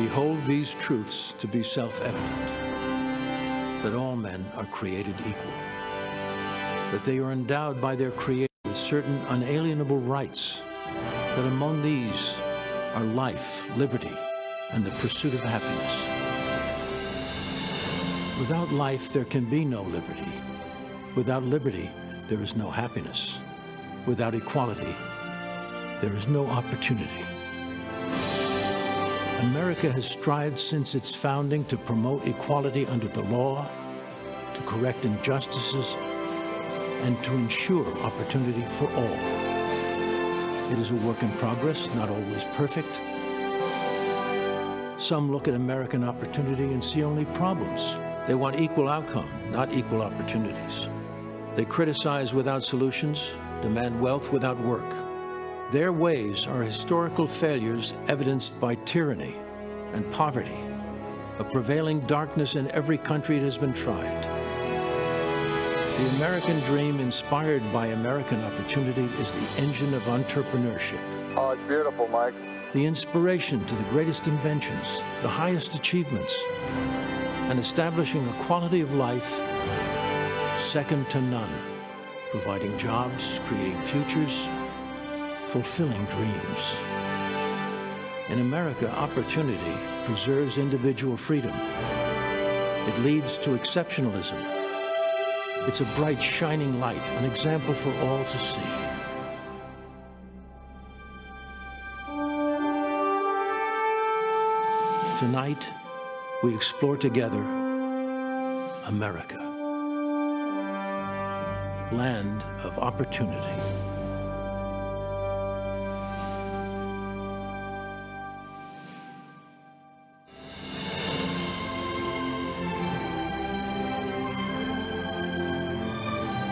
We hold these truths to be self-evident, that all men are created equal, that they are endowed by their Creator with certain unalienable rights, that among these are life, liberty, and the pursuit of happiness. Without life, there can be no liberty. Without liberty, there is no happiness. Without equality, there is no opportunity. America has strived since its founding to promote equality under the law, to correct injustices, and to ensure opportunity for all. It is a work in progress, not always perfect. Some look at American opportunity and see only problems. They want equal outcome, not equal opportunities. They criticize without solutions, demand wealth without work. Their ways are historical failures evidenced by tyranny and poverty, a prevailing darkness in every country it has been tried. The American dream, inspired by American opportunity, is the engine of entrepreneurship. Oh, it's beautiful, Mike. The inspiration to the greatest inventions, the highest achievements, and establishing a quality of life second to none, providing jobs, creating futures, fulfilling dreams. In America, opportunity preserves individual freedom. It leads to exceptionalism. It's a bright, shining light, an example for all to see. Tonight, we explore together America, land of opportunity.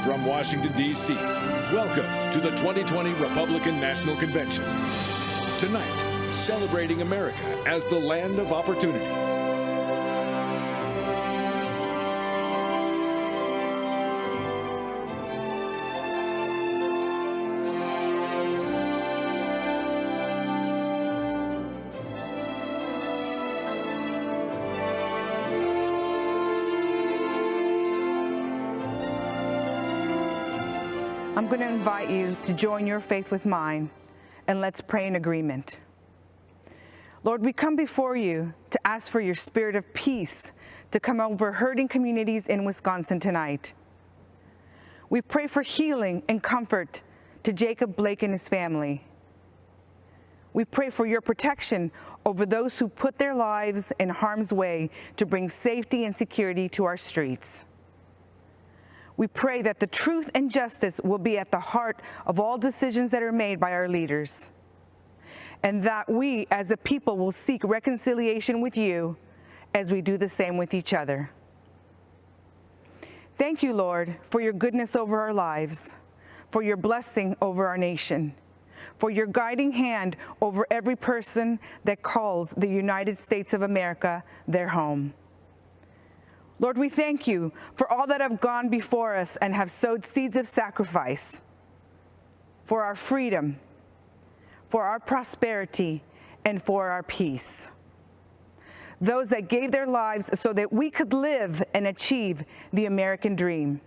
From Washington, D.C., welcome to the 2020 Republican National Convention. Tonight, celebrating America as the land of opportunity. I'm going to invite you to join your faith with mine, and let's pray in agreement. Lord, we come before you to ask for your spirit of peace to come over hurting communities in Wisconsin tonight. We pray for healing and comfort to Jacob Blake and his family. We pray for your protection over those who put their lives in harm's way to bring safety and security to our streets. We pray that the truth and justice will be at the heart of all decisions that are made by our leaders, and that we as a people will seek reconciliation with you as we do the same with each other. Thank you, Lord, for your goodness over our lives, for your blessing over our nation, for your guiding hand over every person that calls the United States of America their home. Lord, we thank you for all that have gone before us and have sowed seeds of sacrifice for our freedom, for our prosperity, and for our peace. Those that gave their lives so that we could live and achieve the American dream.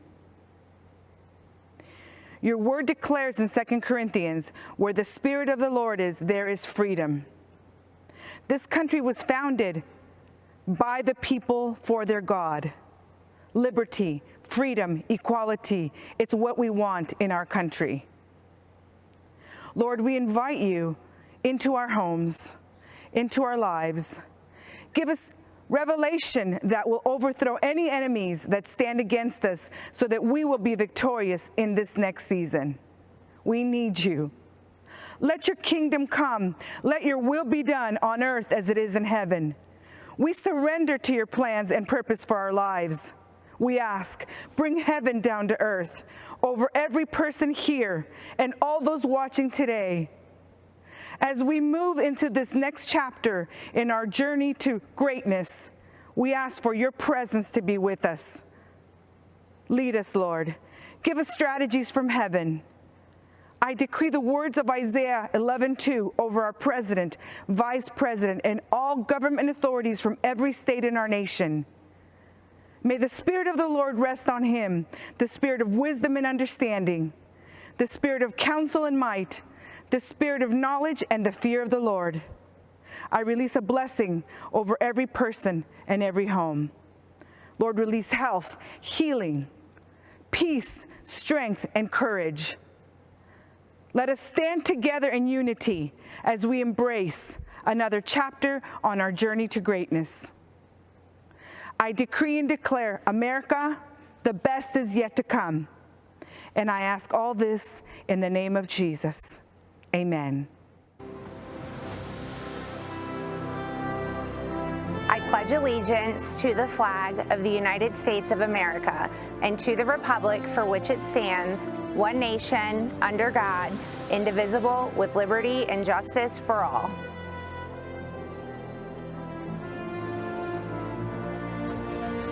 Your word declares in 2 Corinthians, where the Spirit of the Lord is, there is freedom. This country was founded by the people for their God. Liberty, freedom, equality, it's what we want in our country. Lord, we invite you into our homes, into our lives. Give us revelation that will overthrow any enemies that stand against us so that we will be victorious in this next season. We need you. Let your kingdom come. Let your will be done on earth as it is in heaven. We surrender to your plans and purpose for our lives. We ask, bring heaven down to earth over every person here and all those watching today. As we move into this next chapter in our journey to greatness, we ask for your presence to be with us. Lead us, Lord. Give us strategies from heaven. I decree the words of Isaiah 11:2 over our president, vice president, and all government authorities from every state in our nation. May the Spirit of the Lord rest on him, the spirit of wisdom and understanding, the spirit of counsel and might, the spirit of knowledge and the fear of the Lord. I release a blessing over every person and every home. Lord, release health, healing, peace, strength, and courage. Let us stand together in unity as we embrace another chapter on our journey to greatness. I decree and declare, America, the best is yet to come. And I ask all this in the name of Jesus. Amen. I pledge allegiance to the flag of the United States of America and to the republic for which it stands, one nation, under God, indivisible, with liberty and justice for all.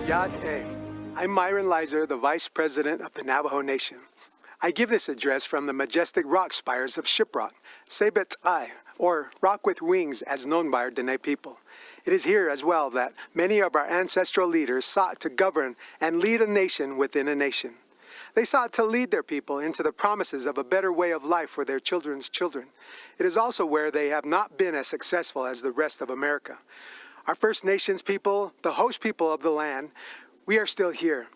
Yate. I'm Myron, the Vice President of the Navajo Nation. I give this address from the majestic rock spires of Shiprock, Sebet-ai, or Rock with Wings as known by our Dene people. It is here as well that many of our ancestral leaders sought to govern and lead a nation within a nation. They sought to lead their people into the promises of a better way of life for their children's children. It is also where they have not been as successful as the rest of America. Our First Nations people, the host people of the land, we are still here.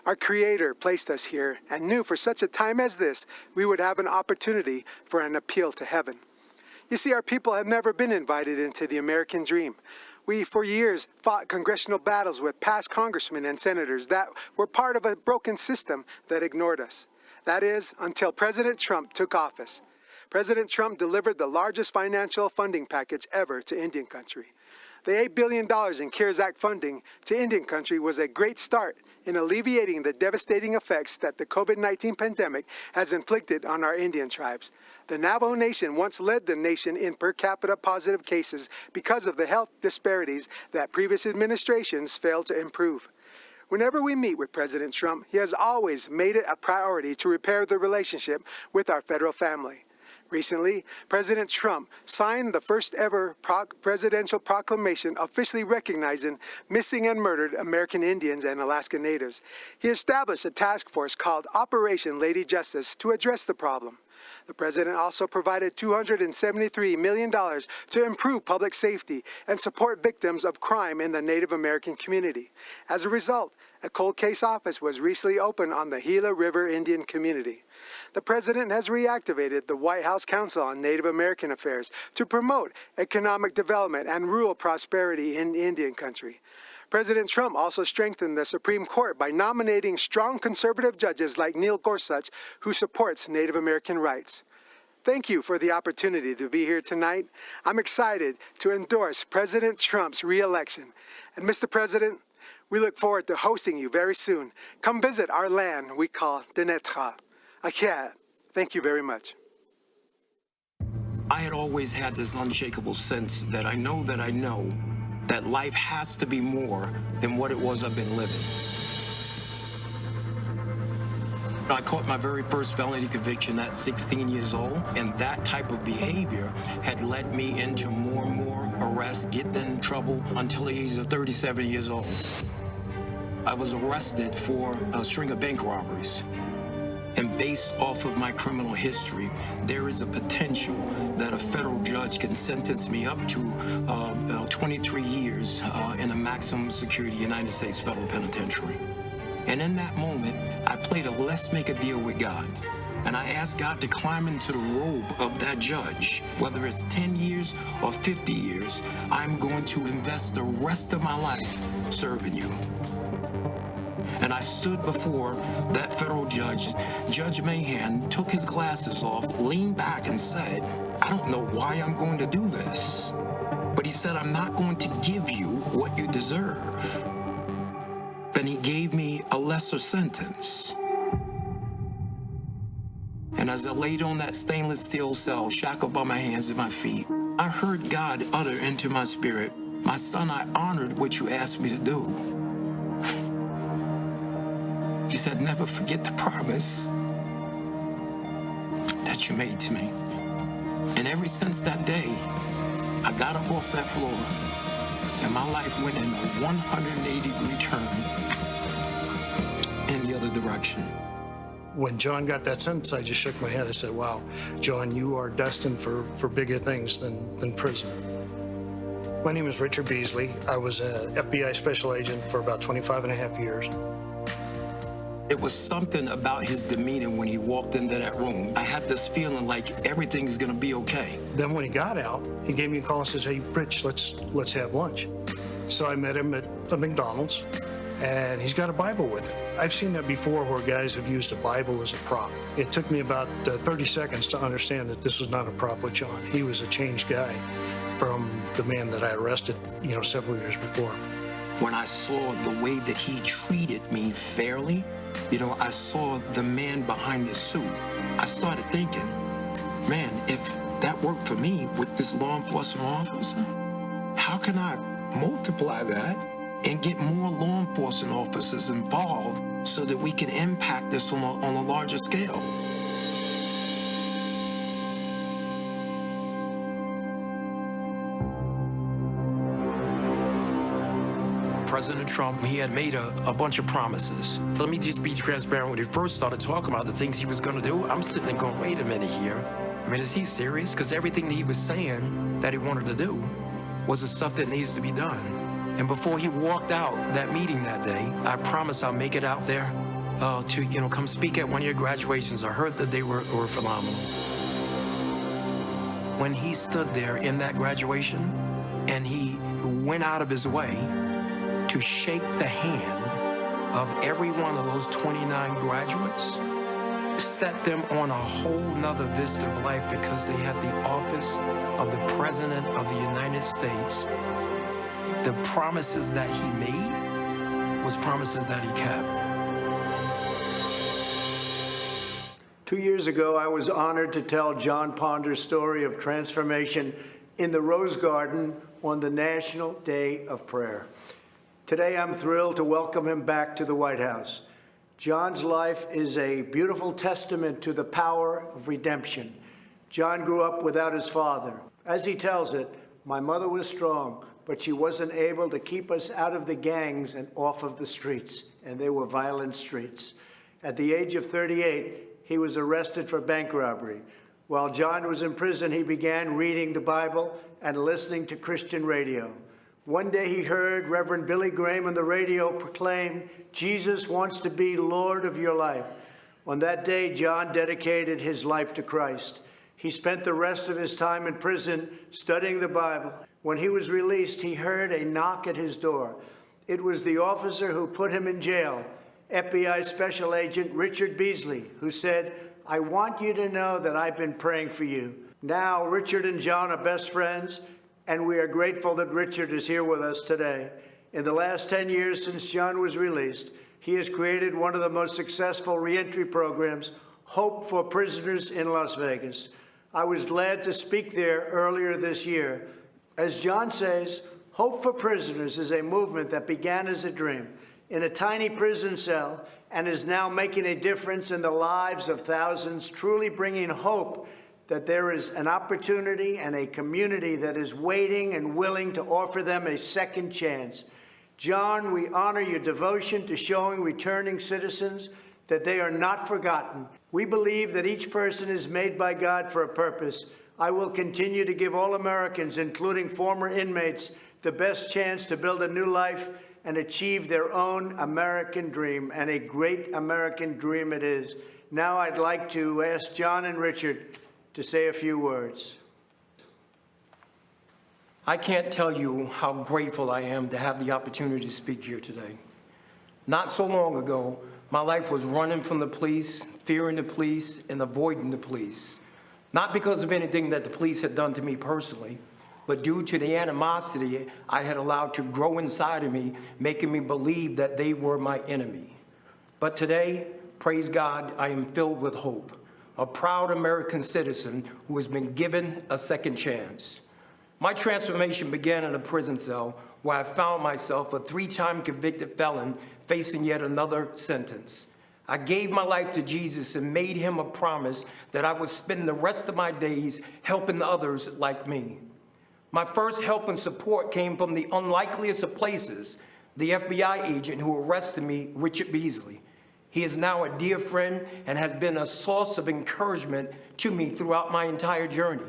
Our Creator placed us here and knew for such a time as this, we would have an opportunity for an appeal to heaven. You see, our people have never been invited into the American dream. We, for years, fought congressional battles with past congressmen and senators that were part of a broken system that ignored us. That is, until President Trump took office. President Trump delivered the largest financial funding package ever to Indian country. The $8 billion in CARES Act funding to Indian country was a great start in alleviating the devastating effects that the COVID-19 pandemic has inflicted on our Indian tribes. The Navajo Nation once led the nation in per capita positive cases because of the health disparities that previous administrations failed to improve. Whenever we meet with President Trump, he has always made it a priority to repair the relationship with our federal family. Recently, President Trump signed the first ever presidential proclamation officially recognizing missing and murdered American Indians and Alaska Natives. He established a task force called Operation Lady Justice to address the problem. The president also provided $273 million to improve public safety and support victims of crime in the Native American community. As a result, a cold case office was recently opened on the Gila River Indian community. The president has reactivated the White House Council on Native American Affairs to promote economic development and rural prosperity in Indian country. President Trump also strengthened the Supreme Court by nominating strong conservative judges like Neil Gorsuch, who supports Native American rights. Thank you for the opportunity to be here tonight. I'm excited to endorse President Trump's re-election. And Mr. President, we look forward to hosting you very soon. Come visit our land we call Denetra. Akia, thank you very much. I had always had this unshakable sense that I know that life has to be more than what it was I've been living. I caught my very first felony conviction at 16 years old, and that type of behavior had led me into more and more arrests, getting in trouble until the age of 37 years old. I was arrested for a string of bank robberies. And based off of my criminal history, there is a potential that a federal judge can sentence me up to 23 years in a maximum security United States federal penitentiary. And in that moment, I played a let's make a deal with God. And I asked God to climb into the robe of that judge. Whether it's 10 years or 50 years, I'm going to invest the rest of my life serving you. And I stood before that federal judge. Judge Mahan took his glasses off, leaned back and said, I don't know why I'm going to do this. But he said, I'm not going to give you what you deserve. Then he gave me a lesser sentence. And as I laid on that stainless steel cell, shackled by my hands and my feet, I heard God utter into my spirit, my son, I honored what you asked me to do. He said, never forget the promise that that you made to me. And ever since that day, I got up off that floor, and my life went in a 180-degree turn in the other direction. When John got that sentence, I just shook my head. I said, wow, John, you are destined for bigger things than prison. My name is Richard Beasley. I was an FBI special agent for about 25 and a half years. It was something about his demeanor when he walked into that room. I had this feeling like everything's gonna be okay. Then when he got out, he gave me a call and says, hey, Rich, let's have lunch. So I met him at the McDonald's, and he's got a Bible with him. I've seen that before where guys have used a Bible as a prop. It took me about 30 seconds to understand that this was not a prop with John. He was a changed guy from the man that I arrested, several years before. When I saw the way that he treated me fairly, I saw the man behind the suit. I started thinking, man, if that worked for me with this law enforcement officer, how can I multiply that and get more law enforcement officers involved so that we can impact this on a larger scale? President Trump, he had made a bunch of promises. Let me just be transparent. When he first started talking about the things he was going to do, I'm sitting there going, wait a minute here. I mean, is he serious? Because everything that he was saying that he wanted to do was the stuff that needs to be done. And before he walked out that meeting that day, I promised I'll make it out there to, come speak at one of your graduations. I heard that they were phenomenal. When he stood there in that graduation and he went out of his way to shake the hand of every one of those 29 graduates, set them on a whole nother vista of life because they had the office of the President of the United States. The promises that he made was promises that he kept. 2 years ago, I was honored to tell John Ponder's story of transformation in the Rose Garden on the National Day of Prayer. Today, I'm thrilled to welcome him back to the White House. John's life is a beautiful testament to the power of redemption. John grew up without his father. As he tells it, my mother was strong, but she wasn't able to keep us out of the gangs and off of the streets, and they were violent streets. At the age of 38, he was arrested for bank robbery. While John was in prison, he began reading the Bible and listening to Christian radio. One day he heard Reverend Billy Graham on the radio proclaim, Jesus wants to be Lord of your life. On that day, John dedicated his life to Christ. He spent the rest of his time in prison studying the Bible. When he was released, he heard a knock at his door. It was the officer who put him in jail, FBI Special Agent Richard Beasley, who said, I want you to know that I've been praying for you. Now, Richard and John are best friends, and we are grateful that Richard is here with us today. In the last 10 years since John was released, he has created one of the most successful reentry programs, Hope for Prisoners in Las Vegas. I was glad to speak there earlier this year. As John says, Hope for Prisoners is a movement that began as a dream in a tiny prison cell and is now making a difference in the lives of thousands, truly bringing hope that there is an opportunity and a community that is waiting and willing to offer them a second chance. John, we honor your devotion to showing returning citizens that they are not forgotten. We believe that each person is made by God for a purpose. I will continue to give all Americans, including former inmates, the best chance to build a new life and achieve their own American dream, and a great American dream it is. Now I'd like to ask John and Richard to say a few words. I can't tell you how grateful I am to have the opportunity to speak here today. Not so long ago, my life was running from the police, fearing the police, and avoiding the police. Not because of anything that the police had done to me personally, but due to the animosity I had allowed to grow inside of me, making me believe that they were my enemy. But today, praise God, I am filled with hope. A proud American citizen who has been given a second chance. My transformation began in a prison cell where I found myself a 3-time convicted felon facing yet another sentence. I gave my life to Jesus and made him a promise that I would spend the rest of my days helping others like me. My first help and support came from the unlikeliest of places, the FBI agent who arrested me, Richard Beasley. He is now a dear friend and has been a source of encouragement to me throughout my entire journey.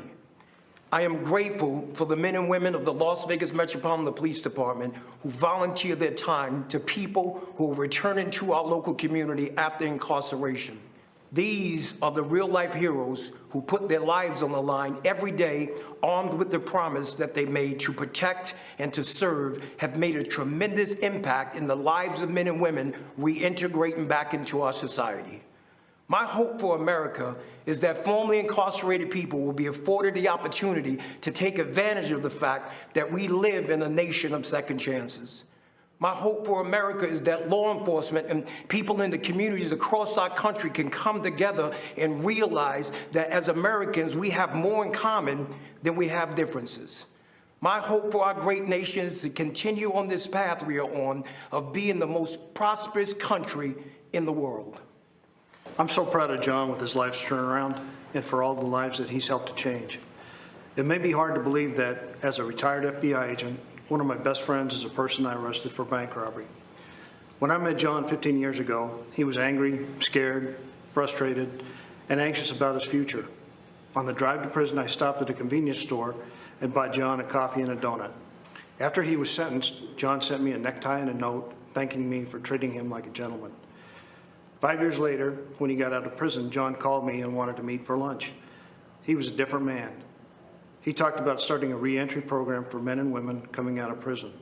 I am grateful for the men and women of the Las Vegas Metropolitan Police Department who volunteer their time to people who are returning to our local community after incarceration. These are the real-life heroes who put their lives on the line every day, armed with the promise that they made to protect and to serve, have made a tremendous impact in the lives of men and women reintegrating back into our society. My hope for America is that formerly incarcerated people will be afforded the opportunity to take advantage of the fact that we live in a nation of second chances. My hope for America is that law enforcement and people in the communities across our country can come together and realize that as Americans, we have more in common than we have differences. My hope for our great nation is to continue on this path we are on of being the most prosperous country in the world. I'm so proud of John with his life's turnaround and for all the lives that he's helped to change. It may be hard to believe that as a retired FBI agent, one of my best friends is a person I arrested for bank robbery. When I met John 15 years ago, he was angry, scared, frustrated, and anxious about his future. On the drive to prison, I stopped at a convenience store and bought John a coffee and a donut. After he was sentenced, John sent me a necktie and a note thanking me for treating him like a gentleman. 5 years later, when he got out of prison, John called me and wanted to meet for lunch. He was a different man. He talked about starting a reentry program for men and women coming out of prison.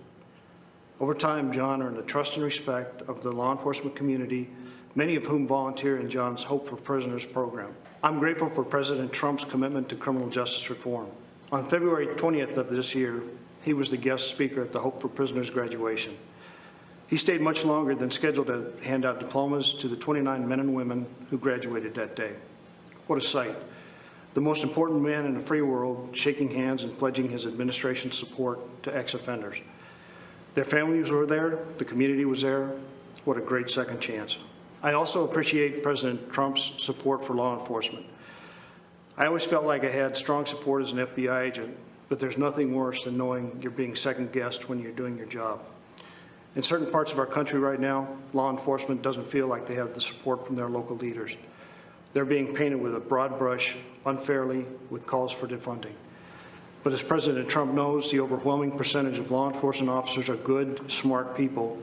Over time, John earned the trust and respect of the law enforcement community, many of whom volunteer in John's Hope for Prisoners program. I'm grateful for President Trump's commitment to criminal justice reform. On February 20th of this year, he was the guest speaker at the Hope for Prisoners graduation. He stayed much longer than scheduled to hand out diplomas to the 29 men and women who graduated that day. What a sight. The most important man in the free world shaking hands and pledging his administration's support to ex-offenders. Their families were there, the community was there. What a great second chance. I also appreciate President Trump's support for law enforcement. I always felt like I had strong support as an FBI agent, but there's nothing worse than knowing you're being second-guessed when you're doing your job. In certain parts of our country right now, law enforcement doesn't feel like they have the support from their local leaders. They're being painted with a broad brush, unfairly, with calls for defunding. But as President Trump knows, the overwhelming percentage of law enforcement officers are good, smart people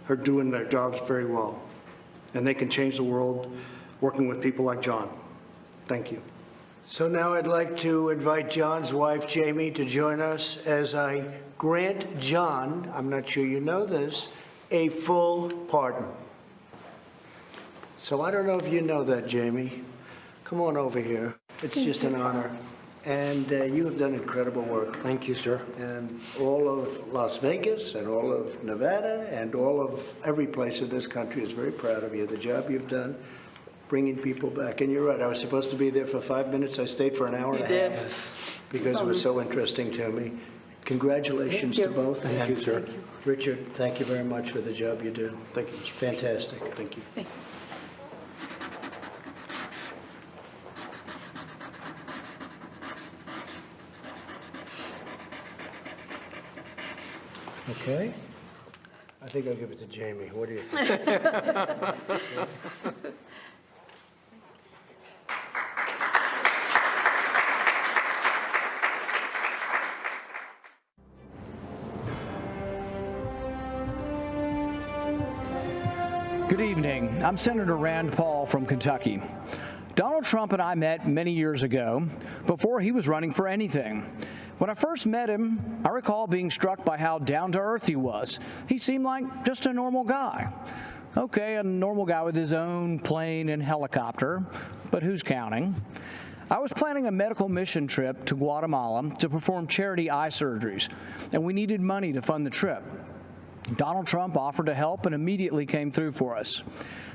who are doing their jobs very well. And they can change the world working with people like John. Thank you. So now I'd like to invite John's wife, Jamie, to join us as I grant John, I'm not sure you know this, a full pardon. So I don't know if you know that, Jamie. Come on over here. It's just an honor. And you have done incredible work. Thank you, sir. And all of Las Vegas and all of Nevada and all of every place in this country is very proud of you, the job you've done, bringing people back. And you're right, I was supposed to be there for 5 minutes. I stayed for an hour and a half because it was so interesting to me. Congratulations to both. Thank you, sir. Richard, thank you very much for the job you do. Thank you. It's fantastic. Thank you. Thank you. Okay. I think I'll give it to Jamie. What do you think? Good evening. I'm Senator Rand Paul from Kentucky. Donald Trump and I met many years ago, before he was running for anything. When I first met him, I recall being struck by how down-to-earth he was. He seemed like just a normal guy. Okay, a normal guy with his own plane and helicopter, but who's counting? I was planning a medical mission trip to Guatemala to perform charity eye surgeries, and we needed money to fund the trip. Donald Trump offered to help and immediately came through for us.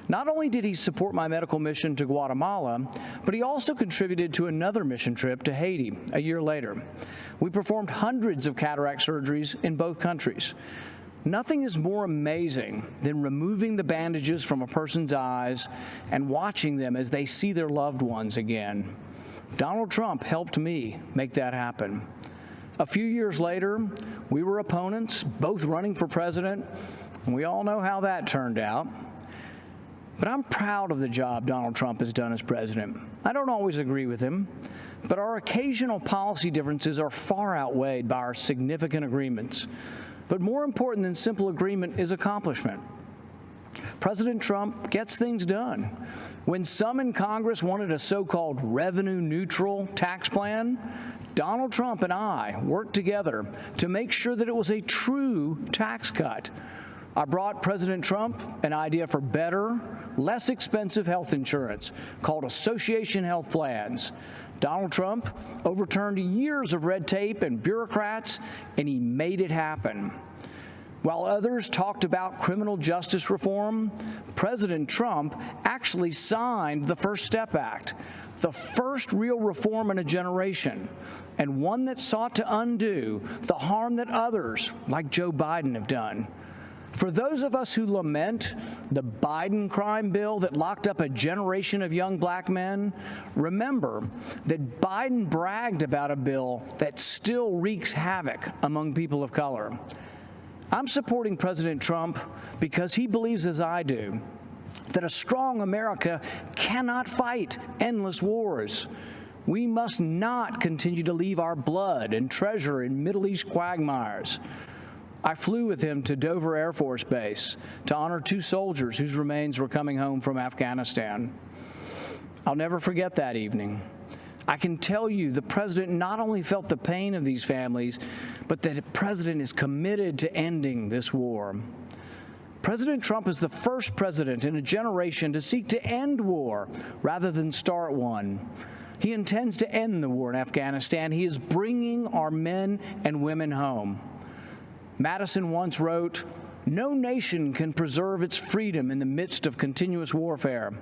Not only did he support my medical mission to Guatemala, but he also contributed to another mission trip to Haiti a year later. We performed hundreds of cataract surgeries in both countries. Nothing is more amazing than removing the bandages from a person's eyes and watching them as they see their loved ones again. Donald Trump helped me make that happen. A few years later, we were opponents, both running for president, and we all know how that turned out. But I'm proud of the job Donald Trump has done as president. I don't always agree with him, but our occasional policy differences are far outweighed by our significant agreements. But more important than simple agreement is accomplishment. President Trump gets things done. When some in Congress wanted a so-called revenue-neutral tax plan, Donald Trump and I worked together to make sure that it was a true tax cut. I brought President Trump an idea for better, less expensive health insurance called association health plans. Donald Trump overturned years of red tape and bureaucrats, and he made it happen. While others talked about criminal justice reform, President Trump actually signed the First Step Act, the first real reform in a generation, and one that sought to undo the harm that others, like Joe Biden, have done. For those of us who lament the Biden crime bill that locked up a generation of young black men, remember that Biden bragged about a bill that still wreaks havoc among people of color. I'm supporting President Trump because he believes, as I do, that a strong America cannot fight endless wars. We must not continue to leave our blood and treasure in Middle East quagmires. I flew with him to Dover Air Force Base to honor 2 soldiers whose remains were coming home from Afghanistan. I'll never forget that evening. I can tell you the president not only felt the pain of these families, but that the president is committed to ending this war. President Trump is the first president in a generation to seek to end war rather than start one. He intends to end the war in Afghanistan. He is bringing our men and women home. Madison once wrote, "No nation can preserve its freedom in the midst of continuous warfare."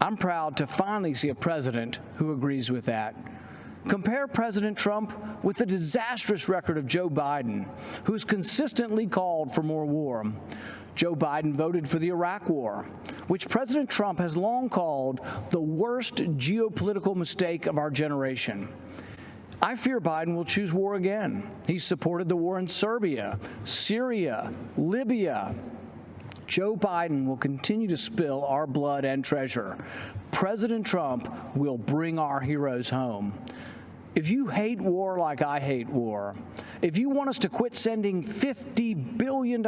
I'm proud to finally see a president who agrees with that. Compare President Trump with the disastrous record of Joe Biden, who has consistently called for more war. Joe Biden voted for the Iraq War, which President Trump has long called the worst geopolitical mistake of our generation. I fear Biden will choose war again. He supported the war in Serbia, Syria, Libya. Joe Biden will continue to spill our blood and treasure. President Trump will bring our heroes home. If you hate war like I hate war, if you want us to quit sending $50 billion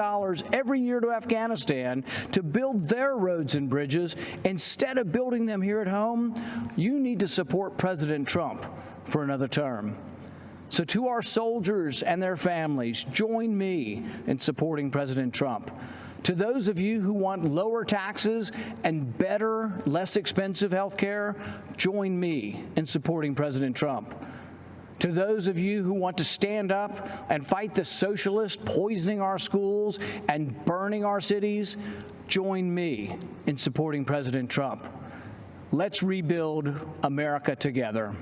every year to Afghanistan to build their roads and bridges instead of building them here at home, you need to support President Trump for another term. So to our soldiers and their families, join me in supporting President Trump. To those of you who want lower taxes and better, less expensive health care, join me in supporting President Trump. To those of you who want to stand up and fight the socialists poisoning our schools and burning our cities, join me in supporting President Trump. Let's rebuild America together.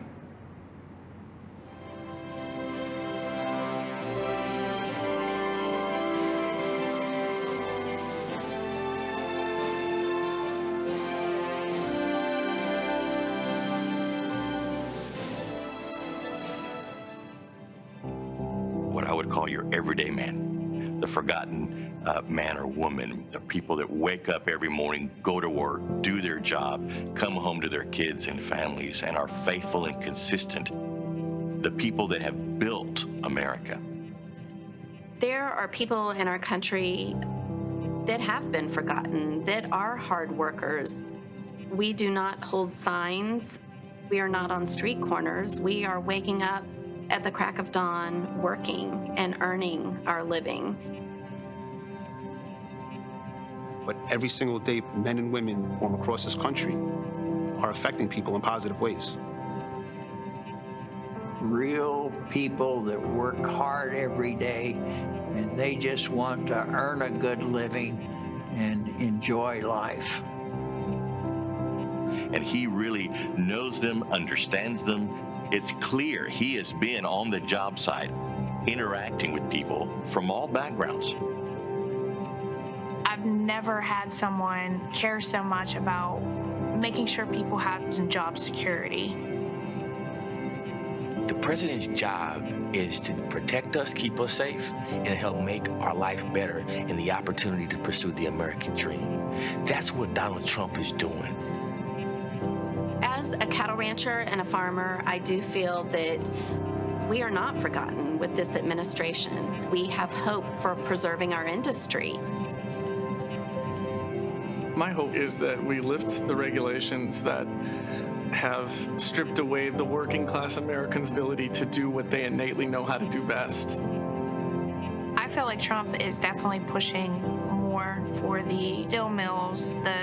What I would call your everyday man, the forgotten man or woman, the people that wake up every morning, go to work, do their job, come home to their kids and families, and are faithful and consistent, the people that have built America. There are people in our country that have been forgotten, that are hard workers. We do not hold signs. We are not on street corners. We are waking up at the crack of dawn, working and earning our living. But every single day, men and women from across this country are affecting people in positive ways. Real people that work hard every day, and they just want to earn a good living and enjoy life. And he really knows them, understands them. It's clear he has been on the job site, interacting with people from all backgrounds. I've never had someone care so much about making sure people have some job security. The president's job is to protect us, keep us safe, and help make our life better and the opportunity to pursue the American dream. That's what Donald Trump is doing. As a cattle rancher and a farmer, I do feel that we are not forgotten with this administration. We have hope for preserving our industry. My hope is that we lift the regulations that have stripped away the working class Americans' ability to do what they innately know how to do best. I feel like Trump is definitely pushing more for the steel mills, the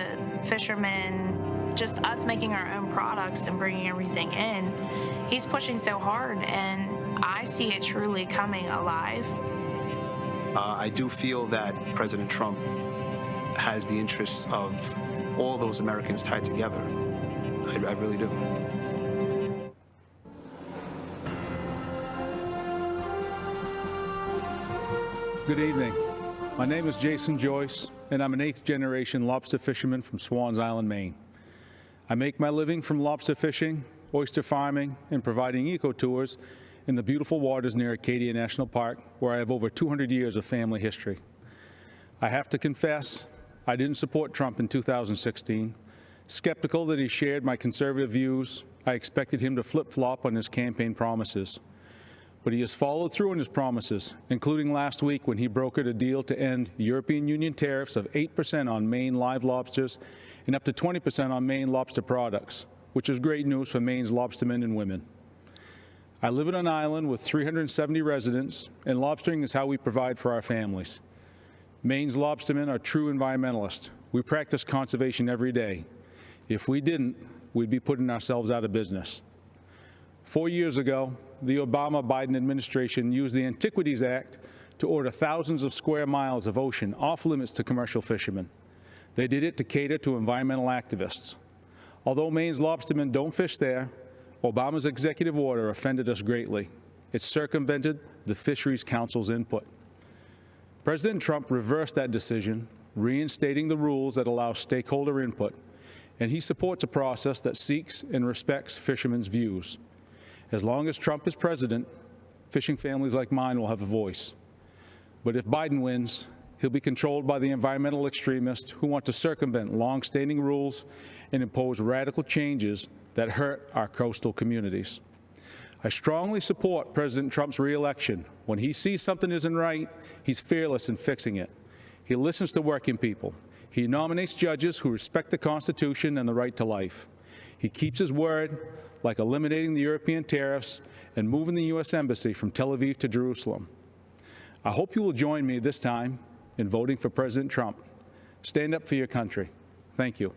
fishermen, just us making our own products and bringing everything in. He's pushing so hard, and I see it truly coming alive. I do feel that President Trump has the interests of all those Americans tied together. I really do. Good evening. My name is Jason Joyce, and I'm an 8th-generation lobster fisherman from Swans Island, Maine. I make my living from lobster fishing, oyster farming, and providing eco-tours in the beautiful waters near Acadia National Park, where I have over 200 years of family history. I have to confess, I didn't support Trump in 2016. Skeptical that he shared my conservative views, I expected him to flip-flop on his campaign promises. But he has followed through on his promises, including last week when he brokered a deal to end European Union tariffs of 8% on Maine live lobsters and up to 20% on Maine lobster products, which is great news for Maine's lobstermen and women. I live on an island with 370 residents, and lobstering is how we provide for our families. Maine's lobstermen are true environmentalists. We practice conservation every day. If we didn't, we'd be putting ourselves out of business. 4 years ago, the Obama-Biden administration used the Antiquities Act to order thousands of square miles of ocean off limits to commercial fishermen. They did it to cater to environmental activists. Although Maine's lobstermen don't fish there, Obama's executive order offended us greatly. It circumvented the Fisheries Council's input. President Trump reversed that decision, reinstating the rules that allow stakeholder input, and he supports a process that seeks and respects fishermen's views. As long as Trump is president, fishing families like mine will have a voice. But if Biden wins, he'll be controlled by the environmental extremists who want to circumvent long-standing rules and impose radical changes that hurt our coastal communities. I strongly support President Trump's re-election. When he sees something isn't right, he's fearless in fixing it. He listens to working people. He nominates judges who respect the Constitution and the right to life. He keeps his word, like eliminating the European tariffs and moving the U.S. Embassy from Tel Aviv to Jerusalem. I hope you will join me this time in voting for President Trump. Stand up for your country. Thank you.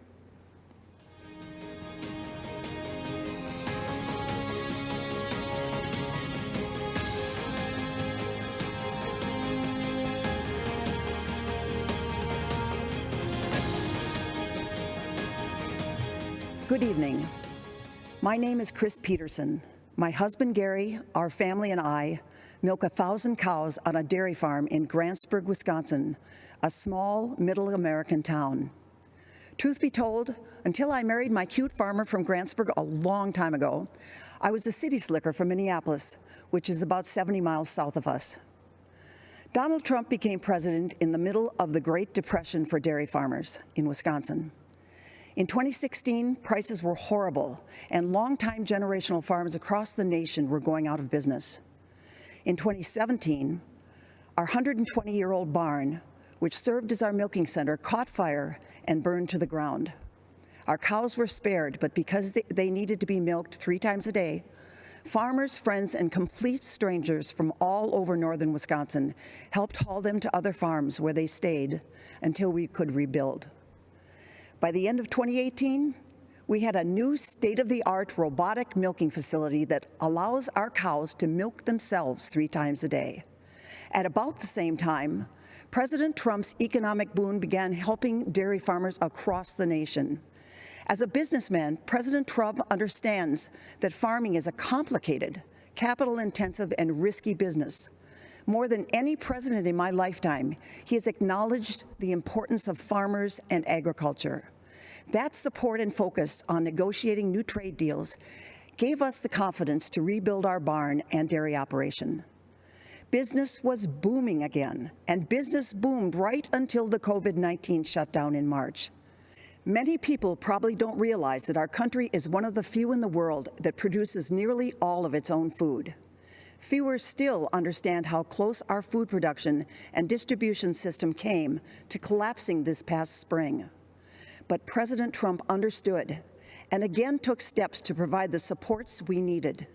Good evening. My name is Chris Peterson. My husband Gary, our family, and I milk 1,000 cows on a dairy farm in Grantsburg, Wisconsin, a small middle American town. Truth be told, until I married my cute farmer from Grantsburg a long time ago, I was a city slicker from Minneapolis, which is about 70 miles south of us. Donald Trump became president in the middle of the Great Depression for dairy farmers in Wisconsin. In 2016, prices were horrible, and longtime generational farms across the nation were going out of business. In 2017, our 120-year-old barn, which served as our milking center, caught fire and burned to the ground. Our cows were spared, but because they needed to be milked 3 times a day, farmers, friends, and complete strangers from all over northern Wisconsin helped haul them to other farms where they stayed until we could rebuild. By the end of 2018, we had a new state-of-the-art robotic milking facility that allows our cows to milk themselves 3 times a day. At about the same time, President Trump's economic boom began helping dairy farmers across the nation. As a businessman, President Trump understands that farming is a complicated, capital-intensive, and risky business. More than any president in my lifetime, he has acknowledged the importance of farmers and agriculture. That support and focus on negotiating new trade deals gave us the confidence to rebuild our barn and dairy operation. Business was booming again, and business boomed right until the COVID-19 shutdown in March. Many people probably don't realize that our country is one of the few in the world that produces nearly all of its own food. Fewer still understand how close our food production and distribution system came to collapsing this past spring. But President Trump understood and again took steps to provide the supports we needed.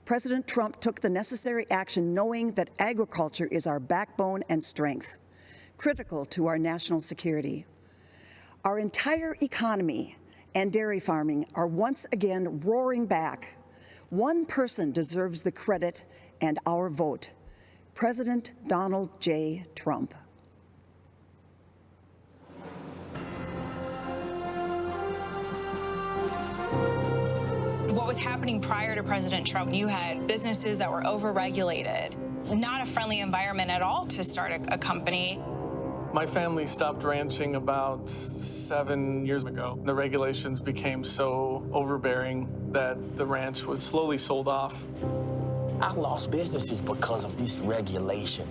President Trump took the necessary action knowing that agriculture is our backbone and strength, critical to our national security. Our entire economy and dairy farming are once again roaring back. One person deserves the credit and our vote, President Donald J. Trump. What was happening prior to President Trump, you had businesses that were overregulated, not a friendly environment at all to start a company. My family stopped ranching about 7 years ago. The regulations became so overbearing that the ranch was slowly sold off. I lost businesses because of these regulations.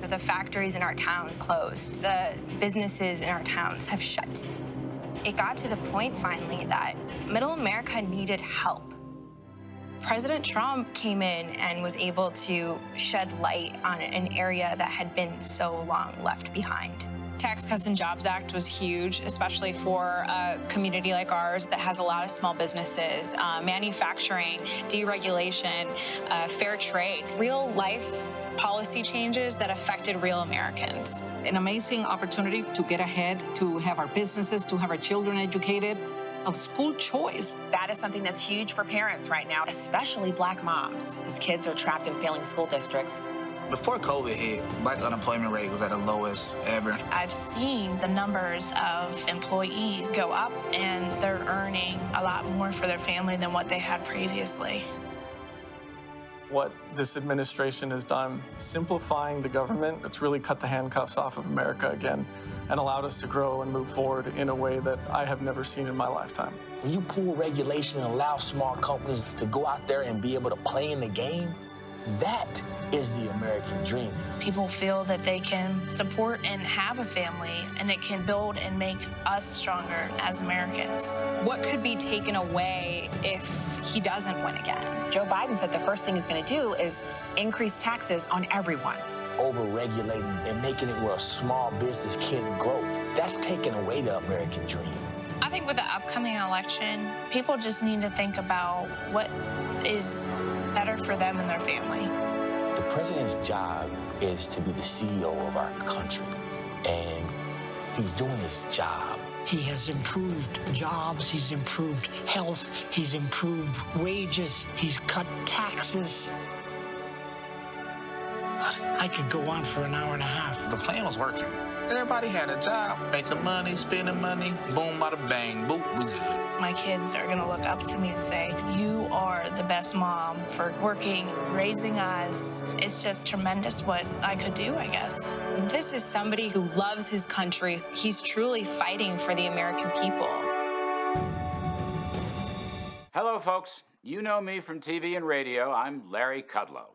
The factories in our towns closed. The businesses in our towns have shut. It got to the point finally that middle America needed help. President Trump came in and was able to shed light on an area that had been so long left behind. Tax Cuts and Jobs Act was huge, especially for a community like ours that has a lot of small businesses, manufacturing, deregulation, fair trade, real life policy changes that affected real Americans. An amazing opportunity to get ahead, to have our businesses, to have our children educated, of school choice. That is something that's huge for parents right now, especially Black moms whose kids are trapped in failing school districts. Before COVID hit, Black unemployment rate was at the lowest ever. I've seen the numbers of employees go up, and they're earning a lot more for their family than what they had previously. What this administration has done, simplifying the government, it's really cut the handcuffs off of America again and allowed us to grow and move forward in a way that I have never seen in my lifetime. When you pull regulation and allow small companies to go out there and be able to play in the game, that is the American dream. People feel that they can support and have a family, and it can build and make us stronger as Americans. What could be taken away if he doesn't win again? Joe Biden said the first thing he's going to do is increase taxes on everyone. Over-regulating and making it where a small business can't grow, that's taking away the American dream. I think with the upcoming election, people just need to think about what is better for them and their family. The president's job is to be the CEO of our country, and he's doing his job. He has improved jobs, he's improved health, he's improved wages, he's cut taxes. I could go on for an hour and a half. The plan was working. Everybody had a job, making money, spending money, boom, bada bang, boop, we good. My kids are gonna look up to me and say, you are the best mom for working, raising us. It's just tremendous what I could do, I guess. This is somebody who loves his country. He's truly fighting for the American people. Hello, folks. You know me from TV and radio. I'm Larry Kudlow.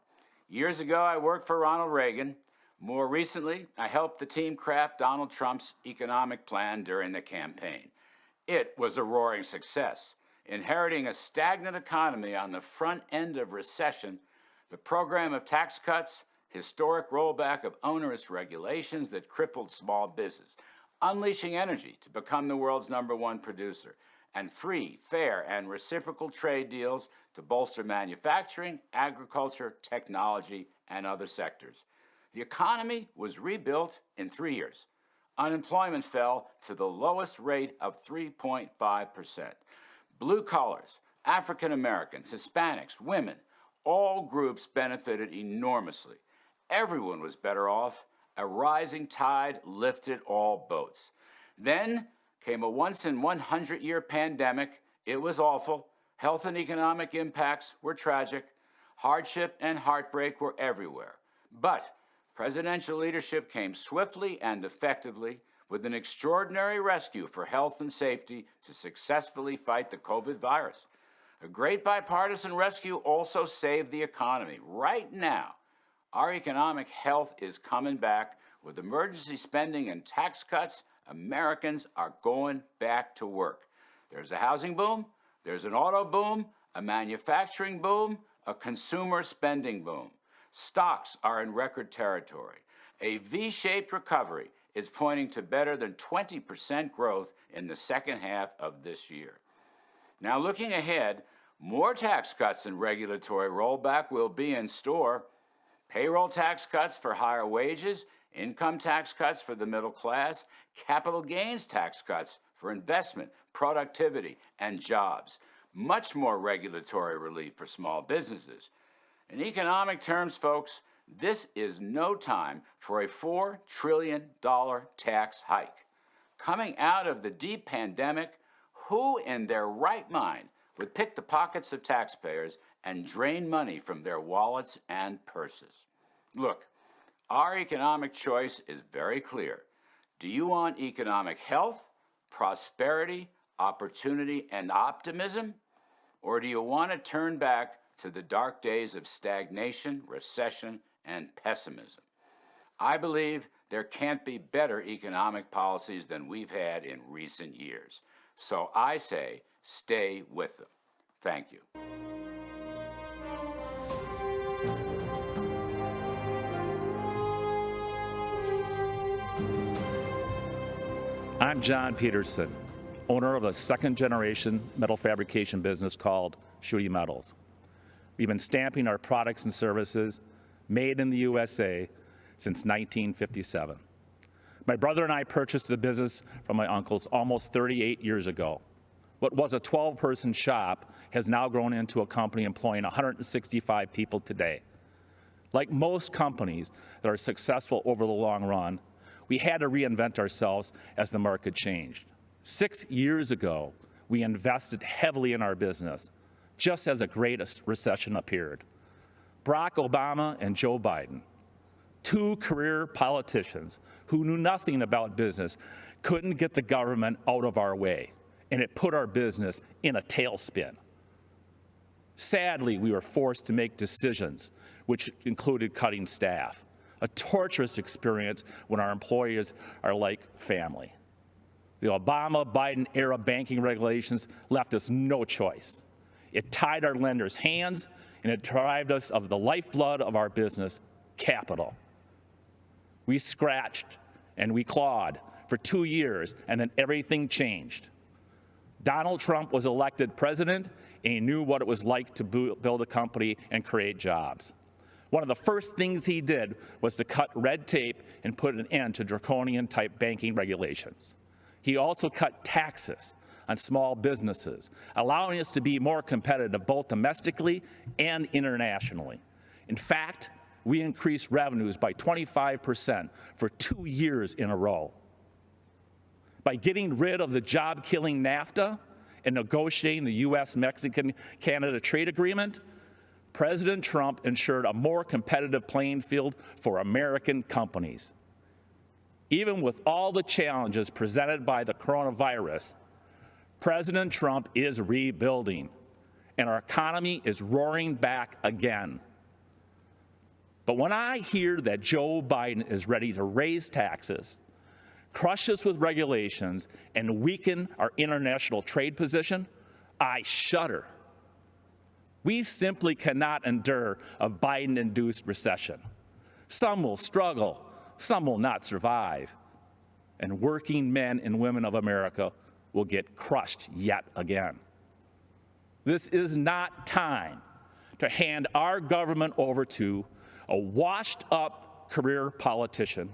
Years ago, I worked for Ronald Reagan. More recently, I helped the team craft Donald Trump's economic plan during the campaign. It was a roaring success. Inheriting a stagnant economy on the front end of recession, the program of tax cuts, historic rollback of onerous regulations that crippled small business, unleashing energy to become the world's #1 producer, and free, fair, and reciprocal trade deals to bolster manufacturing, agriculture, technology, and other sectors. The economy was rebuilt in 3 years. Unemployment fell to the lowest rate of 3.5%. Blue collars, African Americans, Hispanics, women, all groups benefited enormously. Everyone was better off. A rising tide lifted all boats. Then came a once-in-100-year pandemic. It was awful. Health and economic impacts were tragic. Hardship and heartbreak were everywhere. But presidential leadership came swiftly and effectively with an extraordinary rescue for health and safety to successfully fight the COVID virus. A great bipartisan rescue also saved the economy. Right now, our economic health is coming back. With emergency spending and tax cuts, Americans are going back to work. There's a housing boom, there's an auto boom, a manufacturing boom, a consumer spending boom. Stocks are in record territory. A V-shaped recovery is pointing to better than 20% growth in the second half of this year. Now, looking ahead, more tax cuts and regulatory rollback will be in store. Payroll tax cuts for higher wages, income tax cuts for the middle class, capital gains tax cuts for investment, productivity, and jobs. Much more regulatory relief for small businesses. In economic terms, folks, this is no time for a $4 trillion tax hike. Coming out of the deep pandemic, who in their right mind would pick the pockets of taxpayers and drain money from their wallets and purses? Look, our economic choice is very clear. Do you want economic health, prosperity, opportunity, and optimism? Or do you want to turn back to the dark days of stagnation, recession, and pessimism? I believe there can't be better economic policies than we've had in recent years. So I say, stay with them. Thank you. I'm John Peterson, owner of a second-generation metal fabrication business called Shooty Metals. We've been stamping our products and services made in the USA since 1957. My brother and I purchased the business from my uncles almost 38 years ago. What was a 12-person shop has now grown into a company employing 165 people today. Like most companies that are successful over the long run, we had to reinvent ourselves as the market changed. 6 years ago, we invested heavily in our business, just as a great recession appeared. Barack Obama and Joe Biden, two career politicians who knew nothing about business, couldn't get the government out of our way, and it put our business in a tailspin. Sadly, we were forced to make decisions which included cutting staff, a torturous experience when our employees are like family. The Obama-Biden era banking regulations left us no choice. It tied our lenders' hands, and it deprived us of the lifeblood of our business, capital. We scratched and we clawed for 2 years, and then everything changed. Donald Trump was elected president, and he knew what it was like to build a company and create jobs. One of the first things he did was to cut red tape and put an end to draconian-type banking regulations. He also cut taxes on small businesses, allowing us to be more competitive both domestically and internationally. In fact, we increased revenues by 25% for 2 years in a row. By getting rid of the job-killing NAFTA and negotiating the U.S.-Mexican-Canada trade agreement, President Trump ensured a more competitive playing field for American companies. Even with all the challenges presented by the coronavirus, President Trump is rebuilding, and our economy is roaring back again. But when I hear that Joe Biden is ready to raise taxes, crush us with regulations, and weaken our international trade position, I shudder. We simply cannot endure a Biden-induced recession. Some will struggle, some will not survive, and working men and women of America will get crushed yet again. This is not time to hand our government over to a washed-up career politician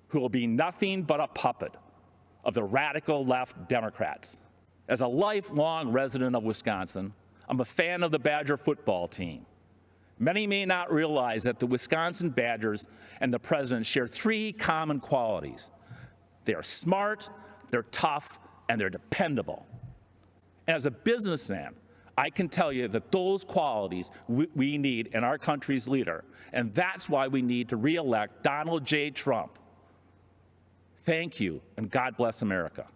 who will be nothing but a puppet of the radical left Democrats. As a lifelong resident of Wisconsin, I'm a fan of the Badger football team. Many may not realize that the Wisconsin Badgers and the president share 3 common qualities. They are smart, they're tough, and they're dependable. And as a businessman, I can tell you that those qualities we need in our country's leader, and that's why we need to re-elect Donald J. Trump. Thank you, and God bless America.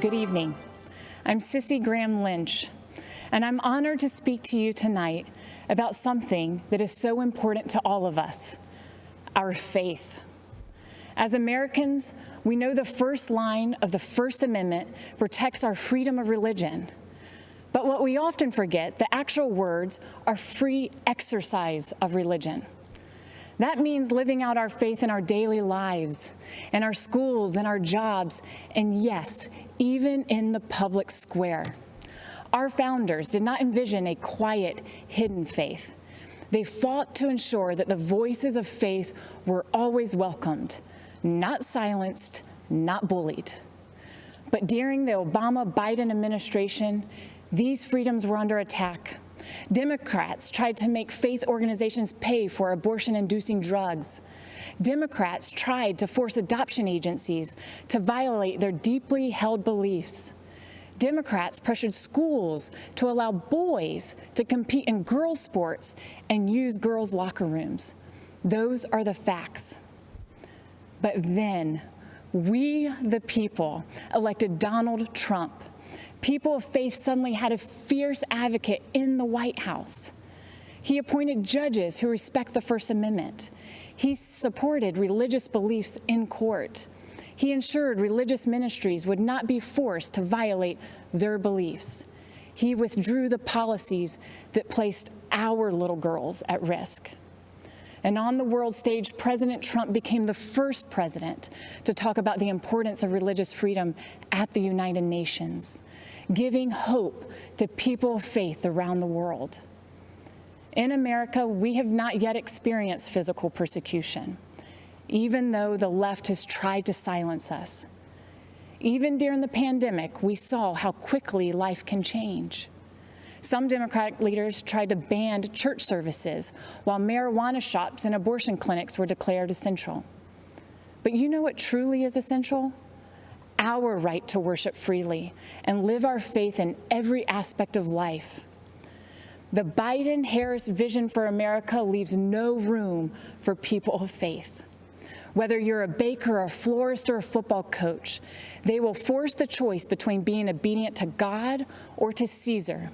Good evening. I'm Sissy Graham Lynch, and I'm honored to speak to you tonight about something that is so important to all of us, our faith. As Americans, we know the first line of the First Amendment protects our freedom of religion. But what we often forget, the actual words are free exercise of religion. That means living out our faith in our daily lives, in our schools, in our jobs, and yes, even in the public square. Our founders did not envision a quiet, hidden faith. They fought to ensure that the voices of faith were always welcomed, not silenced, not bullied. But during the Obama-Biden administration, these freedoms were under attack. Democrats tried to make faith organizations pay for abortion-inducing drugs. Democrats tried to force adoption agencies to violate their deeply held beliefs. Democrats pressured schools to allow boys to compete in girls' sports and use girls' locker rooms. Those are the facts. But then, we, the people, elected Donald Trump. People of faith suddenly had a fierce advocate in the White House. He appointed judges who respect the First Amendment. He supported religious beliefs in court. He ensured religious ministries would not be forced to violate their beliefs. He withdrew the policies that placed our little girls at risk. And on the world stage, President Trump became the first president to talk about the importance of religious freedom at the United Nations, giving hope to people of faith around the world. In America, we have not yet experienced physical persecution, even though the left has tried to silence us. Even during the pandemic, we saw how quickly life can change. Some Democratic leaders tried to ban church services, while marijuana shops and abortion clinics were declared essential. But you know what truly is essential? Our right to worship freely and live our faith in every aspect of life. The Biden-Harris vision for America leaves no room for people of faith. Whether you're a baker, a florist, or a football coach, they will force the choice between being obedient to God or to Caesar,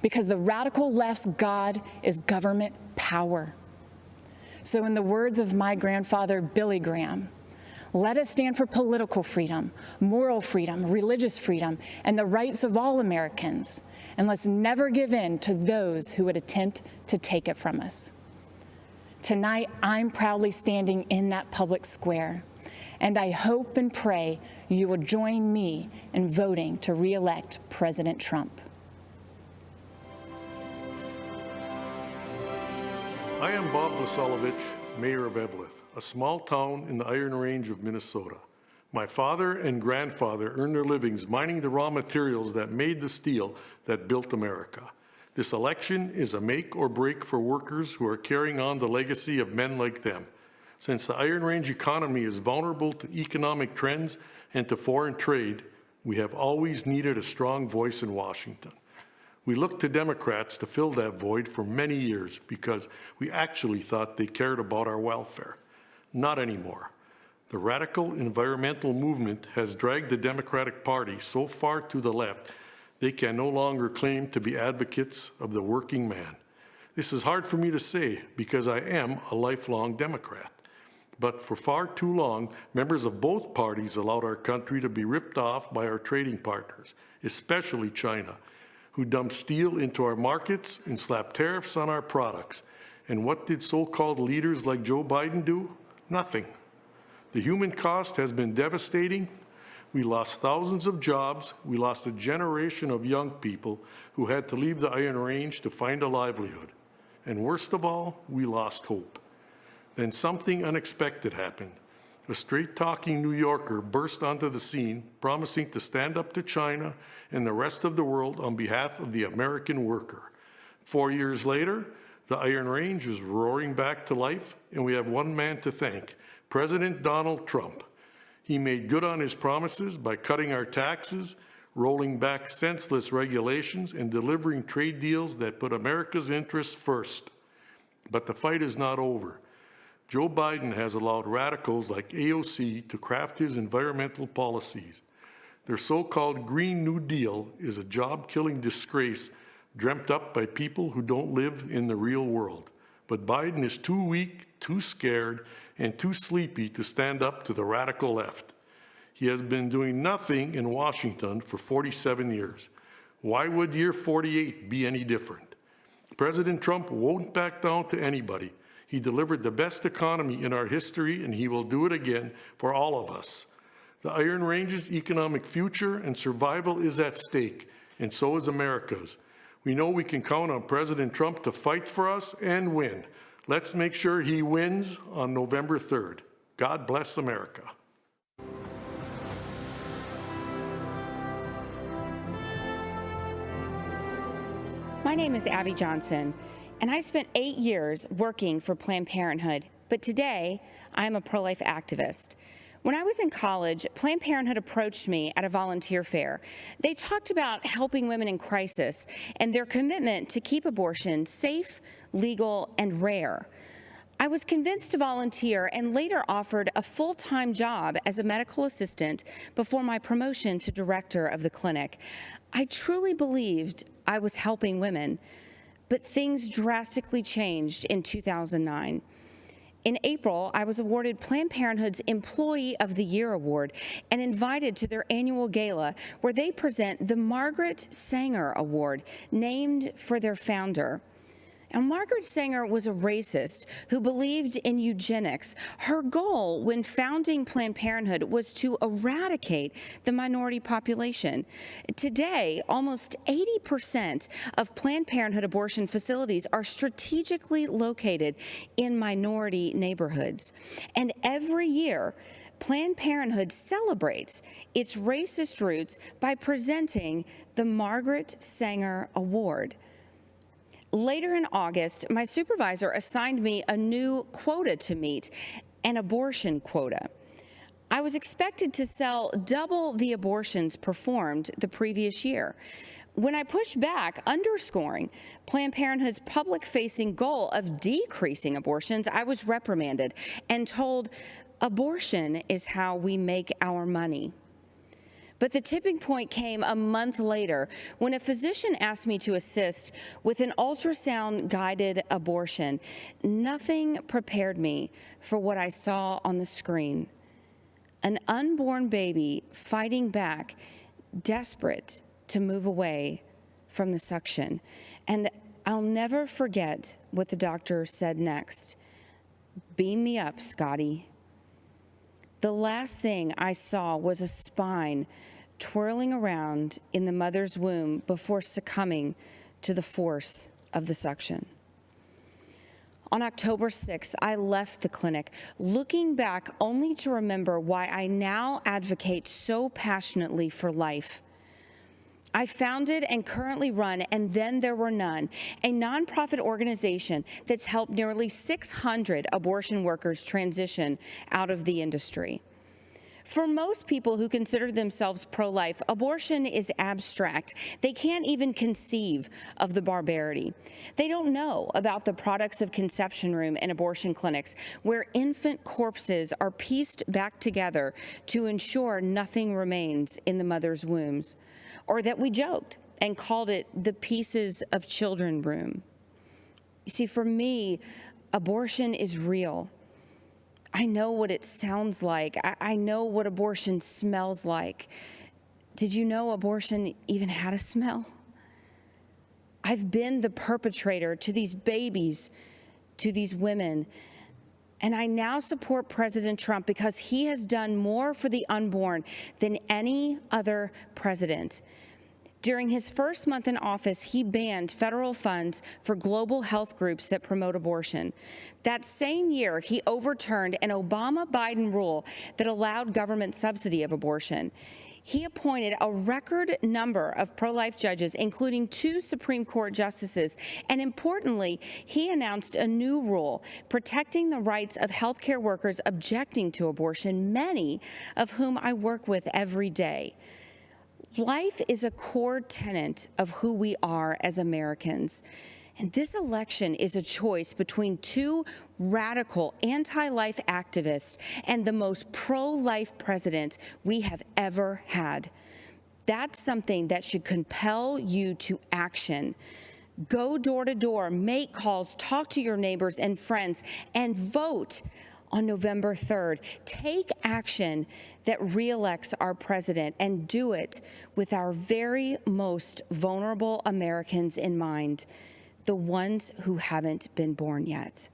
because the radical left's God is government power. So in the words of my grandfather, Billy Graham, let us stand for political freedom, moral freedom, religious freedom, and the rights of all Americans. And let's never give in to those who would attempt to take it from us. Tonight, I'm proudly standing in that public square, and I hope and pray you will join me in voting to re-elect President Trump. I am Bob Vasilevich, Mayor of Eveleth, a small town in the Iron Range of Minnesota. My father and grandfather earned their livings mining the raw materials that made the steel that built America. This election is a make or break for workers who are carrying on the legacy of men like them. Since the Iron Range economy is vulnerable to economic trends and to foreign trade, we have always needed a strong voice in Washington. We looked to Democrats to fill that void for many years because we actually thought they cared about our welfare. Not anymore. The radical environmental movement has dragged the Democratic Party so far to the left they can no longer claim to be advocates of the working man. This is hard for me to say because I am a lifelong Democrat. But for far too long, members of both parties allowed our country to be ripped off by our trading partners, especially China, who dumped steel into our markets and slapped tariffs on our products. And what did so-called leaders like Joe Biden do? Nothing. The human cost has been devastating. We lost thousands of jobs. We lost a generation of young people who had to leave the Iron Range to find a livelihood. And worst of all, we lost hope. Then something unexpected happened. a straight-talking New Yorker burst onto the scene, promising to stand up to China and the rest of the world on behalf of the American worker. 4 years later, the Iron Range is roaring back to life, and we have one man to thank, President Donald Trump. He made good on his promises by cutting our taxes, rolling back senseless regulations, and delivering trade deals that put America's interests first. But the fight is not over. Joe Biden has allowed radicals like AOC to craft his environmental policies. Their so-called Green New Deal is a job-killing disgrace dreamt up by people who don't live in the real world. But Biden is too weak, too scared, and too sleepy to stand up to the radical left. He has been doing nothing in Washington for 47 years. Why would year 48 be any different? President Trump won't back down to anybody. He delivered the best economy in our history, and he will do it again for all of us. The Iron Range's economic future and survival is at stake, and so is America's. We know we can count on President Trump to fight for us and win. Let's make sure he wins on November 3rd. God bless America. My name is Abby Johnson, and I spent 8 years working for Planned Parenthood, but today I'm a pro-life activist. When I was in college, Planned Parenthood approached me at a volunteer fair. They talked about helping women in crisis and their commitment to keep abortion safe, legal, and rare. I was convinced to volunteer and later offered a full-time job as a medical assistant before my promotion to director of the clinic. I truly believed I was helping women, but things drastically changed in 2009. In April, I was awarded Planned Parenthood's Employee of the Year Award and invited to their annual gala where they present the Margaret Sanger Award, named for their founder. And Margaret Sanger was a racist who believed in eugenics. Her goal when founding Planned Parenthood was to eradicate the minority population. Today, almost 80% of Planned Parenthood abortion facilities are strategically located in minority neighborhoods. And every year, Planned Parenthood celebrates its racist roots by presenting the Margaret Sanger Award. Later in August, my supervisor assigned me a new quota to meet, an abortion quota. I was expected to sell double the abortions performed the previous year. When I pushed back, underscoring Planned Parenthood's public-facing goal of decreasing abortions, I was reprimanded and told, "Abortion is how we make our money." But the tipping point came a month later when a physician asked me to assist with an ultrasound-guided abortion. Nothing prepared me for what I saw on the screen. An unborn baby fighting back, desperate to move away from the suction. And I'll never forget what the doctor said next. "Beam me up, Scotty." The last thing I saw was a spine twirling around in the mother's womb before succumbing to the force of the suction. On October 6th, I left the clinic, looking back only to remember why I now advocate so passionately for life. I founded and currently run And Then There Were None, a nonprofit organization that's helped nearly 600 abortion workers transition out of the industry. For most people who consider themselves pro-life, abortion is abstract. They can't even conceive of the barbarity. They don't know about the products of conception room and abortion clinics where infant corpses are pieced back together to ensure nothing remains in the mother's wombs, or that we joked and called it the pieces of children room. You see, for me, abortion is real. I know what it sounds like. I know what abortion smells like. Did you know abortion even had a smell? I've been the perpetrator to these babies, to these women, and I now support President Trump because he has done more for the unborn than any other president. During his first month in office, he banned federal funds for global health groups that promote abortion. That same year, he overturned an Obama-Biden rule that allowed government subsidy of abortion. He appointed a record number of pro-life judges, including 2 Supreme Court justices, and importantly, he announced a new rule protecting the rights of healthcare workers objecting to abortion, many of whom I work with every day. Life is a core tenet of who we are as Americans. And this election is a choice between 2 radical anti-life activists and the most pro-life president we have ever had. That's something that should compel you to action. Go door to door, make calls, talk to your neighbors and friends, and vote on November 3rd. Take action that reelects our president, and do it with our very most vulnerable Americans in mind, the ones who haven't been born yet.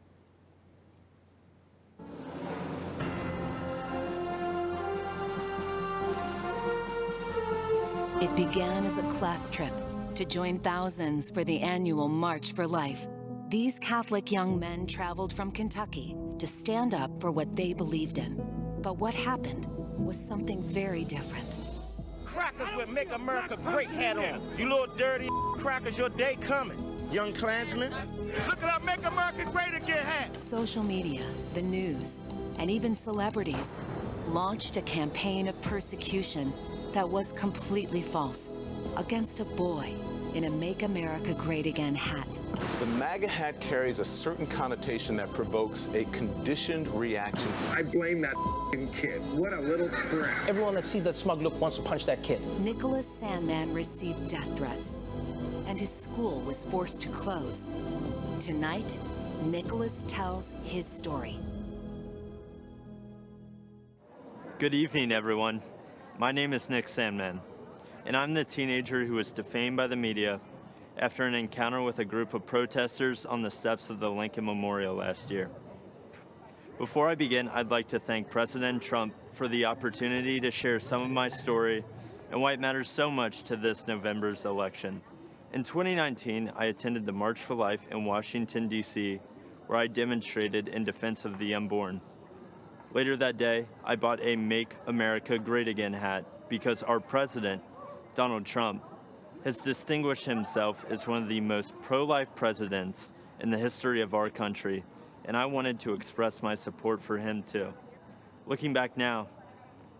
It began as a class trip to join thousands for the annual March for Life. These Catholic young men traveled from Kentucky to stand up for what they believed in. But what happened was something very different. Crackers with Make America Great hat on. You little dirty crackers, your day coming. Young Klansmen. Look at our Make America Great Again hat. Social media, the news, and even celebrities launched a campaign of persecution that was completely false against a boy in a Make America Great Again hat. The MAGA hat carries a certain connotation that provokes a conditioned reaction. I blame that kid. What a little crap. Everyone that sees that smug look wants to punch that kid. Nicholas Sandmann received death threats, and his school was forced to close. Tonight, Nicholas tells his story. Good evening, everyone. My name is Nick Sandmann, and I'm the teenager who was defamed by the media after an encounter with a group of protesters on the steps of the Lincoln Memorial last year. Before I begin, I'd like to thank President Trump for the opportunity to share some of my story and why it matters so much to this November's election. In 2019, I attended the March for Life in Washington, D.C., where I demonstrated in defense of the unborn. Later that day, I bought a Make America Great Again hat because our president, Donald Trump, has distinguished himself as one of the most pro-life presidents in the history of our country, and I wanted to express my support for him too. Looking back now,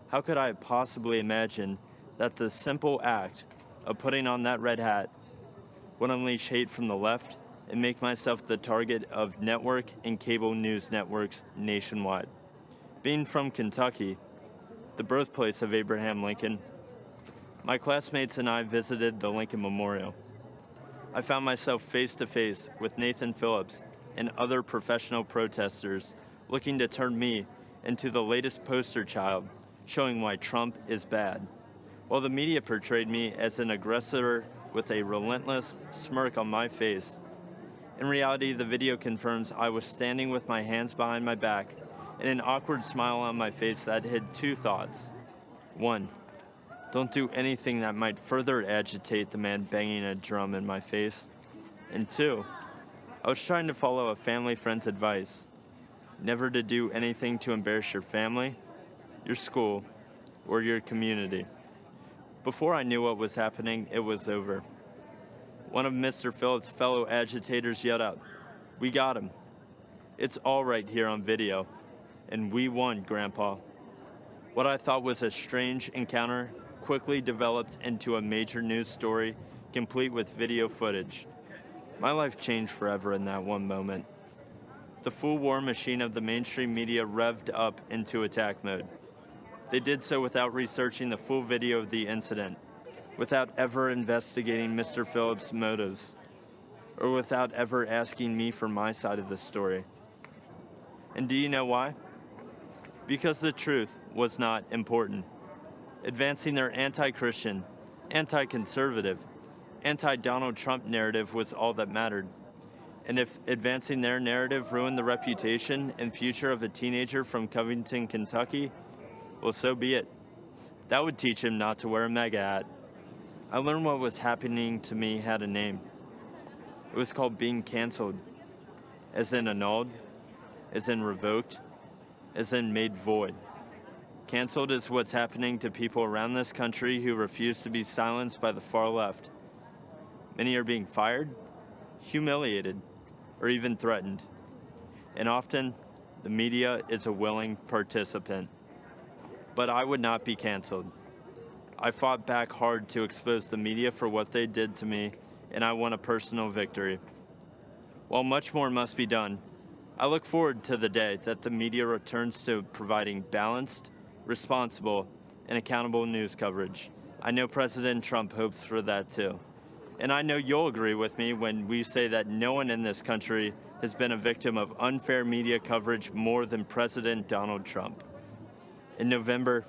how could I have possibly imagined that the simple act of putting on that red hat would unleash hate from the left and make myself the target of network and cable news networks nationwide? Being from Kentucky, the birthplace of Abraham Lincoln, my classmates and I visited the Lincoln Memorial. I found myself face to face with Nathan Phillips and other professional protesters looking to turn me into the latest poster child showing why Trump is bad, while the media portrayed me as an aggressor with a relentless smirk on my face. In reality, the video confirms I was standing with my hands behind my back and an awkward smile on my face that hid 2 thoughts. 1, don't do anything that might further agitate the man banging a drum in my face. And 2, I was trying to follow a family friend's advice, never to do anything to embarrass your family, your school, or your community. Before I knew what was happening, it was over. One of Mr. Phillips' fellow agitators yelled out, "We got him. It's all right here on video. And we won, Grandpa." What I thought was a strange encounter quickly developed into a major news story, complete with video footage. My life changed forever in that one moment. The full war machine of the mainstream media revved up into attack mode. They did so without researching the full video of the incident, without ever investigating Mr. Phillips' motives, or without ever asking me for my side of the story. And do you know why? Because the truth was not important. Advancing their anti-Christian, anti-conservative, anti-Donald Trump narrative was all that mattered. And if advancing their narrative ruined the reputation and future of a teenager from Covington, Kentucky, well, so be it. That would teach him not to wear a MAGA hat. I learned what was happening to me had a name. It was called being canceled, as in annulled, as in revoked, as in made void. Canceled is what's happening to people around this country who refuse to be silenced by the far left. Many are being fired, humiliated, or even threatened. And often, the media is a willing participant. But I would not be canceled. I fought back hard to expose the media for what they did to me, and I won a personal victory. While much more must be done, I look forward to the day that the media returns to providing balanced, responsible, and accountable news coverage. I know President Trump hopes for that too. And I know you'll agree with me when we say that no one in this country has been a victim of unfair media coverage more than President Donald Trump. In November,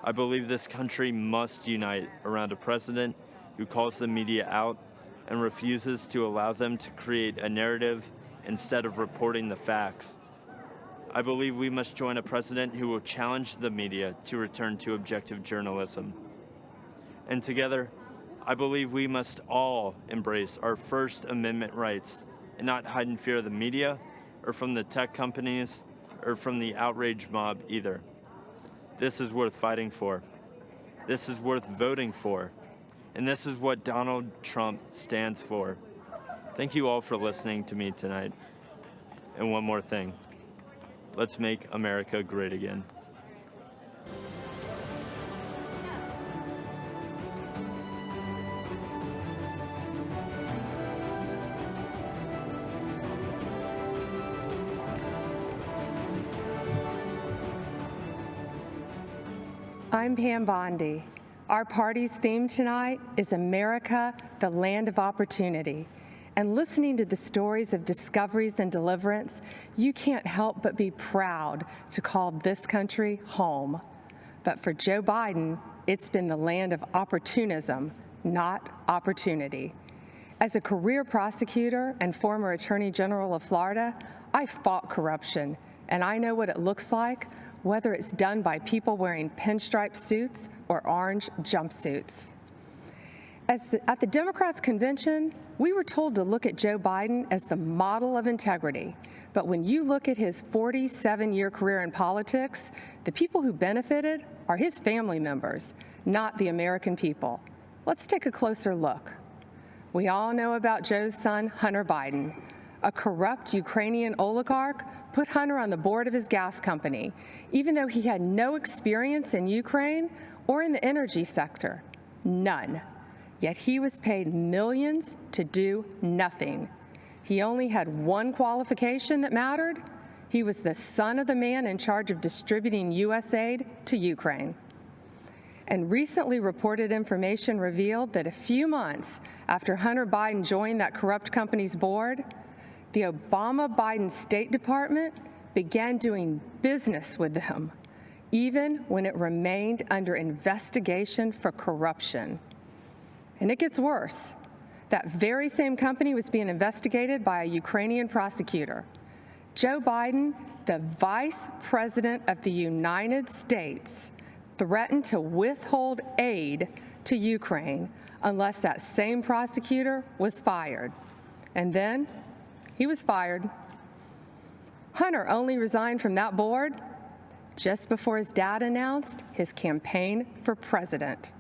I believe this country must unite around a president who calls the media out and refuses to allow them to create a narrative instead of reporting the facts. I believe we must join a president who will challenge the media to return to objective journalism. And together, I believe we must all embrace our First Amendment rights and not hide in fear of the media or from the tech companies or from the outrage mob either. This is worth fighting for. This is worth voting for. And this is what Donald Trump stands for. Thank you all for listening to me tonight. And one more thing. Let's make America great again. I'm Pam Bondi. Our party's theme tonight is America, the Land of Opportunity. And listening to the stories of discoveries and deliverance, you can't help but be proud to call this country home. But for Joe Biden, it's been the land of opportunism, not opportunity. As a career prosecutor and former Attorney General of Florida, I fought corruption, and I know what it looks like, whether it's done by people wearing pinstripe suits or orange jumpsuits. At the Democrats' convention, we were told to look at Joe Biden as the model of integrity. But when you look at his 47-year career in politics, the people who benefited are his family members, not the American people. Let's take a closer look. We all know about Joe's son, Hunter Biden. A corrupt Ukrainian oligarch put Hunter on the board of his gas company, even though he had no experience in Ukraine or in the energy sector. None. Yet he was paid millions to do nothing. He only had one qualification that mattered. He was the son of the man in charge of distributing U.S. aid to Ukraine. And recently reported information revealed that a few months after Hunter Biden joined that corrupt company's board, the Obama-Biden State Department began doing business with them, even when it remained under investigation for corruption. And it gets worse. That very same company was being investigated by a Ukrainian prosecutor. Joe Biden, the Vice President of the United States, threatened to withhold aid to Ukraine unless that same prosecutor was fired. And then he was fired. Hunter only resigned from that board just before his dad announced his campaign for president.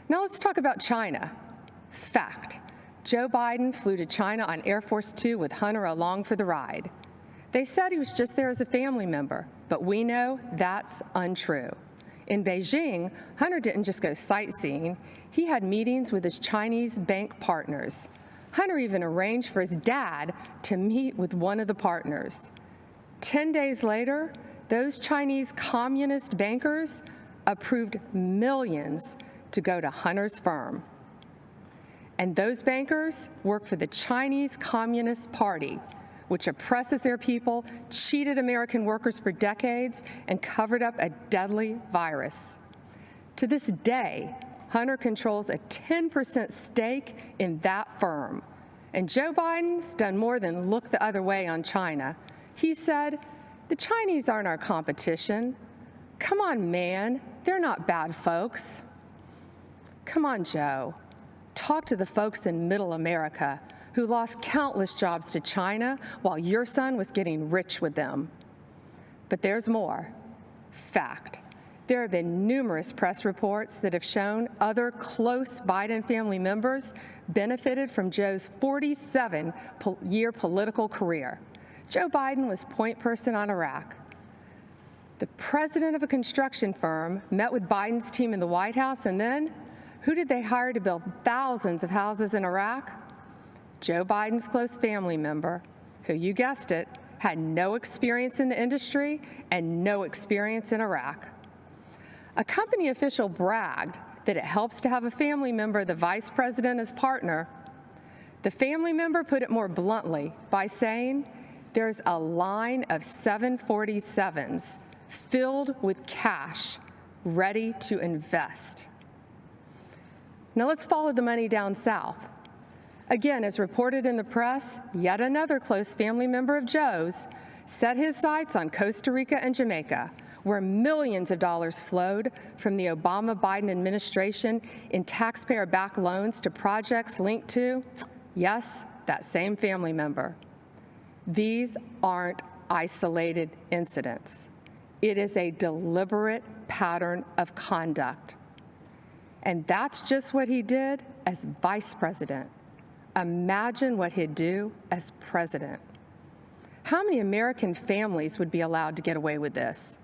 Now let's talk about China. Fact, Joe Biden flew to China on Air Force Two with Hunter along for the ride. They said he was just there as a family member, but we know that's untrue. In Beijing, Hunter didn't just go sightseeing. He had meetings with his Chinese bank partners. Hunter even arranged for his dad to meet with one of the partners. 10 days later, those Chinese communist bankers approved millions to go to Hunter's firm. And those bankers work for the Chinese Communist Party, which oppresses their people, cheated American workers for decades, and covered up a deadly virus. To this day, Hunter controls a 10% stake in that firm. And Joe Biden's done more than look the other way on China. He said, "The Chinese aren't our competition. Come on, man, they're not bad folks." Come on, Joe. Talk to the folks in Middle America who lost countless jobs to China while your son was getting rich with them. But there's more. Fact. There have been numerous press reports that have shown other close Biden family members benefited from Joe's 47-year political career. Joe Biden was point person on Iraq. The president of a construction firm met with Biden's team in the White House, and then who did they hire to build thousands of houses in Iraq? Joe Biden's close family member, who, you guessed it, had no experience in the industry and no experience in Iraq. A company official bragged that it helps to have a family member, the vice president, as partner. The family member put it more bluntly by saying, there's a line of 747s filled with cash ready to invest. Now let's follow the money down south. Again, as reported in the press, yet another close family member of Joe's set his sights on Costa Rica and Jamaica, where millions of dollars flowed from the Obama-Biden administration in taxpayer-backed loans to projects linked to, yes, that same family member. These aren't isolated incidents. It is a deliberate pattern of conduct. And that's just what he did as vice president. Imagine what he'd do as president. How many American families would be allowed to get away with this?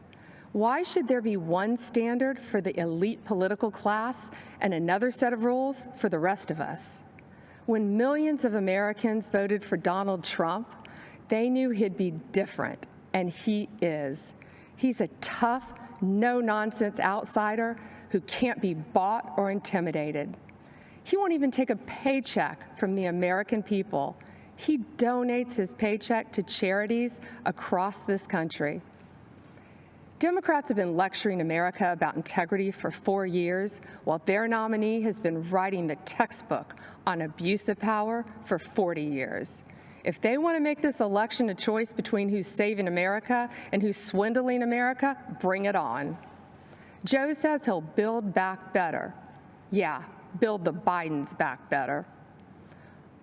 Why should there be one standard for the elite political class and another set of rules for the rest of us? When millions of Americans voted for Donald Trump, they knew he'd be different, and he is. He's a tough, no-nonsense outsider who can't be bought or intimidated. He won't even take a paycheck from the American people. He donates his paycheck to charities across this country. Democrats have been lecturing America about integrity for 4 years, while their nominee has been writing the textbook on abuse of power for 40 years. If they want to make this election a choice between who's saving America and who's swindling America, bring it on. Joe says he'll build back better. Yeah, build the Bidens back better.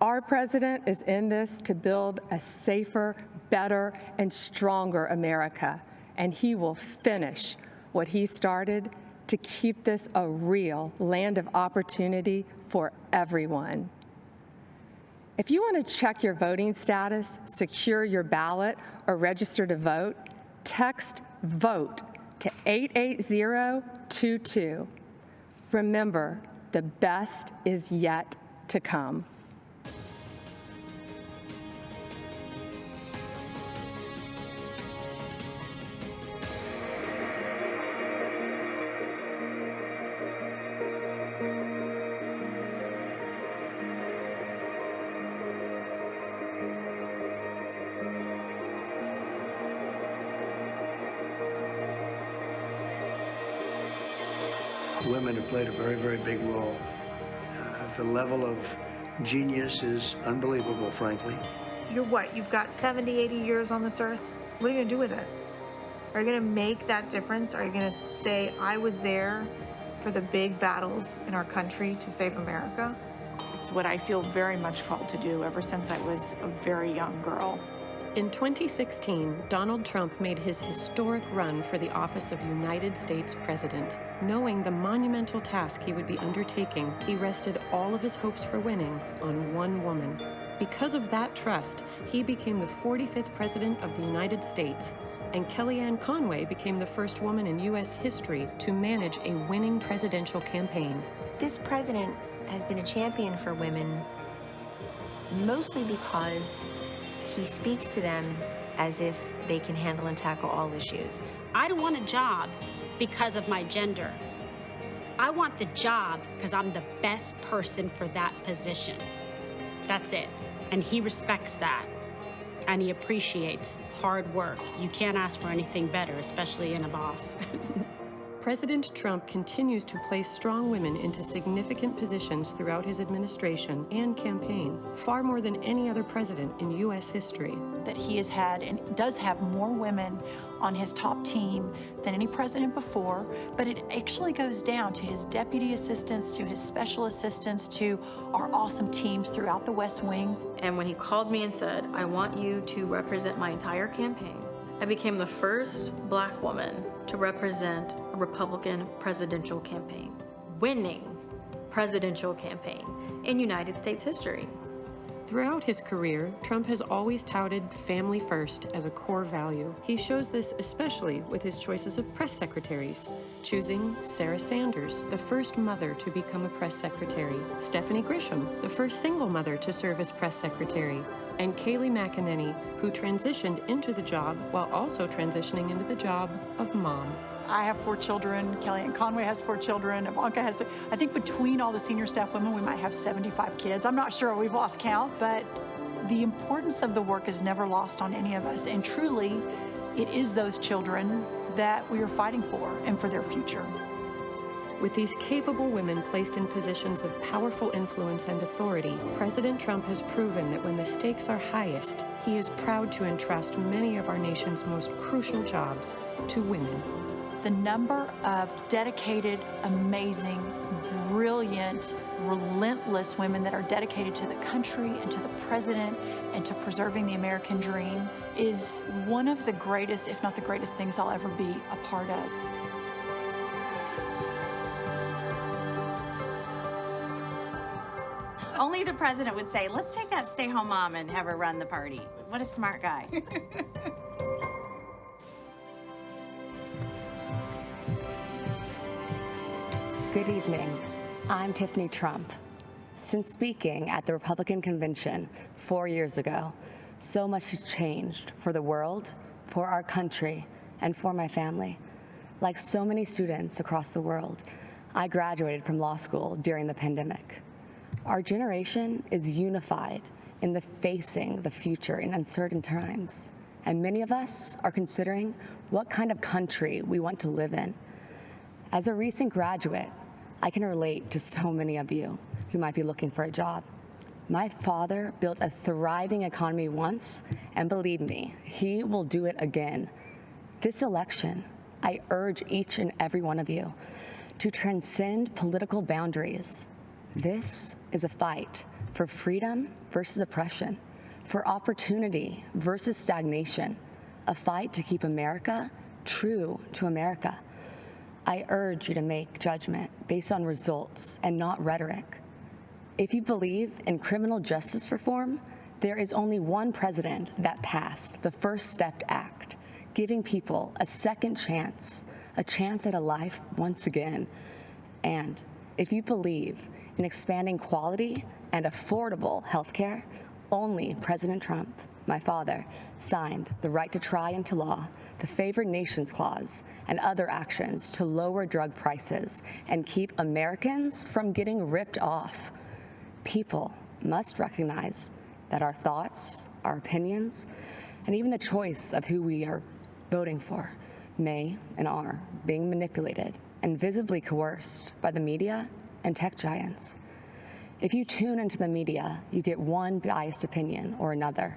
Our president is in this to build a safer, better, and stronger America, and he will finish what he started to keep this a real land of opportunity for everyone. If you want to check your voting status, secure your ballot, or register to vote, text VOTE to 88022. Remember, the best is yet to come. Women have played a very, very big role. The level of genius is unbelievable, frankly. You're what? You've got 70, 80 years on this earth? What are you going to do with it? Are you going to make that difference? Are you going to say, I was there for the big battles in our country to save America? It's what I feel very much called to do ever since I was a very young girl. In 2016, Donald Trump made his historic run for the office of United States President. Knowing the monumental task he would be undertaking, he rested all of his hopes for winning on one woman. Because of that trust, he became the 45th President of the United States, and Kellyanne Conway became the first woman in U.S. history to manage a winning presidential campaign. This president has been a champion for women mostly because he speaks to them as if they can handle and tackle all issues. I don't want a job because of my gender. I want the job because I'm the best person for that position. That's it. And he respects that. And he appreciates hard work. You can't ask for anything better, especially in a boss. President Trump continues to place strong women into significant positions throughout his administration and campaign, far more than any other president in U.S. history. That he has had and does have more women on his top team than any president before, but it actually goes down to his deputy assistants, to his special assistants, to our awesome teams throughout the West Wing. And when he called me and said, "I want you to represent my entire campaign," I became the first Black woman to represent a Republican presidential campaign, winning presidential campaign in United States history. Throughout his career, Trump has always touted family first as a core value. He shows this especially with his choices of press secretaries, choosing Sarah Sanders, the first mother to become a press secretary, Stephanie Grisham, the first single mother to serve as press secretary, and Kayleigh McEnany, who transitioned into the job while also transitioning into the job of mom. I have 4 children, Kellyanne Conway has 4 children, Ivanka has, I think between all the senior staff women, we might have 75 kids. I'm not sure, we've lost count, but the importance of the work is never lost on any of us. And truly, it is those children that we are fighting for and for their future. With these capable women placed in positions of powerful influence and authority, President Trump has proven that when the stakes are highest, he is proud to entrust many of our nation's most crucial jobs to women. The number of dedicated, amazing, brilliant, relentless women that are dedicated to the country and to the president and to preserving the American dream is one of the greatest, if not the greatest things I'll ever be a part of. Only the president would say, let's take that stay-home mom and have her run the party. What a smart guy. Good evening. I'm Tiffany Trump. Since speaking at the Republican convention 4 years ago, so much has changed for the world, for our country, and for my family. Like so many students across the world, I graduated from law school during the pandemic. Our generation is unified in facing the future in uncertain times, and many of us are considering what kind of country we want to live in. As a recent graduate, I can relate to so many of you who might be looking for a job. My father built a thriving economy once, and believe me, he will do it again. This election, I urge each and every one of you to transcend political boundaries. This is a fight for freedom versus oppression, for opportunity versus stagnation, a fight to keep America true to America. I urge you to make judgment based on results and not rhetoric. If you believe in criminal justice reform, there is only one president that passed the First Step Act, giving people a second chance, a chance at a life once again. And if you believe in expanding quality and affordable health care, only President Trump, my father, signed the right to try into law, the Favored Nations Clause, and other actions to lower drug prices and keep Americans from getting ripped off. People must recognize that our thoughts, our opinions, and even the choice of who we are voting for may and are being manipulated and visibly coerced by the media and tech giants. If you tune into the media, you get one biased opinion or another,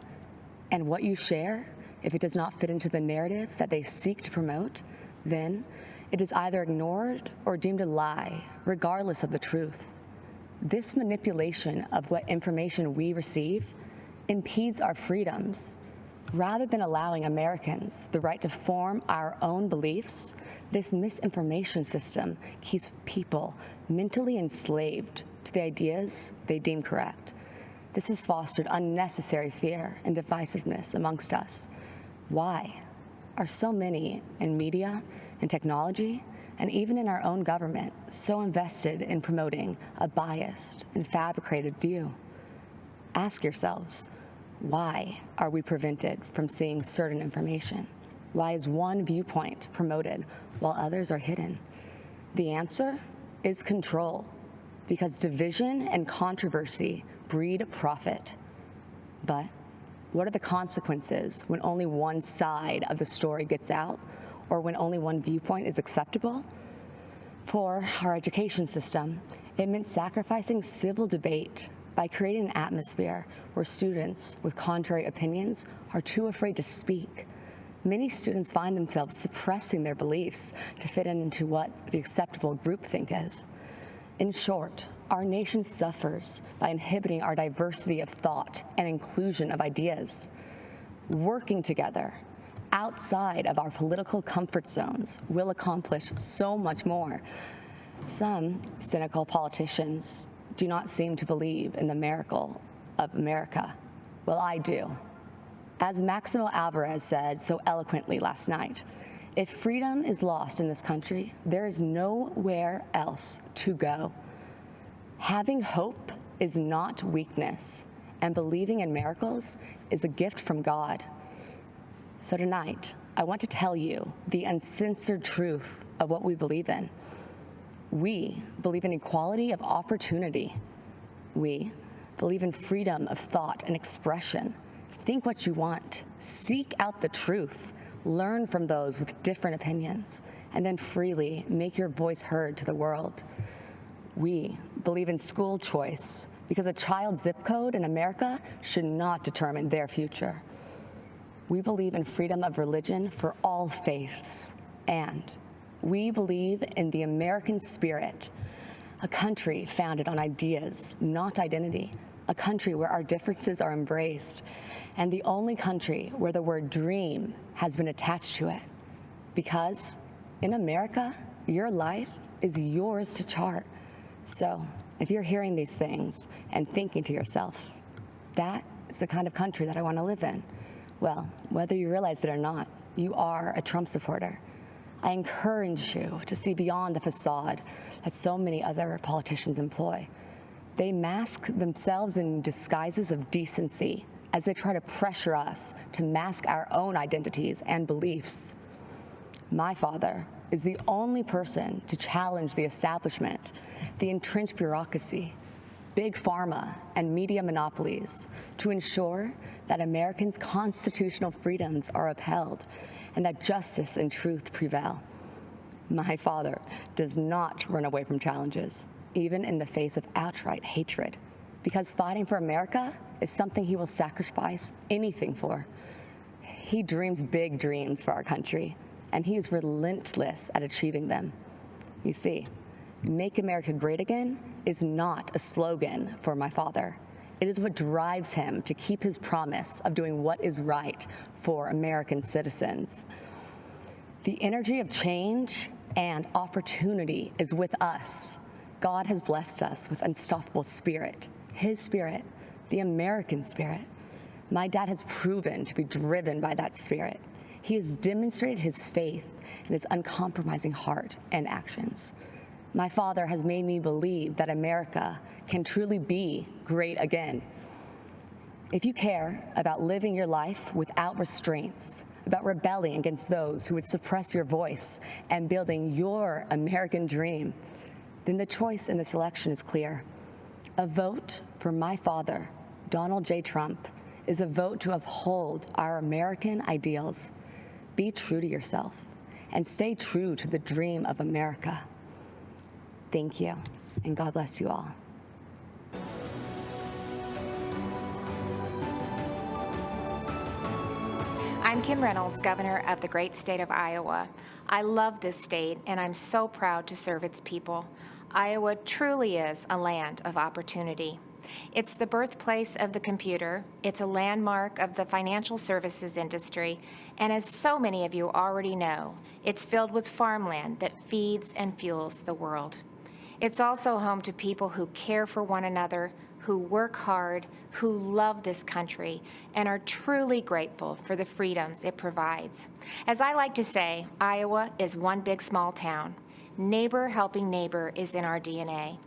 and what you share, if it does not fit into the narrative that they seek to promote, then it is either ignored or deemed a lie, regardless of the truth. This manipulation of what information we receive impedes our freedoms. Rather than allowing Americans the right to form our own beliefs, this misinformation system keeps people mentally enslaved to the ideas they deem correct. This has fostered unnecessary fear and divisiveness amongst us. Why are so many in media and technology, and even in our own government, so invested in promoting a biased and fabricated view? Ask yourselves, why are we prevented from seeing certain information? Why is one viewpoint promoted while others are hidden? The answer is control, because division and controversy breed profit. But what are the consequences when only one side of the story gets out, or when only one viewpoint is acceptable? For our education system, it meant sacrificing civil debate by creating an atmosphere where students with contrary opinions are too afraid to speak. Many students find themselves suppressing their beliefs to fit into what the acceptable groupthink is. In short, our nation suffers by inhibiting our diversity of thought and inclusion of ideas. Working together, outside of our political comfort zones, will accomplish so much more. Some cynical politicians do not seem to believe in the miracle of America. Well, I do. As Maximo Alvarez said so eloquently last night, if freedom is lost in this country, there is nowhere else to go. Having hope is not weakness, and believing in miracles is a gift from God. So tonight, I want to tell you the uncensored truth of what we believe in. We believe in equality of opportunity. We believe in freedom of thought and expression. Think what you want. Seek out the truth. Learn from those with different opinions, and then freely make your voice heard to the world. We believe in school choice because a child's zip code in America should not determine their future. We believe in freedom of religion for all faiths, and we believe in the American spirit, a country founded on ideas, not identity, a country where our differences are embraced, and the only country where the word dream has been attached to it. Because in America, your life is yours to chart. So if you're hearing these things and thinking to yourself, that is the kind of country that I want to live in, well, whether you realize it or not, you are a Trump supporter. I encourage you to see beyond the facade that so many other politicians employ. They mask themselves in disguises of decency as they try to pressure us to mask our own identities and beliefs. My father is the only person to challenge the establishment, the entrenched bureaucracy, big pharma, and media monopolies to ensure that Americans' constitutional freedoms are upheld and that justice and truth prevail. My father does not run away from challenges, even in the face of outright hatred, because fighting for America is something he will sacrifice anything for. He dreams big dreams for our country, and he is relentless at achieving them. You see, Make America Great Again is not a slogan for my father. It is what drives him to keep his promise of doing what is right for American citizens. The energy of change and opportunity is with us. God has blessed us with unstoppable spirit, his spirit, the American spirit. My dad has proven to be driven by that spirit. He has demonstrated his faith and his uncompromising heart and actions. My father has made me believe that America can truly be great again. If you care about living your life without restraints, about rebelling against those who would suppress your voice and building your American dream, then the choice in this election is clear. A vote for my father, Donald J. Trump, is a vote to uphold our American ideals. Be true to yourself and stay true to the dream of America. Thank you, and God bless you all. I'm Kim Reynolds, Governor of the great state of Iowa. I love this state, and I'm so proud to serve its people. Iowa truly is a land of opportunity. It's the birthplace of the computer, it's a landmark of the financial services industry, and as so many of you already know, it's filled with farmland that feeds and fuels the world. It's also home to people who care for one another, who work hard, who love this country, and are truly grateful for the freedoms it provides. As I like to say, Iowa is one big small town. Neighbor helping neighbor is in our DNA.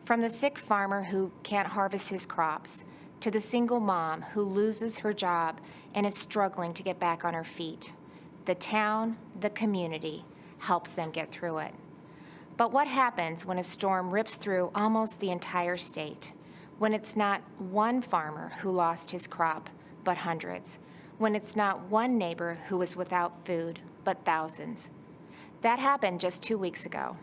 From the sick farmer who can't harvest his crops, to the single mom who loses her job and is struggling to get back on her feet, the town, the community, helps them get through it. But what happens when a storm rips through almost the entire state? When it's not one farmer who lost his crop, but hundreds. When it's not one neighbor who is without food, but thousands. That happened just 2 weeks ago.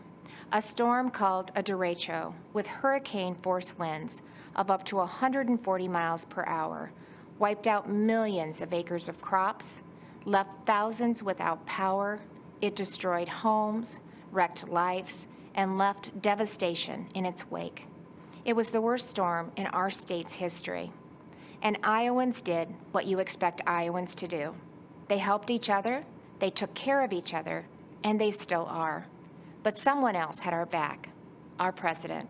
A storm called a derecho with hurricane-force winds of up to 140 miles per hour wiped out millions of acres of crops, left thousands without power. It destroyed homes, wrecked lives, and left devastation in its wake. It was the worst storm in our state's history. And Iowans did what you expect Iowans to do. They helped each other, they took care of each other, and they still are. But someone else had our back, our president.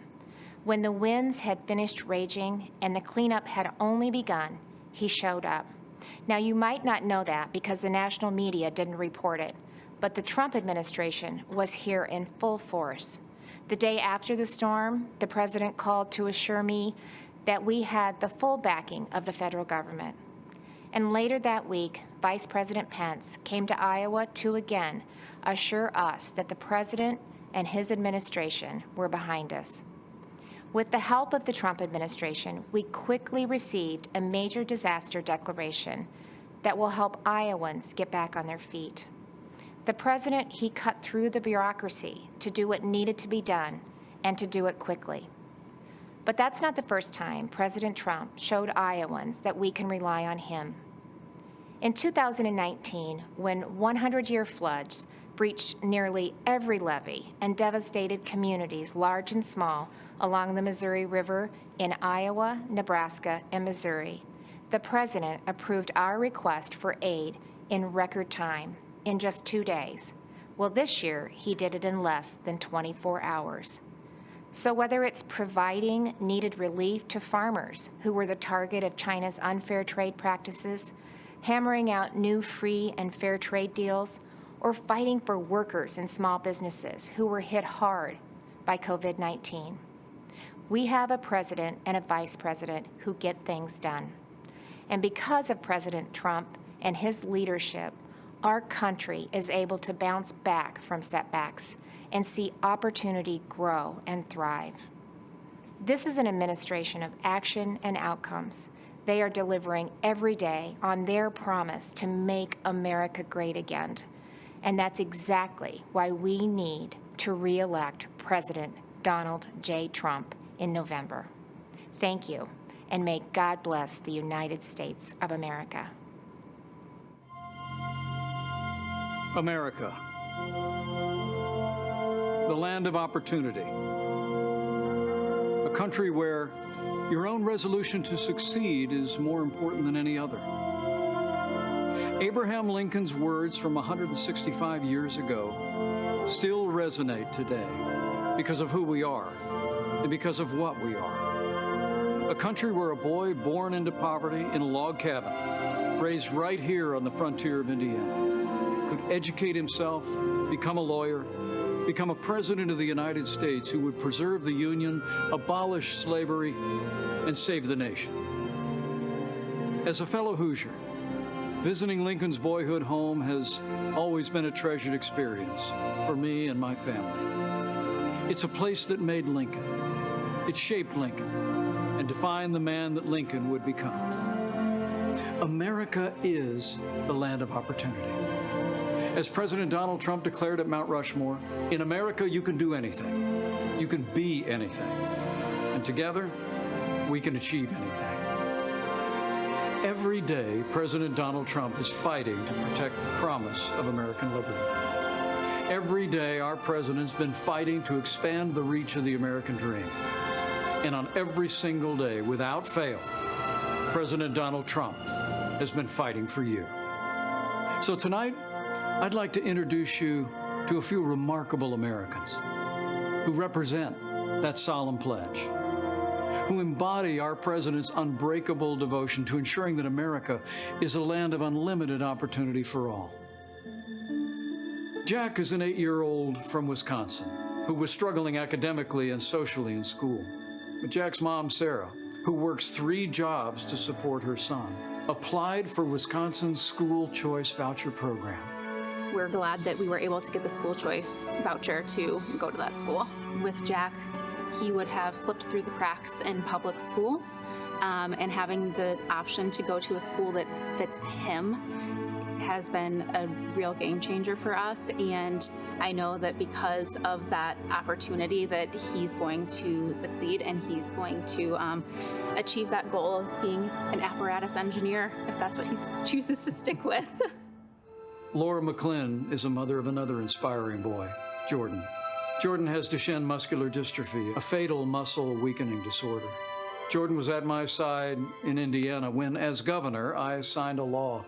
When the winds had finished raging and the cleanup had only begun, he showed up. Now, you might not know that because the national media didn't report it, but the Trump administration was here in full force. The day after the storm, the president called to assure me that we had the full backing of the federal government. And later that week, Vice President Pence came to Iowa to again assure us that the president and his administration were behind us. With the help of the Trump administration, we quickly received a major disaster declaration that will help Iowans get back on their feet. The president, he cut through the bureaucracy to do what needed to be done and to do it quickly. But that's not the first time President Trump showed Iowans that we can rely on him. In 2019, when 100-year floods breached nearly every levee and devastated communities large and small along the Missouri River in Iowa, Nebraska, and Missouri, the president approved our request for aid in record time, in just 2 days. Well, this year, he did it in less than 24 hours. So whether it's providing needed relief to farmers who were the target of China's unfair trade practices, hammering out new free and fair trade deals, or fighting for workers and small businesses who were hit hard by COVID-19. We have a president and a vice president who get things done. And because of President Trump and his leadership, our country is able to bounce back from setbacks and see opportunity grow and thrive. This is an administration of action and outcomes. They are delivering every day on their promise to make America great again. And that's exactly why we need to re-elect President Donald J. Trump in November. Thank you, and may God bless the United States of America. America, the land of opportunity, a country where your own resolution to succeed is more important than any other. Abraham Lincoln's words from 165 years ago still resonate today because of who we are and because of what we are. A country where a boy born into poverty in a log cabin, raised right here on the frontier of Indiana, could educate himself, become a lawyer, become a president of the United States who would preserve the Union, abolish slavery, and save the nation. As a fellow Hoosier, visiting Lincoln's boyhood home has always been a treasured experience for me and my family. It's a place that made Lincoln. It shaped Lincoln and defined the man that Lincoln would become. America is the land of opportunity. As President Donald Trump declared at Mount Rushmore, in America you can do anything. You can be anything. And together, we can achieve anything. Every day, President Donald Trump is fighting to protect the promise of American liberty. Every day, our president's been fighting to expand the reach of the American dream. And on every single day, without fail, President Donald Trump has been fighting for you. So tonight, I'd like to introduce you to a few remarkable Americans who represent that solemn pledge, who embody our president's unbreakable devotion to ensuring that America is a land of unlimited opportunity for all. Jack is an 8-year-old from Wisconsin who was struggling academically and socially in school. But Jack's mom, Sarah, who works 3 jobs to support her son, applied for Wisconsin's school choice voucher program. We're glad that we were able to get the school choice voucher to go to that school. With Jack, he would have slipped through the cracks in public schools, and having the option to go to a school that fits him has been a real game changer for us, and I know that because of that opportunity that he's going to succeed and he's going to achieve that goal of being an apparatus engineer, if that's what he chooses to stick with. Laura McClin is a mother of another inspiring boy, Jordan. Jordan has Duchenne muscular dystrophy, a fatal muscle weakening disorder. Jordan was at my side in Indiana when, as governor, I signed a law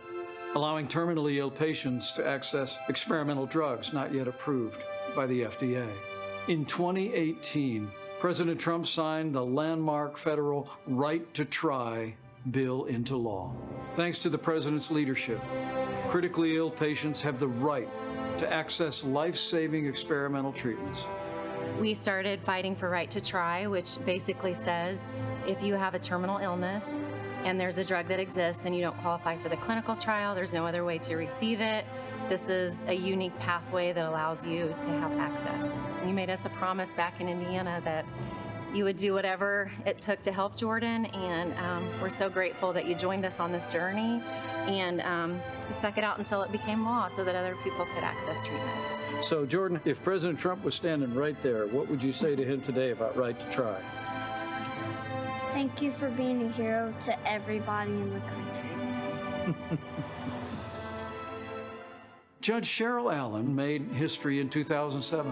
allowing terminally ill patients to access experimental drugs not yet approved by the FDA. In 2018, President Trump signed the landmark federal Right to Try bill into law. Thanks to the president's leadership, critically ill patients have the right to access life-saving experimental treatments. We started fighting for Right to Try, which basically says if you have a terminal illness and there's a drug that exists and you don't qualify for the clinical trial, there's no other way to receive it. This is a unique pathway that allows you to have access. You made us a promise back in Indiana that you would do whatever it took to help Jordan, and we're so grateful that you joined us on this journey and stuck it out until it became law so that other people could access treatments. So, Jordan, if President Trump was standing right there, what would you say to him today about Right to Try? Thank you for being a hero to everybody in the country. Judge Cheryl Allen made history in 2007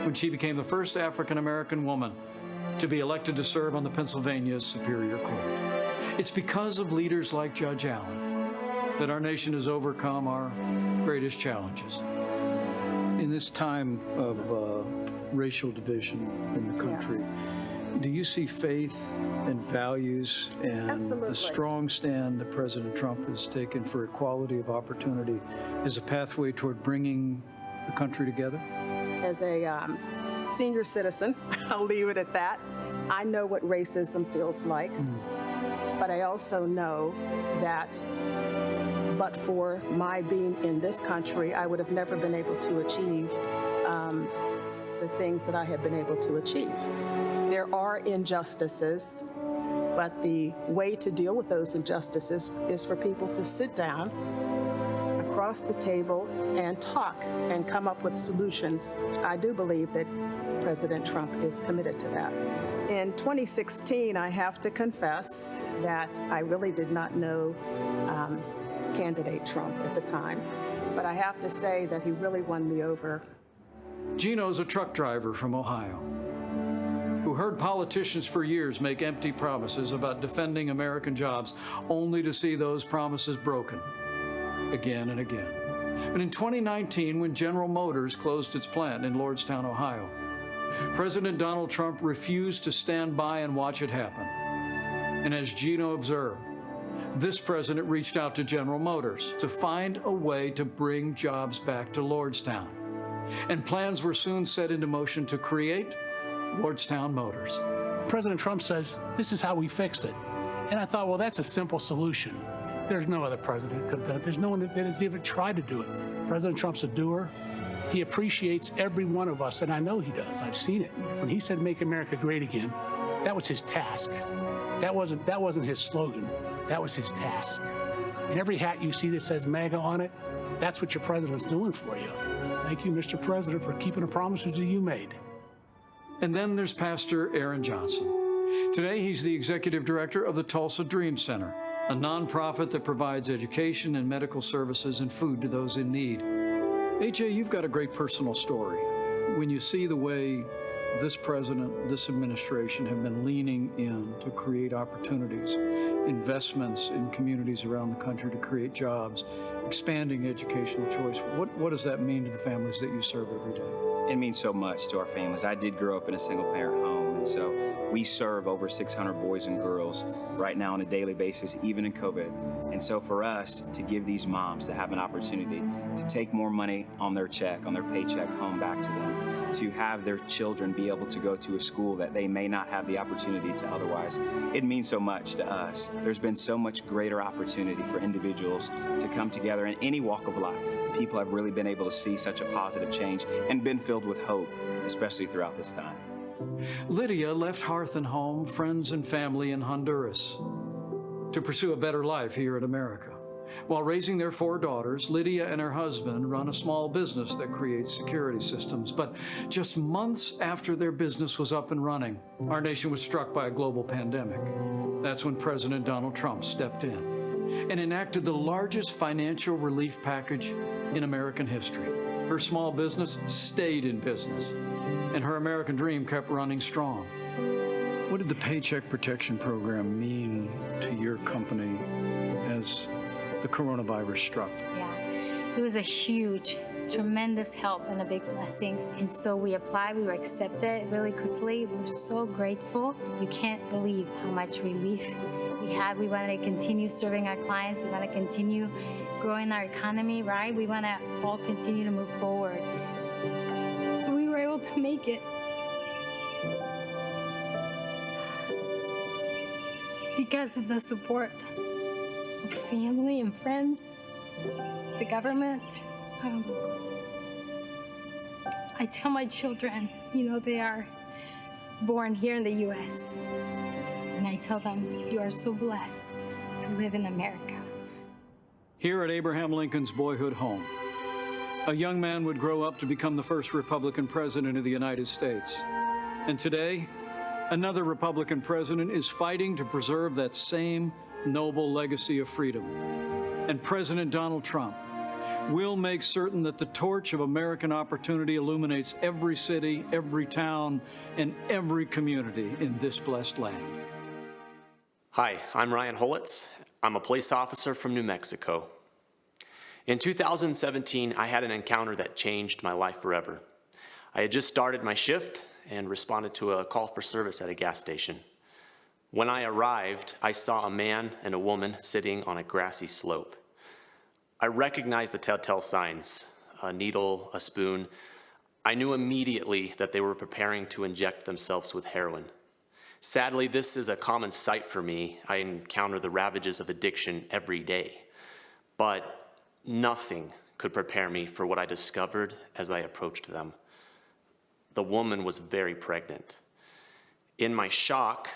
when she became the first African-American woman to be elected to serve on the Pennsylvania Superior Court. It's because of leaders like Judge Allen that our nation has overcome our greatest challenges. In this time of racial division in the country, do you see faith and values and the strong stand that President Trump has taken for equality of opportunity as a pathway toward bringing the country together? As a senior citizen, I'll leave it at that. I know what racism feels like, but I also know that but for my being in this country, I would have never been able to achieve the things that I have been able to achieve. There are injustices, but the way to deal with those injustices is for people to sit down across the table and talk and come up with solutions. I do believe that President Trump is committed to that. In 2016, I have to confess that I really did not know candidate Trump at the time, but I have to say that he really won me over. Gino's a truck driver from Ohio who heard politicians for years make empty promises about defending American jobs, only to see those promises broken again and again. But in 2019, when General Motors closed its plant in Lordstown, Ohio, President Donald Trump refused to stand by and watch it happen. And as Gino observed, this president reached out to General Motors to find a way to bring jobs back to Lordstown. And plans were soon set into motion to create Lordstown Motors. President Trump says, this is how we fix it. And I thought, well, that's a simple solution. There's no other president who could have done it. There's no one that has even tried to do it. President Trump's a doer. He appreciates every one of us, and I know he does. I've seen it. When he said, make America great again, that was his task. That wasn't his slogan. That was his task. And every hat you see that says MAGA on it, that's what your president's doing for you. Thank you, Mr. President, for keeping the promises that you made. And then there's Pastor Aaron Johnson. Today, he's the executive director of the Tulsa Dream Center, a nonprofit that provides education and medical services and food to those in need. AJ, you've got a great personal story. When you see the way this president, this administration have been leaning in to create opportunities, investments in communities around the country to create jobs, expanding educational choice, what does that mean to the families that you serve every day? It means so much to our families. I did grow up in a single-parent home, and so we serve over 600 boys and girls right now on a daily basis, even in COVID. And so for us to give these moms to have an opportunity to take more money on their check, on their paycheck home back to them, to have their children be able to go to a school that they may not have the opportunity to otherwise, it means so much to us. There's been so much greater opportunity for individuals to come together in any walk of life. People have really been able to see such a positive change and been filled with hope, especially throughout this time. Lydia left hearth and home, friends and family in Honduras to pursue a better life here in America. While raising their 4 daughters, Lydia and her husband run a small business that creates security systems. But just months after their business was up and running, our nation was struck by a global pandemic. That's when President Donald Trump stepped in and enacted the largest financial relief package in American history. Her small business stayed in business, and her American dream kept running strong. What did the Paycheck Protection Program mean to your company as the coronavirus struck? Yeah, it was a huge, tremendous help and a big blessing. And so we applied, we were accepted really quickly. We're so grateful. You can't believe how much relief we had. We want to continue serving our clients. We want to continue growing our economy, right? We want to all continue to move forward. So we were able to make it. Because of the support of family and friends, the government. I tell my children, you know, they are born here in the U.S. And I tell them, you are so blessed to live in America. Here at Abraham Lincoln's boyhood home, a young man would grow up to become the first Republican president of the United States. And today, another Republican president is fighting to preserve that same noble legacy of freedom. And President Donald Trump will make certain that the torch of American opportunity illuminates every city, every town, and every community in this blessed land. Hi, I'm Ryan Holitz. I'm a police officer from New Mexico. In 2017, I had an encounter that changed my life forever. I had just started my shift and responded to a call for service at a gas station. When I arrived, I saw a man and a woman sitting on a grassy slope. I recognized the telltale signs, a needle, a spoon. I knew immediately that they were preparing to inject themselves with heroin. Sadly, this is a common sight for me. I encounter the ravages of addiction every day. But nothing could prepare me for what I discovered as I approached them. The woman was very pregnant. In my shock,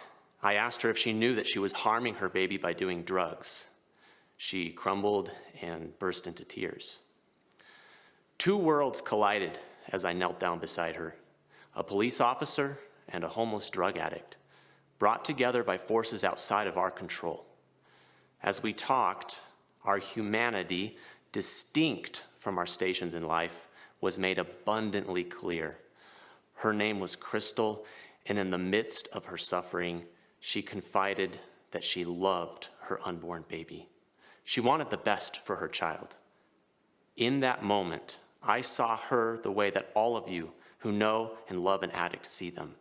I asked her if she knew that she was harming her baby by doing drugs. She crumbled and burst into tears. 2 worlds collided as I knelt down beside her. A police officer and a homeless drug addict, brought together by forces outside of our control. As we talked, our humanity, distinct from our stations in life, was made abundantly clear. Her name was Crystal, and in the midst of her suffering, she confided that she loved her unborn baby. She wanted the best for her child. In that moment, I saw her the way that all of you who know and love an addict see them,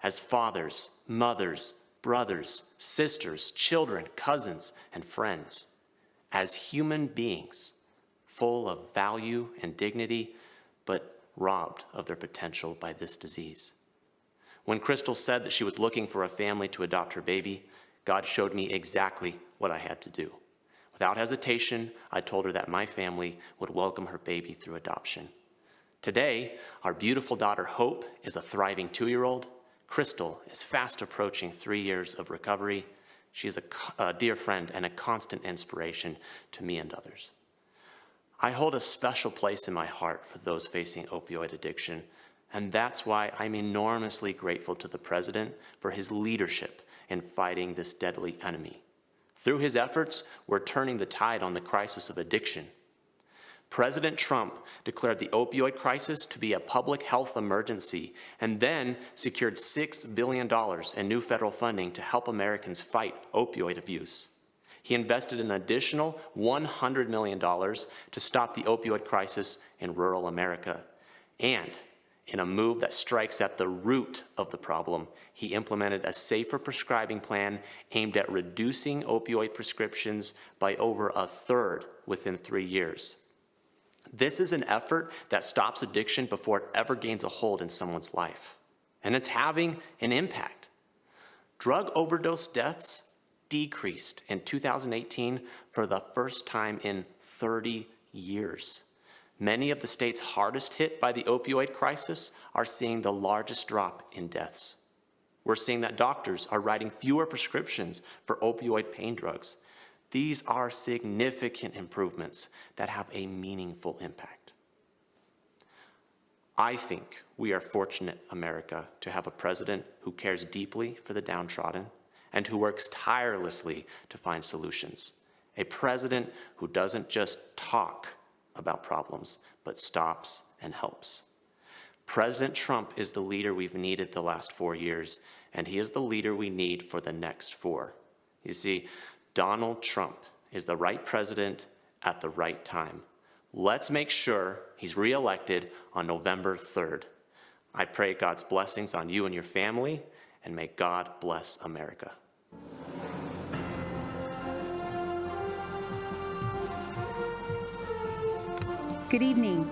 as fathers, mothers, brothers, sisters, children, cousins, and friends, as human beings, full of value and dignity, but robbed of their potential by this disease. When Crystal said that she was looking for a family to adopt her baby, God showed me exactly what I had to do. Without hesitation, I told her that my family would welcome her baby through adoption. Today, our beautiful daughter Hope is a thriving 2-year-old. Crystal is fast approaching 3 years of recovery. She is a dear friend and a constant inspiration to me and others. I hold a special place in my heart for those facing opioid addiction, and that's why I'm enormously grateful to the President for his leadership in fighting this deadly enemy. Through his efforts, we're turning the tide on the crisis of addiction. President Trump declared the opioid crisis to be a public health emergency and then secured $6 billion in new federal funding to help Americans fight opioid abuse. He invested an additional $100 million to stop the opioid crisis in rural America. And in a move that strikes at the root of the problem, he implemented a safer prescribing plan aimed at reducing opioid prescriptions by over 1/3 within 3 years. This is an effort that stops addiction before it ever gains a hold in someone's life. And it's having an impact. Drug overdose deaths decreased in 2018 for the first time in 30 years. Many of the states hardest hit by the opioid crisis are seeing the largest drop in deaths. We're seeing that doctors are writing fewer prescriptions for opioid pain drugs. These are significant improvements that have a meaningful impact. I think we are fortunate, America, to have a president who cares deeply for the downtrodden and who works tirelessly to find solutions. A president who doesn't just talk about problems, but stops and helps. President Trump is the leader we've needed the last 4 years, and he is the leader we need for the next 4. You see, Donald Trump is the right president at the right time. Let's make sure he's reelected on November 3rd. I pray God's blessings on you and your family, and may God bless America. Good evening.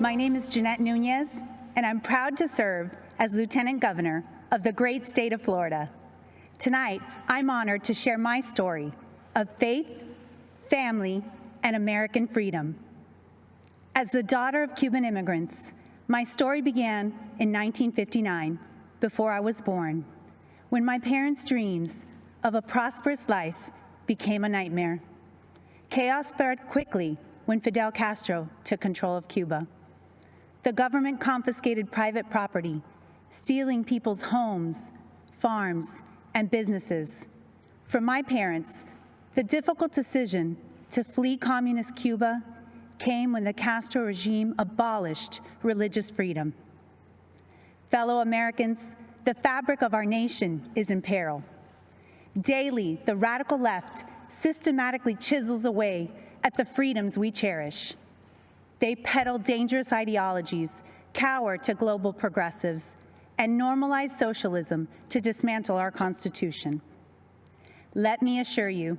My name is Jeanette Nunez, and I'm proud to serve as Lieutenant Governor of the great state of Florida. Tonight, I'm honored to share my story of faith, family, and American freedom. As the daughter of Cuban immigrants, my story began in 1959, before I was born, when my parents' dreams of a prosperous life became a nightmare. Chaos spread quickly when Fidel Castro took control of Cuba. The government confiscated private property, stealing people's homes, farms, and businesses. For my parents, the difficult decision to flee communist Cuba came when the Castro regime abolished religious freedom. Fellow Americans, the fabric of our nation is in peril. Daily, the radical left systematically chisels away at the freedoms we cherish. They peddle dangerous ideologies, cower to global progressives, and normalize socialism to dismantle our Constitution. Let me assure you,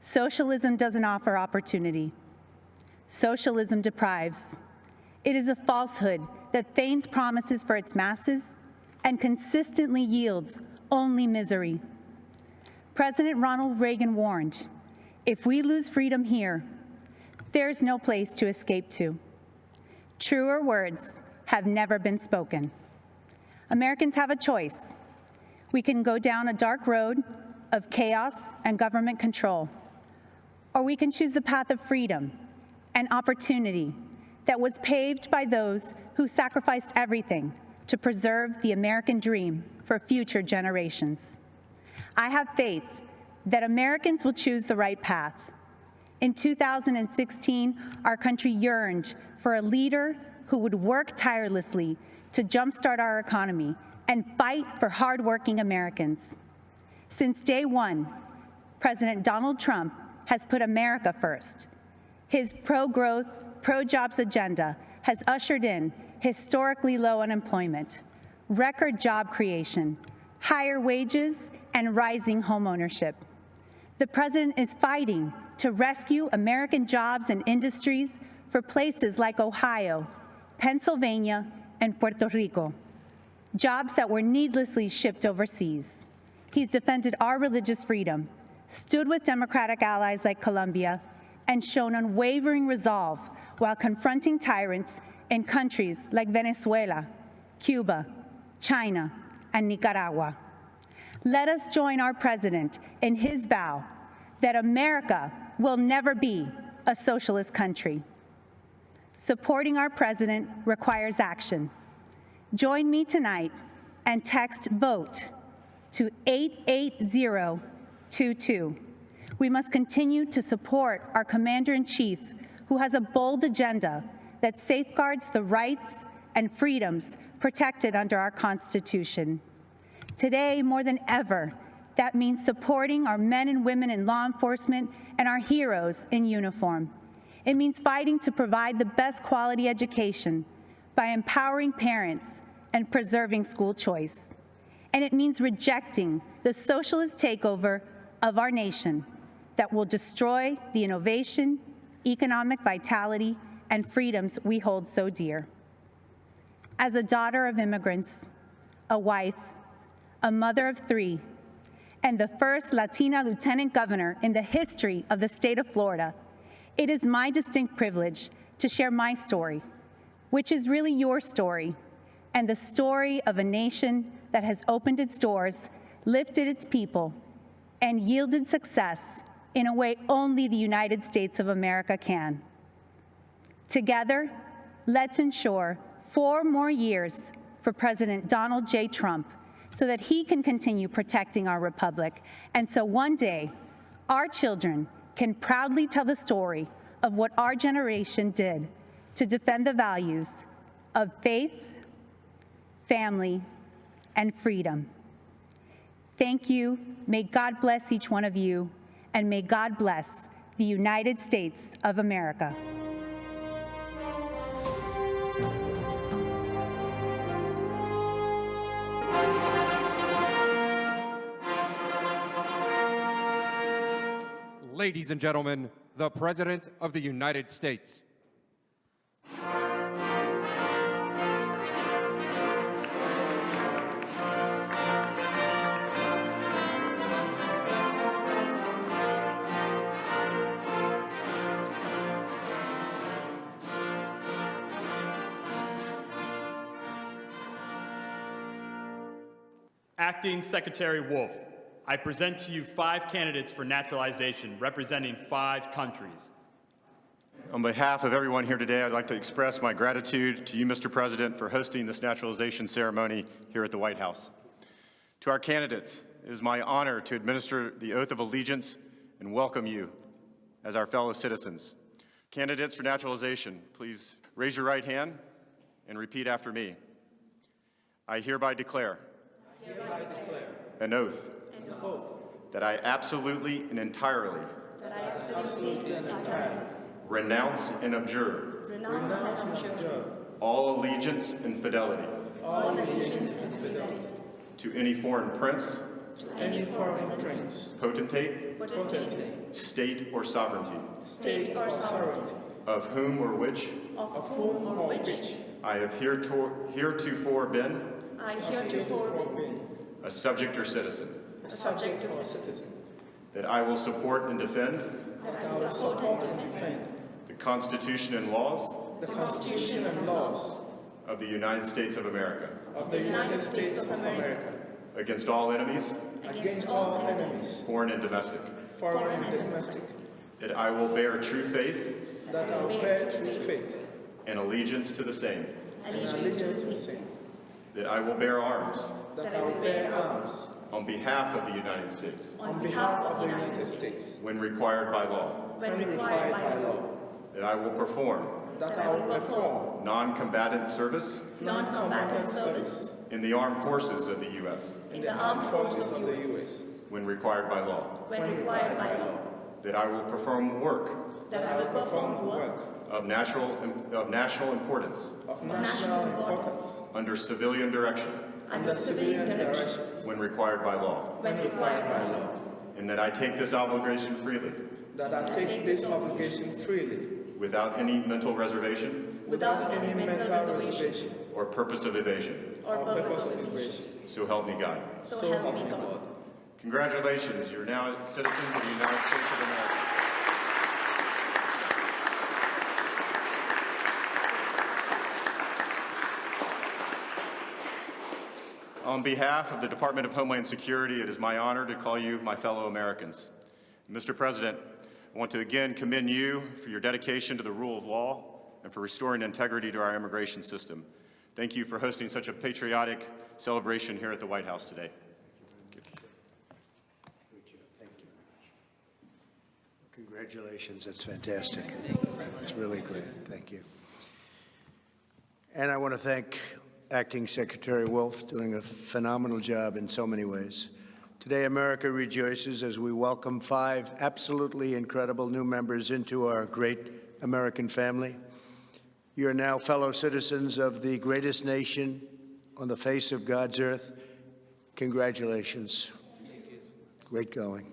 socialism doesn't offer opportunity. Socialism deprives. It is a falsehood that feigns promises for its masses and consistently yields only misery. President Ronald Reagan warned, if we lose freedom here, there's no place to escape to. Truer words have never been spoken. Americans have a choice. We can go down a dark road of chaos and government control, or we can choose the path of freedom and opportunity that was paved by those who sacrificed everything to preserve the American dream for future generations. I have faith that Americans will choose the right path. In 2016, our country yearned for a leader who would work tirelessly to jumpstart our economy and fight for hardworking Americans. Since day one, President Donald Trump has put America first. His pro-growth, pro-jobs agenda has ushered in historically low unemployment, record job creation, higher wages, and rising homeownership. The president is fighting to rescue American jobs and industries for places like Ohio, Pennsylvania, and Puerto Rico, jobs that were needlessly shipped overseas. He's defended our religious freedom, stood with democratic allies like Colombia, and shown unwavering resolve while confronting tyrants in countries like Venezuela, Cuba, China, and Nicaragua. Let us join our president in his vow that America will never be a socialist country. Supporting our president requires action. Join me tonight and text VOTE to 88022. We must continue to support our Commander-in-Chief, who has a bold agenda that safeguards the rights and freedoms protected under our Constitution. Today, more than ever, that means supporting our men and women in law enforcement and our heroes in uniform. It means fighting to provide the best quality education by empowering parents and preserving school choice. And it means rejecting the socialist takeover of our nation that will destroy the innovation, economic vitality, and freedoms we hold so dear. As a daughter of immigrants, a wife, a mother of 3, and the first Latina lieutenant governor in the history of the state of Florida, it is my distinct privilege to share my story, which is really your story, and the story of a nation that has opened its doors, lifted its people, and yielded success in a way only the United States of America can. Together, let's ensure 4 more years for President Donald J. Trump so that he can continue protecting our republic, and so one day, our children can proudly tell the story of what our generation did to defend the values of faith, family, and freedom. Thank you. May God bless each one of you, and may God bless the United States of America. Ladies and gentlemen, the President of the United States. Acting Secretary Wolf, I present to you 5 candidates for naturalization representing 5 countries. On behalf of everyone here today, I'd like to express my gratitude to you, Mr. President, for hosting this naturalization ceremony here at the White House. To our candidates, it is my honor to administer the oath of allegiance and welcome you as our fellow citizens. Candidates for naturalization, please raise your right hand and repeat after me. I hereby declare an oath that I absolutely and entirely renounce and abjure all allegiance and fidelity to any foreign prince, potentate, state or sovereignty, of whom or which I have heretofore been a subject or citizen, that I will support and defend the Constitution and laws of the United States of America, against all enemies, foreign and domestic, that I will bear true faith and allegiance to the same, that I will bear arms on behalf of the United States, when required by law, that I will perform non-combatant service in the armed forces of the U.S. When required by law, that I will perform work of national importance under civilian direction when required by law, and that I take this obligation freely without any mental reservation or purpose of evasion. So help me God. Congratulations, you're now citizens of the United States of America. On behalf of the Department of Homeland Security, it is my honor to call you my fellow Americans. Mr. President, I want to again commend you for your dedication to the rule of law and for restoring integrity to our immigration system. Thank you for hosting such a patriotic celebration here at the White House today. Congratulations, that's fantastic. It's really great, thank you. And I want to thank Acting Secretary Wolf, doing a phenomenal job in so many ways. Today, America rejoices as we welcome 5 absolutely incredible new members into our great American family. You are now fellow citizens of the greatest nation on the face of God's earth. Congratulations. Great going.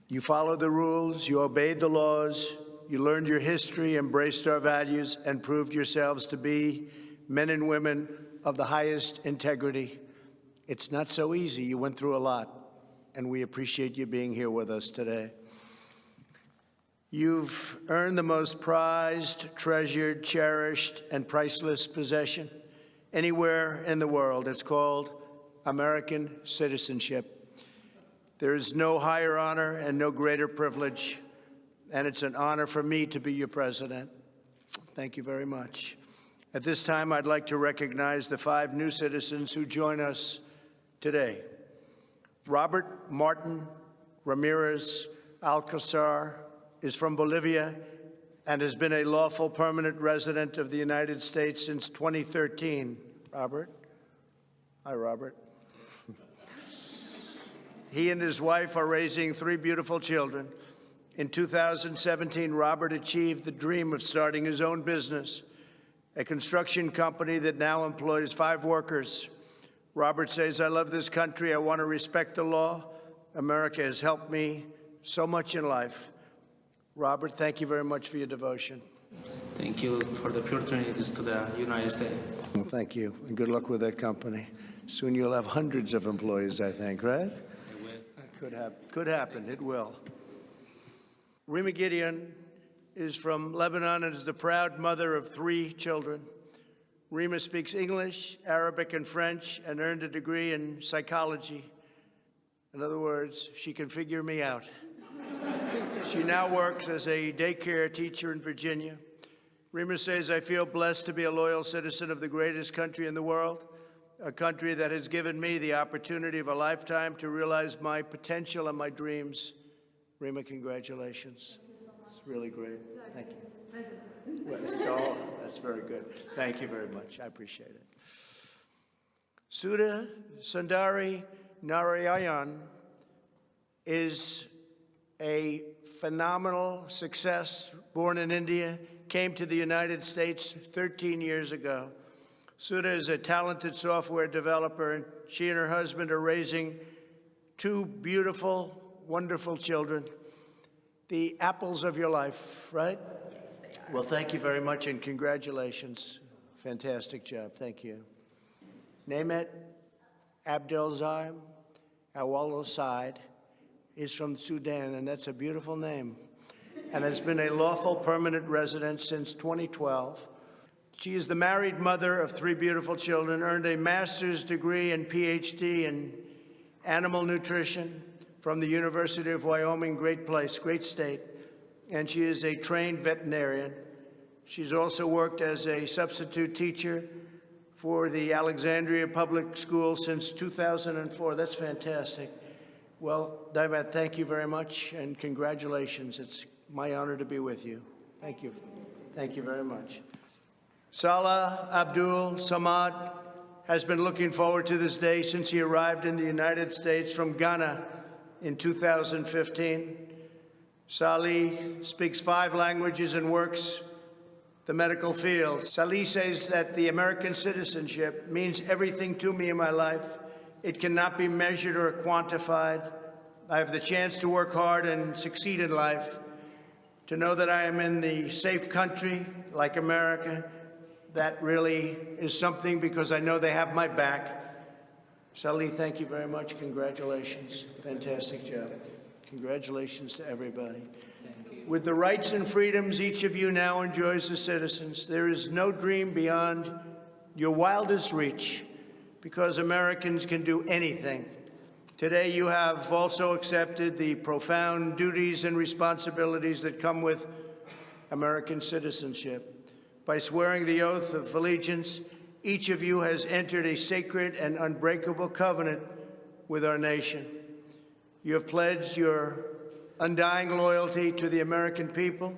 You followed the rules, you obeyed the laws, you learned your history, embraced our values, and proved yourselves to be men and women of the highest integrity. It's not so easy. You went through a lot, and we appreciate you being here with us today. You've earned the most prized, treasured, cherished, and priceless possession anywhere in the world. It's called American citizenship. There is no higher honor and no greater privilege, and it's an honor for me to be your president. Thank you very much. At this time, I'd like to recognize the 5 new citizens who join us today. Robert Martin Ramirez Alcazar is from Bolivia and has been a lawful permanent resident of the United States since 2013. Robert? Hi, Robert. He and his wife are raising 3 beautiful children. In 2017, Robert achieved the dream of starting his own business, a construction company that now employs 5 workers. Robert says, "I love this country. I want to respect the law. America has helped me so much in life." Robert, thank you very much for your devotion. Thank you for the opportunities to the United States. Well, thank you, and good luck with that company. Soon you'll have hundreds of employees, I think, right? Could happen. It will. Rima Gideon is from Lebanon and is the proud mother of 3 children. Rima speaks English, Arabic, and French, and earned a degree in psychology. In other words, she can figure me out. She now works as a daycare teacher in Virginia. Rima says, "I feel blessed to be a loyal citizen of the greatest country in the world, a country that has given me the opportunity of a lifetime to realize my potential and my dreams." Rima, congratulations. It's really great. Thank you. Well, that's very good. Thank you very much. I appreciate it. Sudha Sundari Narayan is a phenomenal success, born in India, came to the United States 13 years ago. Sudha is a talented software developer, and she and her husband are raising 2 beautiful, wonderful children, the apples of your life, right? Yes, they are. Well, thank you very much, and congratulations. Fantastic job. Thank you. Nehmet Abdelzim Awalo Said is from Sudan, and that's a beautiful name, and has been a lawful permanent resident since 2012. She is the married mother of 3 beautiful children, earned a master's degree and PhD in animal nutrition from the University of Wyoming, great place, great state, and she is a trained veterinarian. She's also worked as a substitute teacher for the Alexandria Public School since 2004. That's fantastic. Well, Divat, thank you very much, and congratulations. It's my honor to be with you. Thank you. Thank you very much. Salah Abdul Samad has been looking forward to this day since he arrived in the United States from Ghana in 2015. Salih speaks 5 languages and works the medical field. Salih says that the American citizenship means everything to me in my life. It cannot be measured or quantified. I have the chance to work hard and succeed in life, to know that I am in the safe country like America. That really is something, because I know they have my back. Salih, thank you very much. Congratulations. Fantastic job. Congratulations to everybody. With the rights and freedoms each of you now enjoys as citizens, there is no dream beyond your wildest reach, because Americans can do anything. Today, you have also accepted the profound duties and responsibilities that come with American citizenship. By swearing the oath of allegiance, each of you has entered a sacred and unbreakable covenant with our nation. You have pledged your undying loyalty to the American people,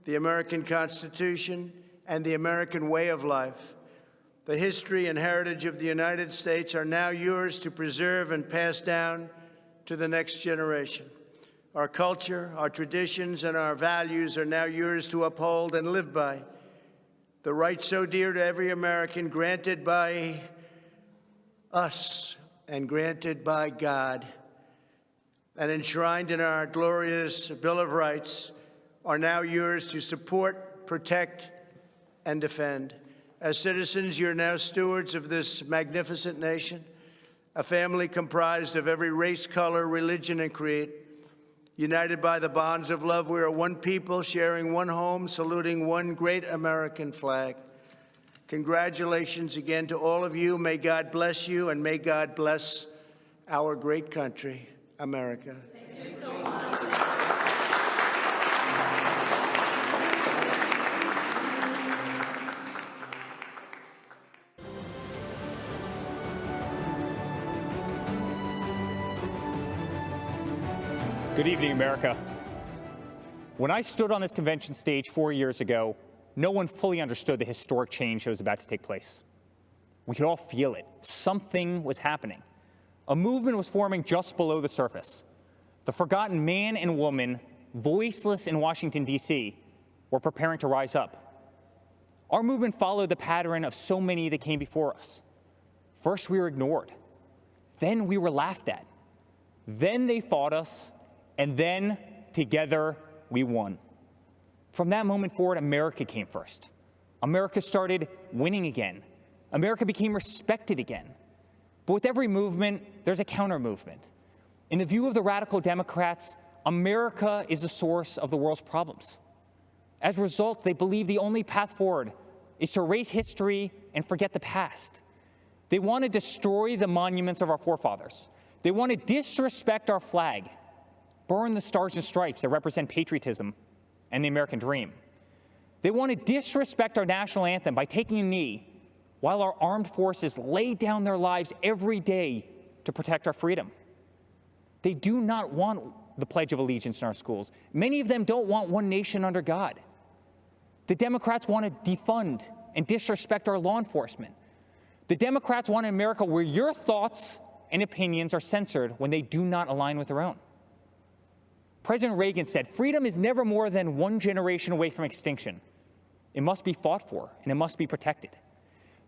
the American Constitution, and the American way of life. The history and heritage of the United States are now yours to preserve and pass down to the next generation. Our culture, our traditions, and our values are now yours to uphold and live by. The rights so dear to every American, granted by us and granted by God and enshrined in our glorious Bill of Rights, are now yours to support, protect, and defend. As citizens, you're now stewards of this magnificent nation, a family comprised of every race, color, religion, and creed. United by the bonds of love, we are one people, sharing one home, saluting one great American flag. Congratulations again to all of you. May God bless you, and may God bless our great country. America. Thank you so much. Good evening, America. When I stood on this convention stage 4 years ago, no one fully understood the historic change that was about to take place. We could all feel it. Something was happening. A movement was forming just below the surface. The forgotten man and woman, voiceless in Washington, D.C., were preparing to rise up. Our movement followed the pattern of so many that came before us. First, we were ignored. Then we were laughed at. Then they fought us. And then, together, we won. From that moment forward, America came first. America started winning again. America became respected again. But with every movement, there's a counter-movement. In the view of the radical Democrats, America is the source of the world's problems. As a result, they believe the only path forward is to erase history and forget the past. They want to destroy the monuments of our forefathers. They want to disrespect our flag, burn the stars and stripes that represent patriotism and the American dream. They want to disrespect our national anthem by taking a knee while our armed forces lay down their lives every day to protect our freedom. They do not want the Pledge of Allegiance in our schools. Many of them don't want one nation under God. The Democrats want to defund and disrespect our law enforcement. The Democrats want an America where your thoughts and opinions are censored when they do not align with their own. President Reagan said, "Freedom is never more than one generation away from extinction. It must be fought for, and it must be protected."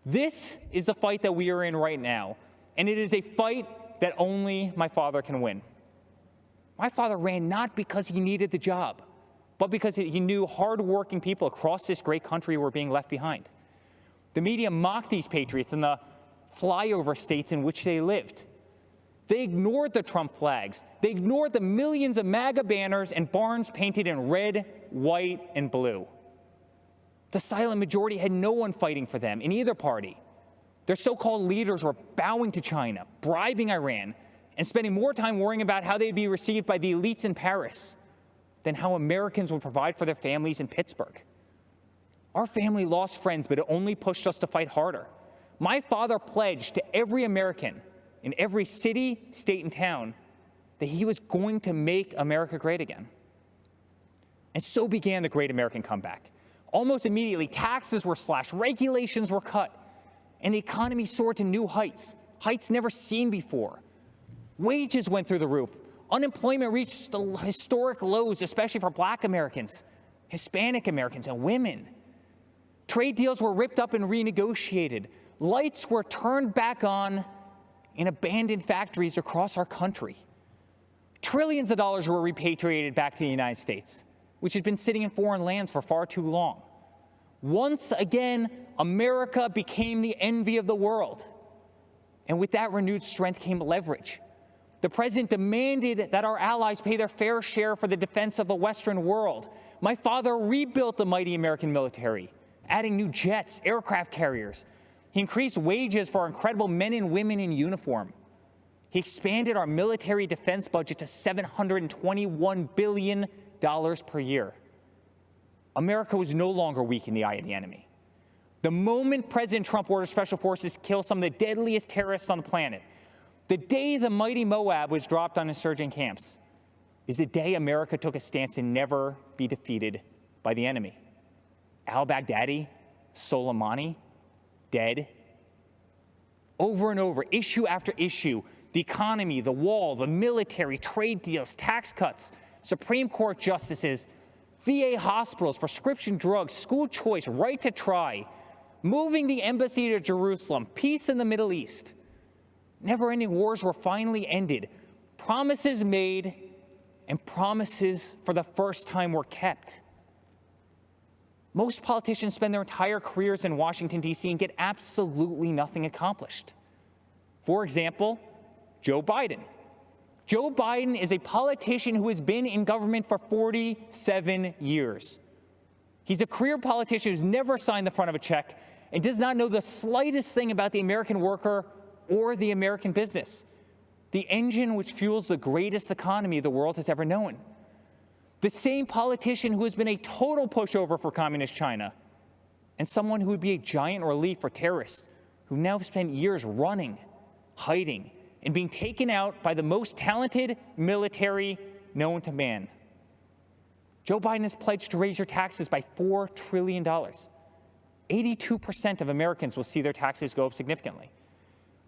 This is the fight that we are in right now, and it is a fight that only my father can win. My father ran not because he needed the job, but because he knew hardworking people across this great country were being left behind. The media mocked these patriots in the flyover states in which they lived. They ignored the Trump flags. They ignored the millions of MAGA banners and barns painted in red, white, and blue. The silent majority had no one fighting for them in either party. Their so-called leaders were bowing to China, bribing Iran, and spending more time worrying about how they'd be received by the elites in Paris than how Americans would provide for their families in Pittsburgh. Our family lost friends, but it only pushed us to fight harder. My father pledged to every American in every city, state, and town that he was going to make America great again. And so began the Great American Comeback. Almost immediately, taxes were slashed, regulations were cut, and the economy soared to new heights, heights never seen before. Wages went through the roof. Unemployment reached the historic lows, especially for Black Americans, Hispanic Americans, and women. Trade deals were ripped up and renegotiated. Lights were turned back on in abandoned factories across our country. Trillions of dollars were repatriated back to the United States, which had been sitting in foreign lands for far too long. Once again, America became the envy of the world. And with that renewed strength came leverage. The president demanded that our allies pay their fair share for the defense of the Western world. My father rebuilt the mighty American military, adding new jets, aircraft carriers. He increased wages for our incredible men and women in uniform. He expanded our military defense budget to $721 billion per year. America was no longer weak in the eye of the enemy. The moment President Trump ordered special forces kill some of the deadliest terrorists on the planet, the day the mighty Moab was dropped on insurgent camps, is the day America took a stance to never be defeated by the enemy. Al-Baghdadi, Soleimani, dead. Over and over, issue after issue, the economy, the wall, the military, trade deals, tax cuts, Supreme Court justices, VA hospitals, prescription drugs, school choice, right to try, moving the embassy to Jerusalem, peace in the Middle East. Never-ending wars were finally ended. Promises made and promises for the first time were kept. Most politicians spend their entire careers in Washington, D.C. and get absolutely nothing accomplished. For example, Joe Biden. Joe Biden is a politician who has been in government for 47 years. He's a career politician who's never signed the front of a check and does not know the slightest thing about the American worker or the American business. the engine which fuels the greatest economy the world has ever known. The same politician who has been a total pushover for communist China, and someone who would be a giant relief for terrorists who now spent years running, hiding, and being taken out by the most talented military known to man. Joe Biden has pledged to raise your taxes by $4 trillion. 82% of Americans will see their taxes go up significantly.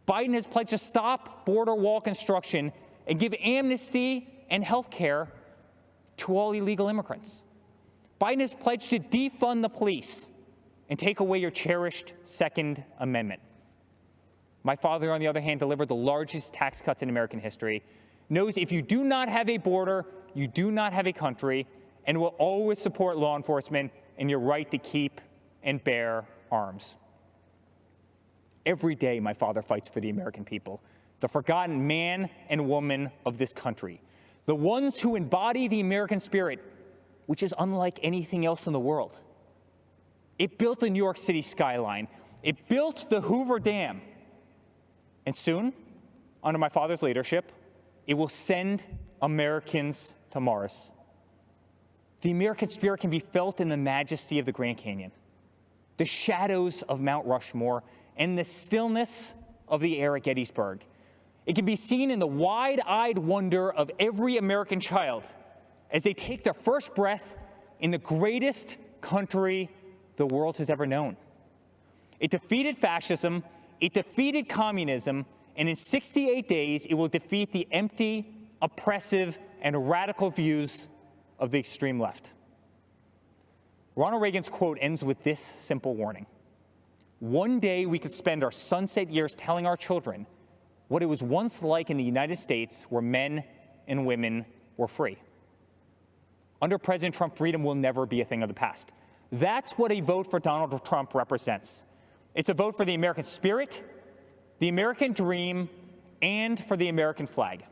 Biden has pledged to stop border wall construction and give amnesty and health care to all illegal immigrants. Biden has pledged to defund the police and take away your cherished Second Amendment. My father, on the other hand, delivered the largest tax cuts in American history, knows if you do not have a border, you do not have a country, and will always support law enforcement and your right to keep and bear arms. Every day, my father fights for the American people, the forgotten man and woman of this country, the ones who embody the American spirit, which is unlike anything else in the world. It built the New York City skyline. It built the Hoover Dam. And soon, under my father's leadership, it will send Americans to Mars. The American spirit can be felt in the majesty of the Grand Canyon, the shadows of Mount Rushmore, and the stillness of the air at Gettysburg. It can be seen in the wide-eyed wonder of every American child as they take their first breath in the greatest country the world has ever known. It defeated fascism, it defeated communism, and in 68 days, it will defeat the empty, oppressive, and radical views of the extreme left. Ronald Reagan's quote ends with this simple warning. One day we could spend our sunset years telling our children what it was once like in the United States where men and women were free. Under President Trump, freedom will never be a thing of the past. That's what a vote for Donald Trump represents. It's a vote for the American spirit, the American dream, and for the American flag.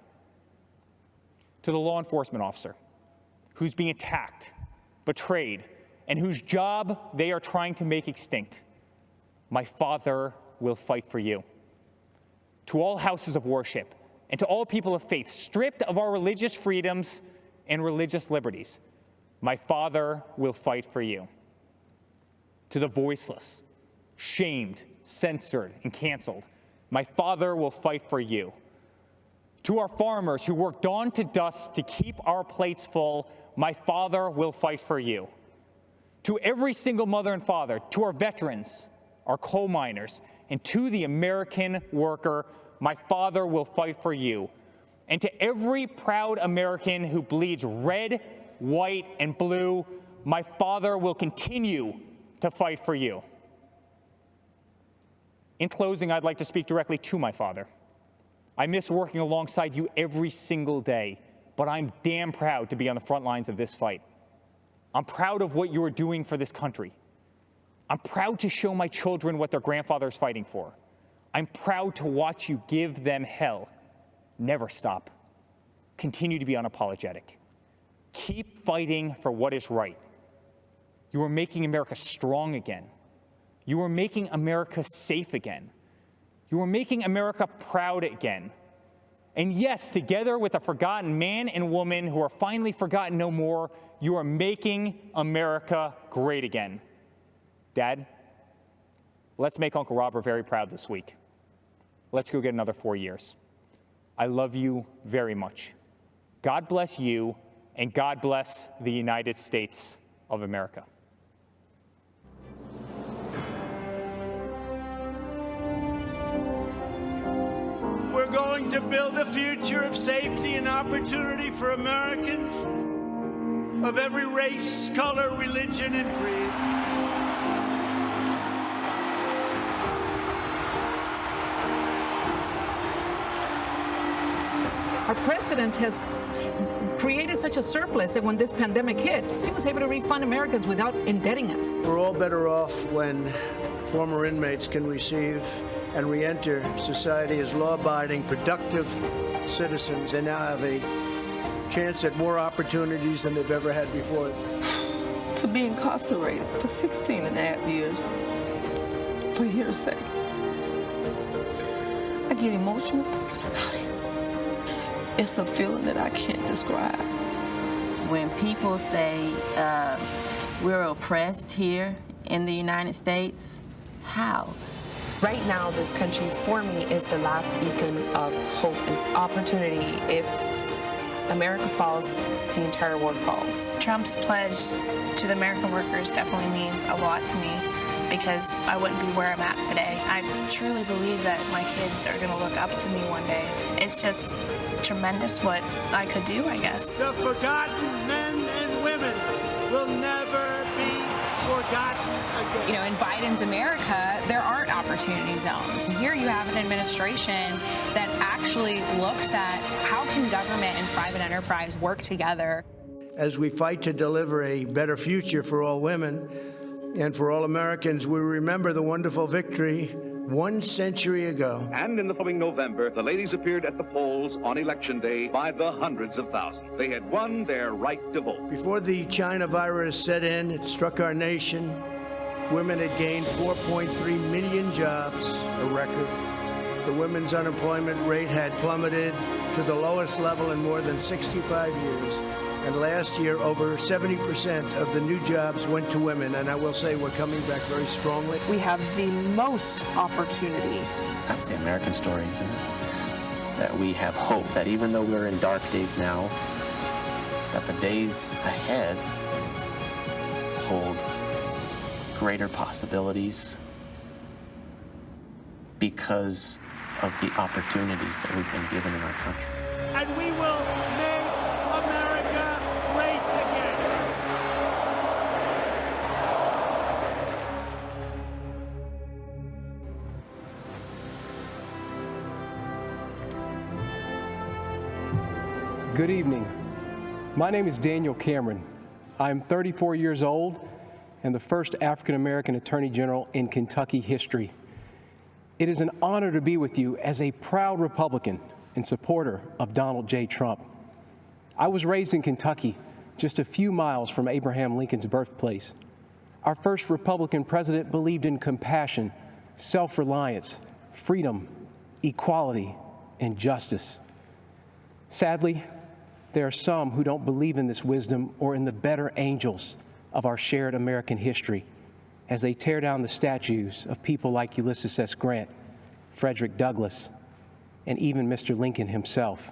To the law enforcement officer who's being attacked, betrayed, and whose job they are trying to make extinct, my father will fight for you. To all houses of worship and to all people of faith stripped of our religious freedoms and religious liberties, my father will fight for you. To the voiceless, shamed, censored, and canceled, my father will fight for you. To our farmers who work dawn to dusk to keep our plates full, my father will fight for you. To every single mother and father, to our veterans, our coal miners, and to the American worker, my father will fight for you. And to every proud American who bleeds red, white, and blue, my father will continue to fight for you. In closing, I'd like to speak directly to my father. I miss working alongside you every single day, but I'm damn proud to be on the front lines of this fight. I'm proud of what you are doing for this country. I'm proud to show my children what their grandfather is fighting for. I'm proud to watch you give them hell. Never stop. Continue to be unapologetic. Keep fighting for what is right. You are making America strong again. You are making America safe again. You are making America proud again. And yes, together with a forgotten man and woman who are finally forgotten no more, you are making America great again. Dad, let's make Uncle Robert very proud this week. Let's go get another 4 years. I love you very much. God bless you, and God bless the United States of America. We're going to build a future of safety and opportunity for Americans of every race, color, religion, and creed. Our president has created such a surplus that when this pandemic hit, he was able to refund Americans without indebting us. We're all better off when former inmates can receive and re-enter society as law-abiding, productive citizens. They now have a chance at more opportunities than they've ever had before. To be incarcerated for 16 and a half years for hearsay. I get emotional thinking about it. It's a feeling that I can't describe. When people say we're oppressed here in the United States, how? Right now, this country, for me, is the last beacon of hope and opportunity. If America falls, the entire world falls. Trump's pledge to the American workers definitely means a lot to me because I wouldn't be where I'm at today. I truly believe that my kids are going to look up to me one day. It's just tremendous what I could do, I guess. The forgotten men and women will never be forgotten again. You know, in Biden's America, there aren't opportunity zones. Here you have an administration that actually looks at how can government and private enterprise work together. As we fight to deliver a better future for all women and for all Americans, we remember the wonderful victory 1 century ago. And in the following November, the ladies appeared at the polls on Election Day by the hundreds of thousands. They had won their right to vote. Before the China virus set in, it struck our nation. Women had gained 4.3 million jobs, a record. The women's unemployment rate had plummeted to the lowest level in more than 65 years. And last year, over 70% of the new jobs went to women. And I will say we're coming back very strongly. We have the most opportunity. That's the American story, isn't it? That we have hope, that even though we're in dark days now, that the days ahead hold greater possibilities because of the opportunities that we've been given in our country. And we will make America great again. Good evening. My name is Daniel Cameron. I'm 34 years old and the first African-American Attorney General in Kentucky history. It is an honor to be with you as a proud Republican and supporter of Donald J. Trump. I was raised in Kentucky, just a few miles from Abraham Lincoln's birthplace. Our first Republican president believed in compassion, self-reliance, freedom, equality, and justice. Sadly, there are some who don't believe in this wisdom or in the better angels of our shared American history as they tear down the statues of people like Ulysses S. Grant, Frederick Douglass, and even Mr. Lincoln himself.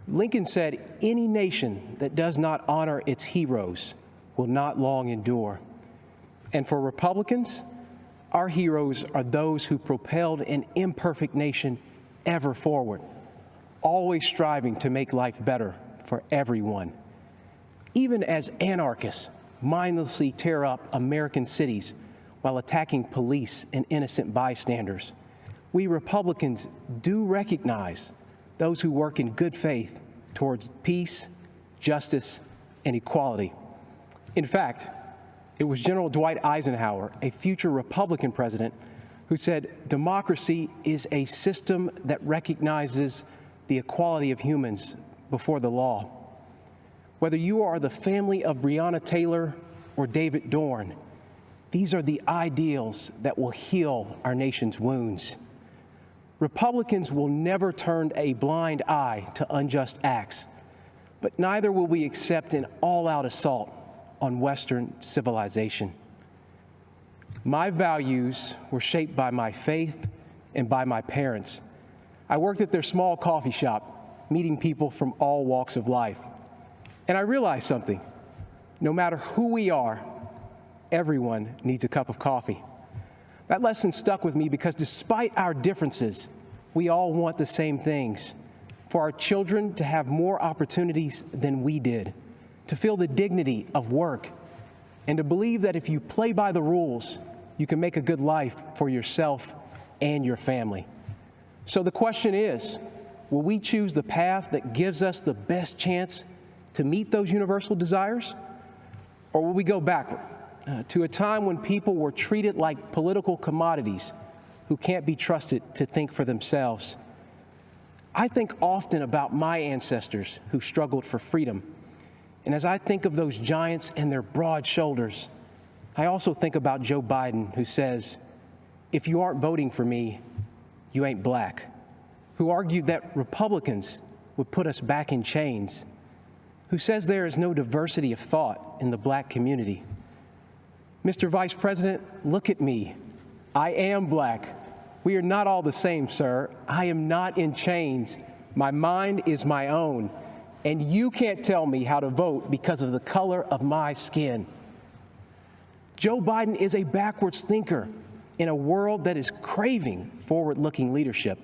Lincoln said, "Any nation that does not honor its heroes will not long endure." And for Republicans, our heroes are those who propelled an imperfect nation ever forward, always striving to make life better for everyone. Even as anarchists mindlessly tear up American cities while attacking police and innocent bystanders, we Republicans do recognize those who work in good faith towards peace, justice, and equality. In fact, it was General Dwight Eisenhower, a future Republican president, who said, "Democracy is a system that recognizes the equality of humans before the law." Whether you are the family of Breonna Taylor or David Dorn, these are the ideals that will heal our nation's wounds. Republicans will never turn a blind eye to unjust acts, but neither will we accept an all-out assault on Western civilization. My values were shaped by my faith and by my parents. I worked at their small coffee shop, meeting people from all walks of life. And I realized something. No matter who we are, everyone needs a cup of coffee. That lesson stuck with me because despite our differences, we all want the same things. For our children to have more opportunities than we did, to feel the dignity of work, and to believe that if you play by the rules, you can make a good life for yourself and your family. So the question is, will we choose the path that gives us the best chance to meet those universal desires? Or will we go backward to a time when people were treated like political commodities who can't be trusted to think for themselves? I think often about my ancestors who struggled for freedom. And as I think of those giants and their broad shoulders, I also think about Joe Biden, who says, "If you aren't voting for me, you ain't black," who argued that Republicans would put us back in chains, who says there is no diversity of thought in the black community. Mr. Vice President, look at me. I am black. We are not all the same, sir. I am not in chains. My mind is my own, and you can't tell me how to vote because of the color of my skin. Joe Biden is a backwards thinker in a world that is craving forward-looking leadership.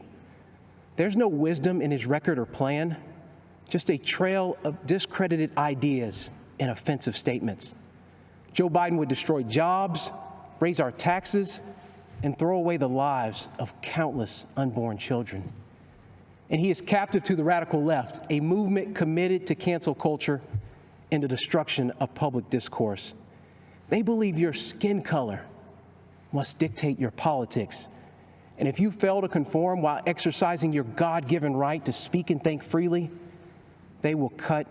There's no wisdom in his record or plan, just a trail of discredited ideas and offensive statements. Joe Biden would destroy jobs, raise our taxes, and throw away the lives of countless unborn children. And he is captive to the radical left, a movement committed to cancel culture and the destruction of public discourse. They believe your skin color must dictate your politics. And if you fail to conform while exercising your God-given right to speak and think freely, they will cut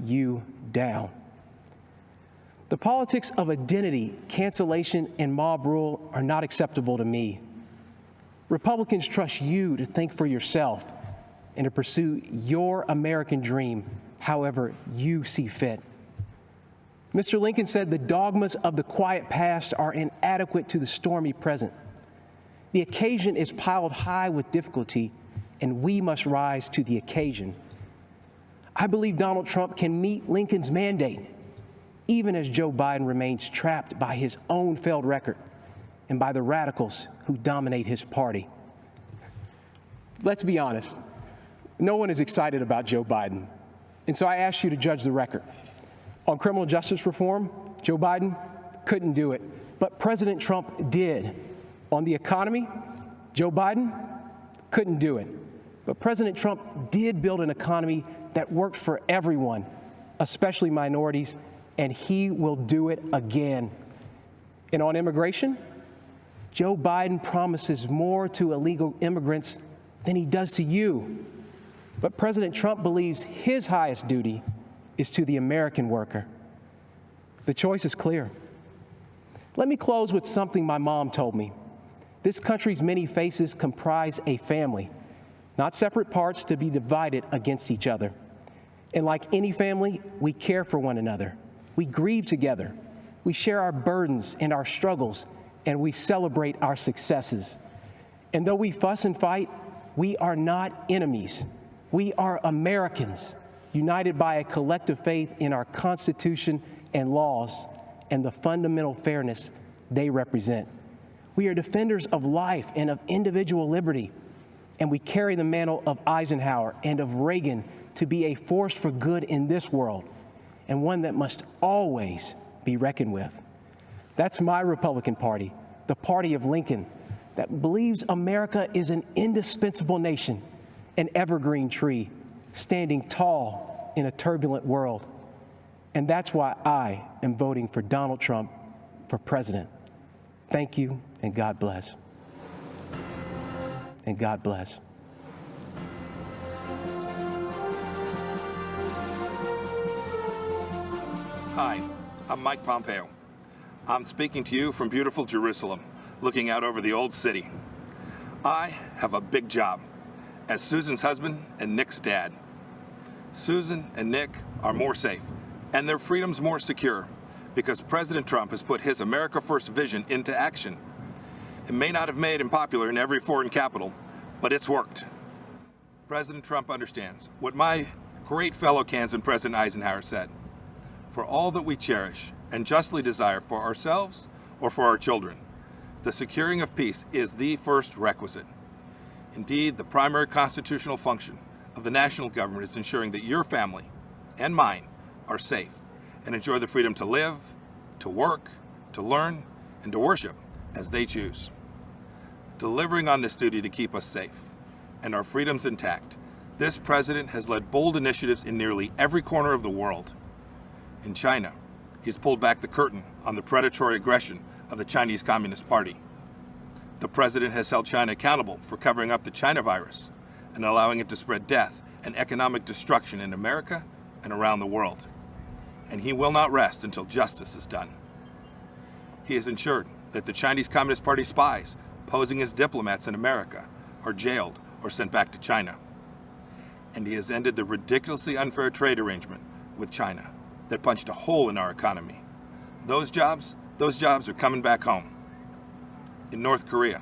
you down. The politics of identity, cancellation, and mob rule are not acceptable to me. Republicans trust you to think for yourself and to pursue your American dream however you see fit. Mr. Lincoln said the dogmas of the quiet past are inadequate to the stormy present. The occasion is piled high with difficulty, and we must rise to the occasion. I believe Donald Trump can meet Lincoln's mandate, even as Joe Biden remains trapped by his own failed record and by the radicals who dominate his party. Let's be honest, no one is excited about Joe Biden, and so I ask you to judge the record. On criminal justice reform, Joe Biden couldn't do it, but President Trump did. On the economy, Joe Biden couldn't do it, but President Trump did build an economy that worked for everyone, especially minorities, and he will do it again. And on immigration, Joe Biden promises more to illegal immigrants than he does to you. But President Trump believes his highest duty is to the American worker. The choice is clear. Let me close with something my mom told me. This country's many faces comprise a family, not separate parts to be divided against each other. And like any family, we care for one another. We grieve together. We share our burdens and our struggles, and we celebrate our successes. And though we fuss and fight, we are not enemies. We are Americans, united by a collective faith in our Constitution and laws and the fundamental fairness they represent. We are defenders of life and of individual liberty, and we carry the mantle of Eisenhower and of Reagan to be a force for good in this world, and one that must always be reckoned with. That's my Republican Party, the party of Lincoln, that believes America is an indispensable nation, an evergreen tree, standing tall in a turbulent world. And that's why I am voting for Donald Trump for president. Thank you, and God bless. And God bless. Hi, I'm Mike Pompeo. I'm speaking to you from beautiful Jerusalem, looking out over the old city. I have a big job as Susan's husband and Nick's dad. Susan and Nick are more safe, and their freedom's more secure because President Trump has put his America First vision into action. It may not have made him popular in every foreign capital, but it's worked. President Trump understands what my great fellow Kansan President Eisenhower said. For all that we cherish and justly desire for ourselves or for our children, the securing of peace is the first requisite. Indeed, the primary constitutional function of the national government is ensuring that your family and mine are safe and enjoy the freedom to live, to work, to learn, and to worship as they choose. Delivering on this duty to keep us safe and our freedoms intact, this president has led bold initiatives in nearly every corner of the world. In China, he's pulled back the curtain on the predatory aggression of the Chinese Communist Party. The president has held China accountable for covering up the China virus and allowing it to spread death and economic destruction in America and around the world. And he will not rest until justice is done. He has ensured that the Chinese Communist Party spies posing as diplomats in America are jailed or sent back to China. And he has ended the ridiculously unfair trade arrangement with China that punched a hole in our economy. Those jobs are coming back home. In North Korea,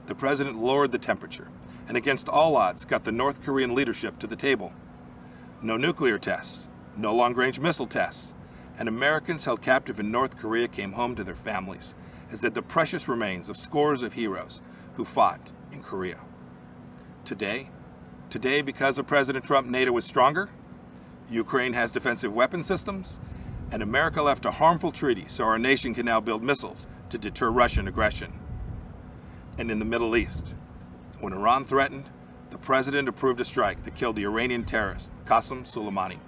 the president lowered the temperature and against all odds got the North Korean leadership to the table. No nuclear tests, no long-range missile tests, and Americans held captive in North Korea came home to their families, as did the precious remains of scores of heroes who fought in Korea. Today, because of President Trump, NATO is stronger, Ukraine has defensive weapon systems, and America left a harmful treaty so our nation can now build missiles to deter Russian aggression. And in the Middle East, when Iran threatened, the president approved a strike that killed the Iranian terrorist Qasem Soleimani.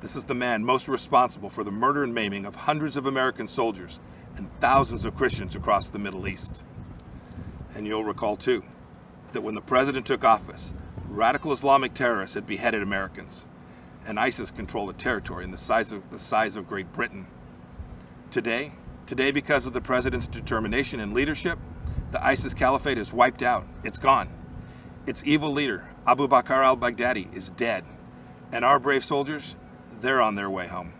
This is the man most responsible for the murder and maiming of hundreds of American soldiers and thousands of Christians across the Middle East. And you'll recall, too, that when the president took office, radical Islamic terrorists had beheaded Americans, and ISIS controlled a territory in the size of Great Britain. Today, because of the president's determination and leadership, the ISIS caliphate is wiped out. It's gone. Its evil leader, Abu Bakr al-Baghdadi, is dead, and our brave soldiers, they're on their way home.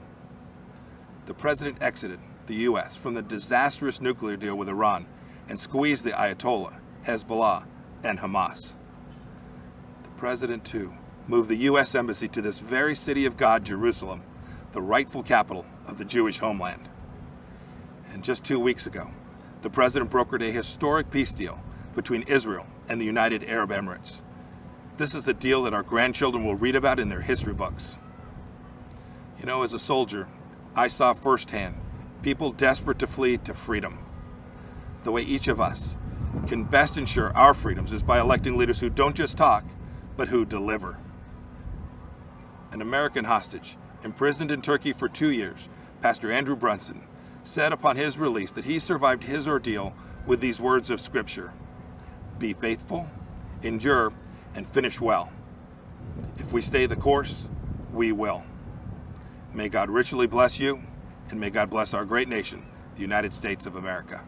The president exited the U.S. from the disastrous nuclear deal with Iran and squeezed the Ayatollah, Hezbollah, and Hamas. The president, too, moved the U.S. Embassy to this very city of God, Jerusalem, the rightful capital of the Jewish homeland. And just 2 weeks ago, the president brokered a historic peace deal between Israel and the United Arab Emirates. This is a deal that our grandchildren will read about in their history books. You know, as a soldier, I saw firsthand people desperate to flee to freedom. The way each of us can best ensure our freedoms is by electing leaders who don't just talk, but who deliver. An American hostage, imprisoned in Turkey for 2 years, Pastor Andrew Brunson, said upon his release that he survived his ordeal with these words of Scripture: "Be faithful, endure, and finish well. If we stay the course, we will." May God richly bless you, and may God bless our great nation, the United States of America.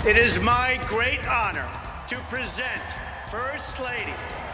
It is my great honor to present First Lady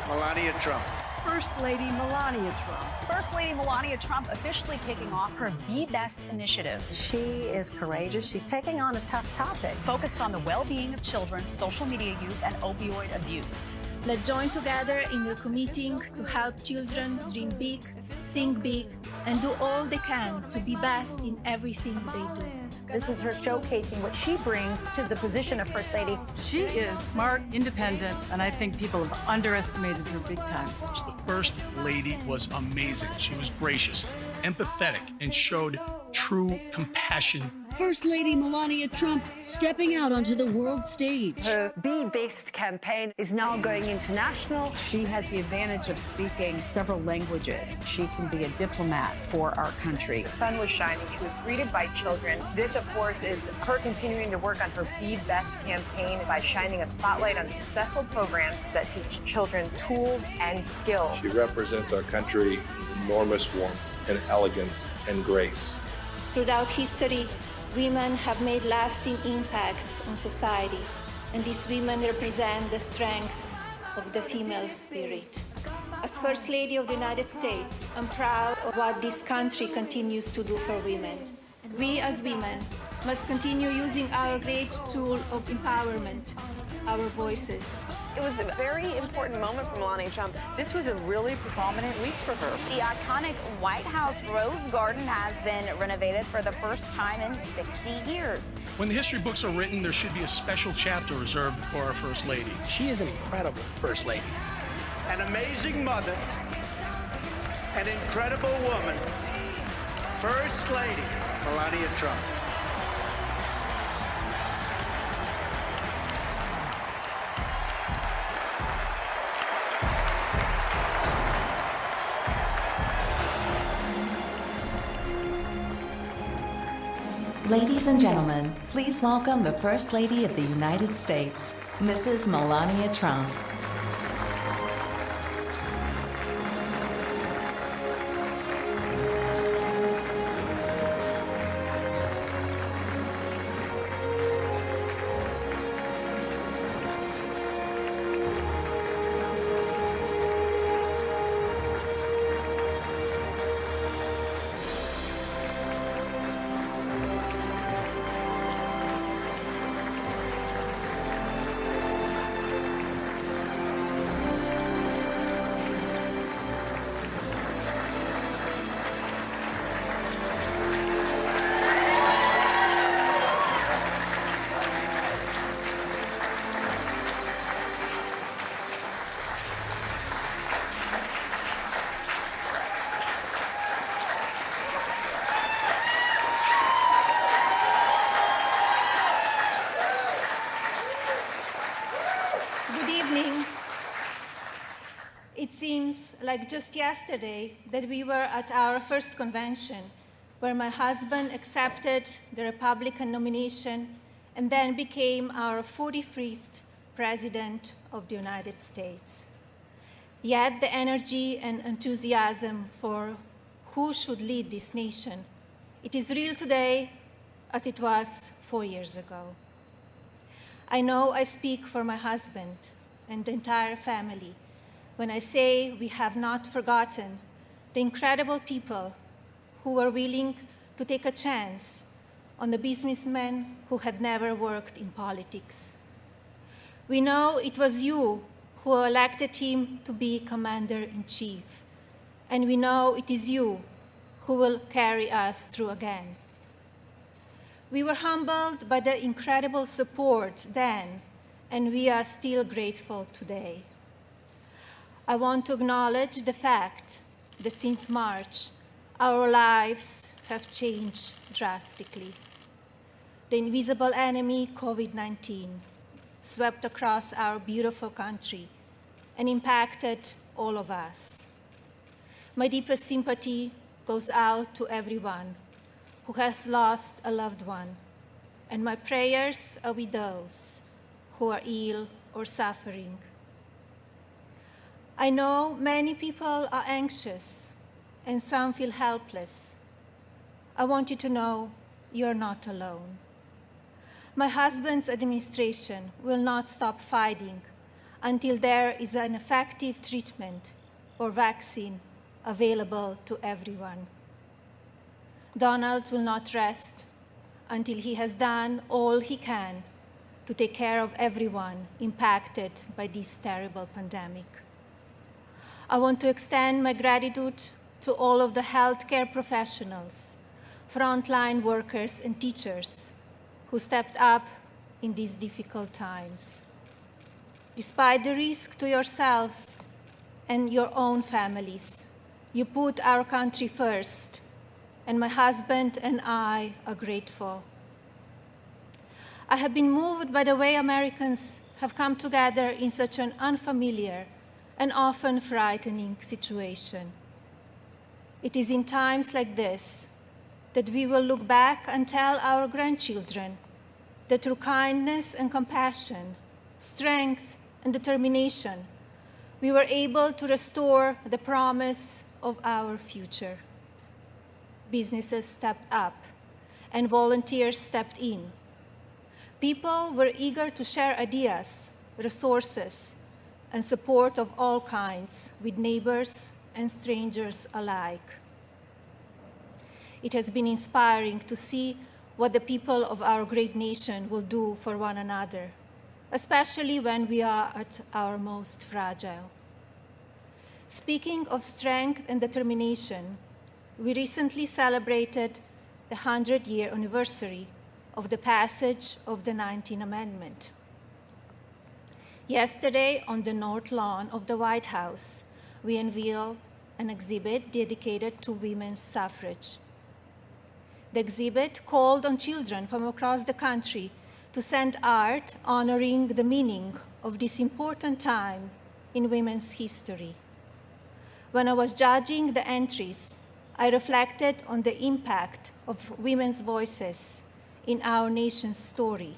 Melania Trump. First Lady Melania Trump. First Lady Melania Trump officially kicking off her Be Best initiative. She is courageous. She's taking on a tough topic. Focused on the well-being of children, social media use, and opioid abuse. Let's join together in your committing to help children dream big, think big, and do all they can to be best in everything they do. This is her showcasing what she brings to the position of First Lady. She is smart, independent, and I think people have underestimated her big time. The First Lady was amazing. She was gracious. empathetic and showed true compassion. First Lady Melania Trump stepping out onto the world stage. Her Be-Based campaign is now going international. She has the advantage of speaking several languages. She can be a diplomat for our country. The sun was shining. She was greeted by children. This, of course, is her continuing to work on her Be Best campaign by shining a spotlight on successful programs that teach children tools and skills. She represents our country with enormous warmth and elegance and grace. Throughout history, women have made lasting impacts on society, and these women represent the strength of the female spirit. As First Lady of the United States, I'm proud of what this country continues to do for women. We as women must continue using our great tool of empowerment, our voices. It was a very important moment for Melania Trump. This was a really prominent week for her. The iconic White House Rose Garden has been renovated for the first time in 60 years. When the history books are written, there should be a special chapter reserved for our First Lady. She is an incredible First Lady. An amazing mother, an incredible woman, First Lady Melania Trump. Ladies and gentlemen, please welcome the First Lady of the United States, Mrs. Melania Trump. It seems like just yesterday that we were at our first convention, where my husband accepted the Republican nomination and then became our 45th President of the United States. Yet the energy and enthusiasm for who should lead this nation, it is real today as it was 4 years ago. I know I speak for my husband and the entire family when I say we have not forgotten the incredible people who were willing to take a chance on the businessmen who had never worked in politics. We know it was you who elected him to be Commander-in-Chief, and we know it is you who will carry us through again. We were humbled by the incredible support then, and we are still grateful today. I want to acknowledge the fact that since March, our lives have changed drastically. The invisible enemy, COVID-19, swept across our beautiful country and impacted all of us. My deepest sympathy goes out to everyone who has lost a loved one, and my prayers are with those who are ill or suffering. I know many people are anxious and some feel helpless. I want you to know you're not alone. My husband's administration will not stop fighting until there is an effective treatment or vaccine available to everyone. Donald will not rest until he has done all he can to take care of everyone impacted by this terrible pandemic. I want to extend my gratitude to all of the healthcare professionals, frontline workers, and teachers who stepped up in these difficult times. Despite the risk to yourselves and your own families, you put our country first and my husband and I are grateful. I have been moved by the way Americans have come together in such an unfamiliar and often frightening situation. It is in times like this that we will look back and tell our grandchildren that through kindness and compassion, strength and determination, we were able to restore the promise of our future. Businesses stepped up and volunteers stepped in. People were eager to share ideas, resources, and support of all kinds with neighbors and strangers alike. It has been inspiring to see what the people of our great nation will do for one another, especially when we are at our most fragile. Speaking of strength and determination, we recently celebrated the 100-year anniversary of the passage of the 19th Amendment. Yesterday, on the North Lawn of the White House, we unveiled an exhibit dedicated to women's suffrage. The exhibit called on children from across the country to send art honoring the meaning of this important time in women's history. When I was judging the entries, I reflected on the impact of women's voices in our nation's story,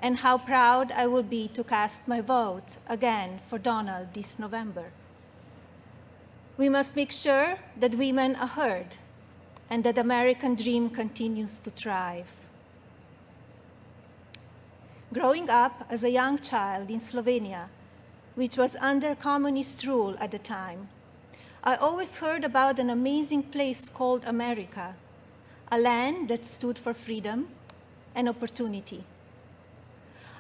and how proud I will be to cast my vote again for Donald this November. We must make sure that women are heard and that the American dream continues to thrive. Growing up as a young child in Slovenia, which was under communist rule at the time, I always heard about an amazing place called America, a land that stood for freedom and opportunity.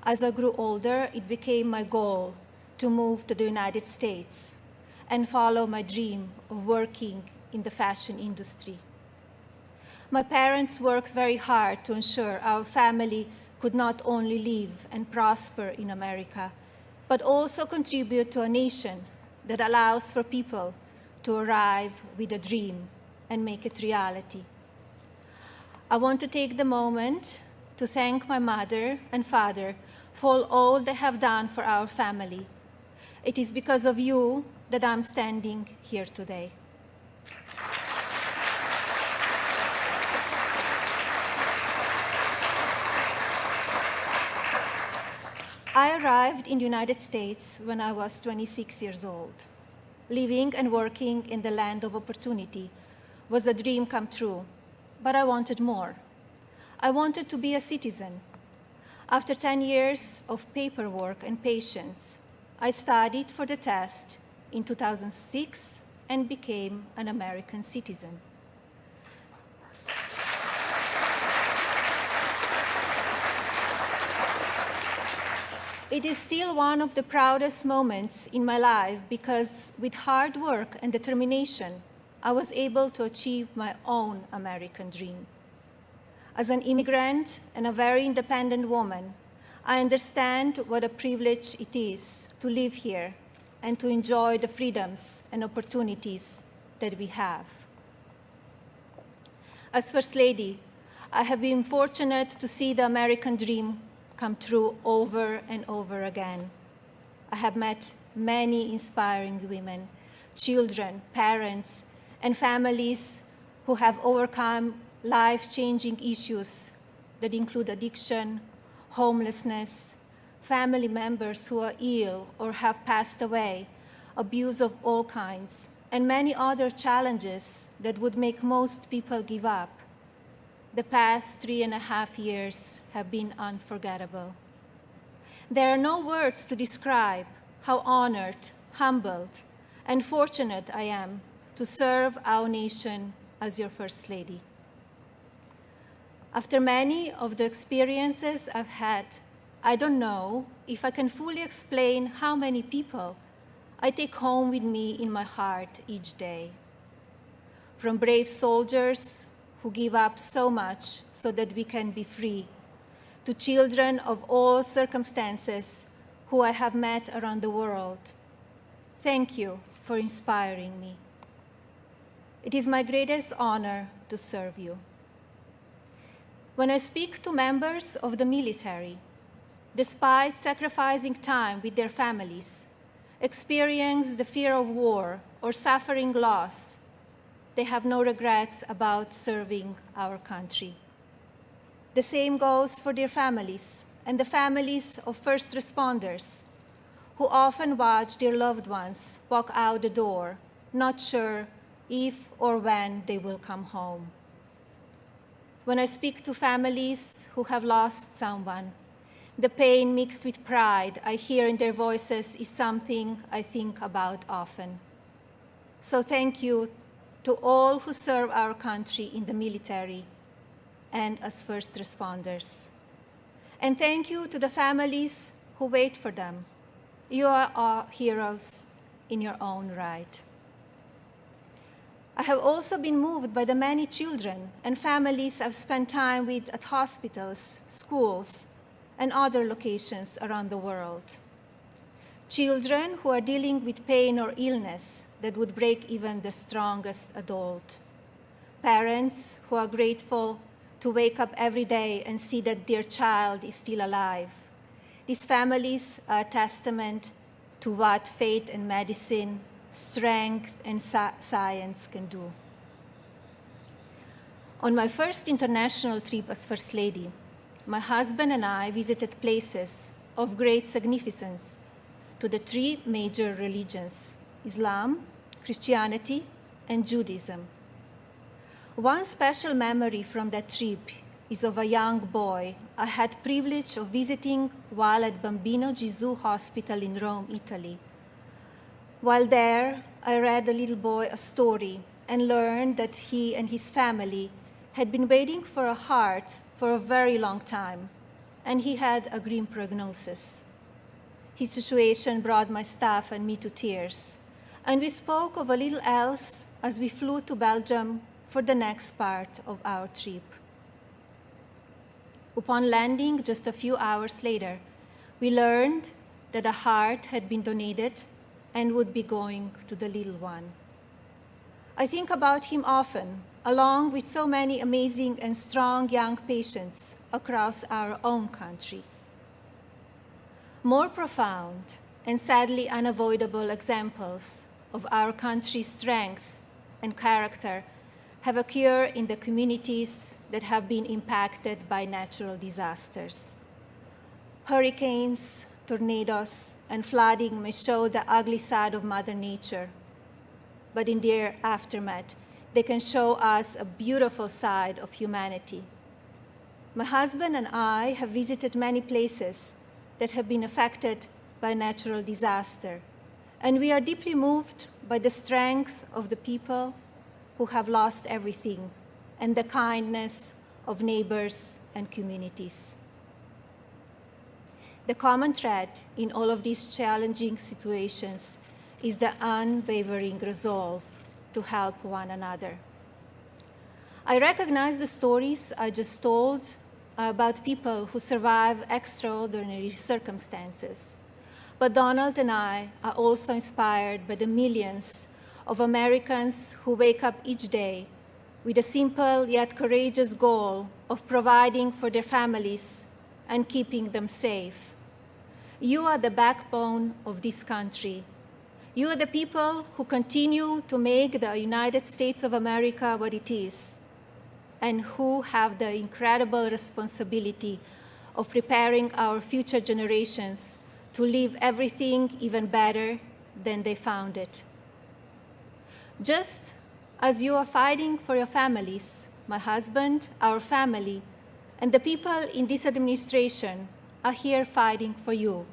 As I grew older, it became my goal to move to the United States and follow my dream of working in the fashion industry. My parents worked very hard to ensure our family could not only live and prosper in America, but also contribute to a nation that allows for people to arrive with a dream and make it reality. I want to take the moment to thank my mother and father for all they have done for our family. It is because of you that I'm standing here today. I arrived in the United States when I was 26 years old. Living and working in the land of opportunity was a dream come true, but I wanted more. I wanted to be a citizen. After 10 years of paperwork and patience, I studied for the test in 2006 and became an American citizen. It is still one of the proudest moments in my life because with hard work and determination, I was able to achieve my own American dream. As an immigrant and a very independent woman, I understand what a privilege it is to live here and to enjoy the freedoms and opportunities that we have. As First Lady, I have been fortunate to see the American dream come true over and over again. I have met many inspiring women, children, parents, and families who have overcome life-changing issues that include addiction, homelessness, family members who are ill or have passed away, abuse of all kinds, and many other challenges that would make most people give up. The past 3.5 years have been unforgettable. There are no words to describe how honored, humbled, and fortunate I am to serve our nation as your First Lady. After many of the experiences I've had, I don't know if I can fully explain how many people I take home with me in my heart each day. From brave soldiers who give up so much so that we can be free, to children of all circumstances who I have met around the world. Thank you for inspiring me. It is my greatest honor to serve you. When I speak to members of the military, despite sacrificing time with their families, experience the fear of war or suffering loss, they have no regrets about serving our country. The same goes for their families and the families of first responders who often watch their loved ones walk out the door, not sure if or when they will come home. When I speak to families who have lost someone, the pain mixed with pride I hear in their voices is something I think about often. So thank you to all who serve our country in the military and as first responders. And thank you to the families who wait for them. You are our heroes in your own right. I have also been moved by the many children and families I've spent time with at hospitals, schools, and other locations around the world. Children who are dealing with pain or illness that would break even the strongest adult. Parents who are grateful to wake up every day and see that their child is still alive. These families are a testament to what faith and medicine, strength and science can do. On my first international trip as First Lady, my husband and I visited places of great significance to the three major religions: Islam, Christianity, and Judaism. One special memory from that trip is of a young boy I had privilege of visiting while at Bambino Gesù Hospital in Rome, Italy. While there, I read the little boy a story and learned that he and his family had been waiting for a heart for a very long time, and he had a grim prognosis. His situation brought my staff and me to tears, and we spoke of a little else as we flew to Belgium for the next part of our trip. Upon landing just a few hours later, we learned that a heart had been donated and would be going to the little one. I think about him often, along with so many amazing and strong young patients across our own country. More profound and sadly unavoidable examples of our country's strength and character have occurred in the communities that have been impacted by natural disasters. Hurricanes, tornadoes, and flooding may show the ugly side of Mother Nature, but in their aftermath, they can show us a beautiful side of humanity. My husband and I have visited many places that have been affected by natural disaster, and we are deeply moved by the strength of the people who have lost everything and the kindness of neighbors and communities. The common thread in all of these challenging situations is the unwavering resolve to help one another. I recognize the stories I just told about people who survive extraordinary circumstances. But Donald and I are also inspired by the millions of Americans who wake up each day with a simple yet courageous goal of providing for their families and keeping them safe. You are the backbone of this country. You are the people who continue to make the United States of America what it is, and who have the incredible responsibility of preparing our future generations to leave everything even better than they found it. Just as you are fighting for your families, my husband, our family, and the people in this administration are here fighting for you.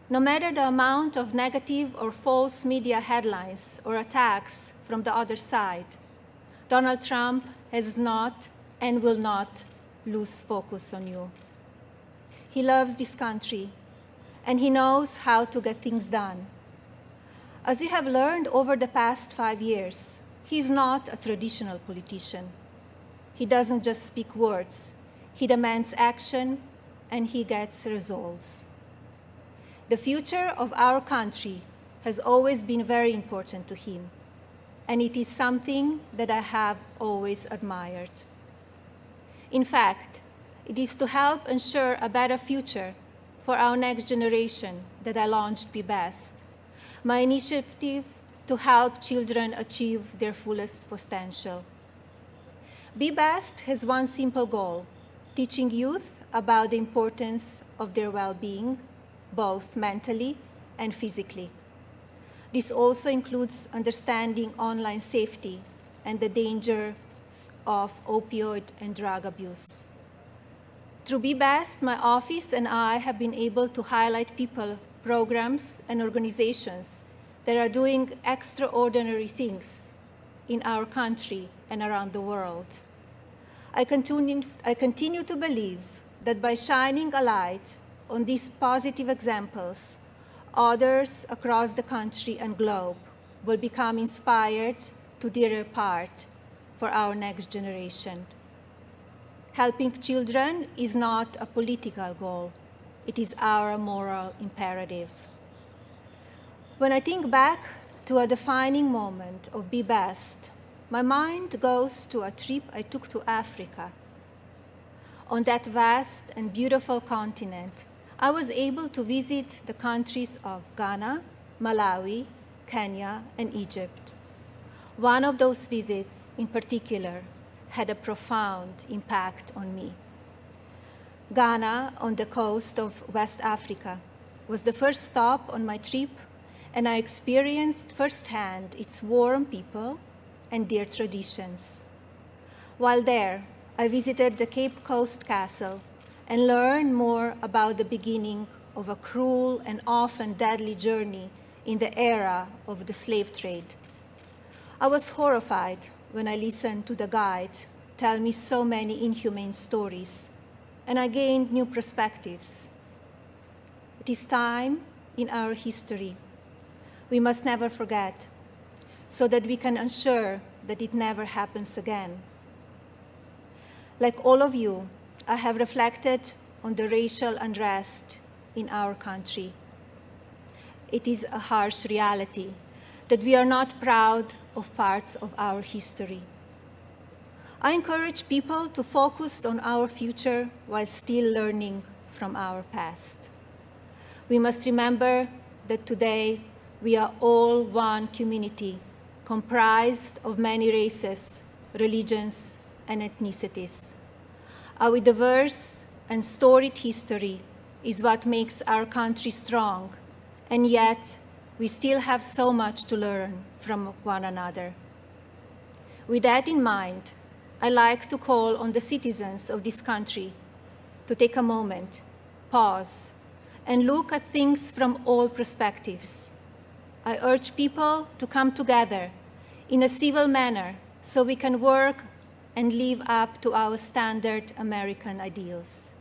No matter the amount of negative or false media headlines or attacks from the other side, Donald Trump has not and will not lose focus on you. He loves this country, and he knows how to get things done. As you have learned over the past 5 years, he is not a traditional politician. He doesn't just speak words. He demands action, and he gets results. The future of our country has always been very important to him, and it is something that I have always admired. In fact, it is to help ensure a better future for our next generation that I launched Be Best, my initiative to help children achieve their fullest potential. Be Best has one simple goal: teaching youth about the importance of their well-being, both mentally and physically. This also includes understanding online safety and the dangers of opioid and drug abuse. Through Be Best, my office and I have been able to highlight people, programs, and organizations that are doing extraordinary things in our country and around the world. I continue to believe that by shining a light on these positive examples, others across the country and globe will become inspired to do their part for our next generation. Helping children is not a political goal. It is our moral imperative. When I think back to a defining moment of Be Best, my mind goes to a trip I took to Africa. On that vast and beautiful continent, I was able to visit the countries of Ghana, Malawi, Kenya, and Egypt. One of those visits, in particular, had a profound impact on me. Ghana, on the coast of West Africa, was the first stop on my trip, and I experienced firsthand its warm people and their traditions. While there, I visited the Cape Coast Castle and learned more about the beginning of a cruel and often deadly journey in the era of the slave trade. I was horrified when I listened to the guide tell me so many inhumane stories, and I gained new perspectives. It is time in our history we must never forget, so that we can ensure that it never happens again. Like all of you, I have reflected on the racial unrest in our country. It is a harsh reality that we are not proud of parts of our history. I encourage people to focus on our future while still learning from our past. We must remember that today we are all one community comprised of many races, religions, and ethnicities. Our diverse and storied history is what makes our country strong, and yet we still have so much to learn from one another. With that in mind, I like to call on the citizens of this country to take a moment, pause, and look at things from all perspectives. I urge people to come together in a civil manner so we can work and live up to our standard American ideals.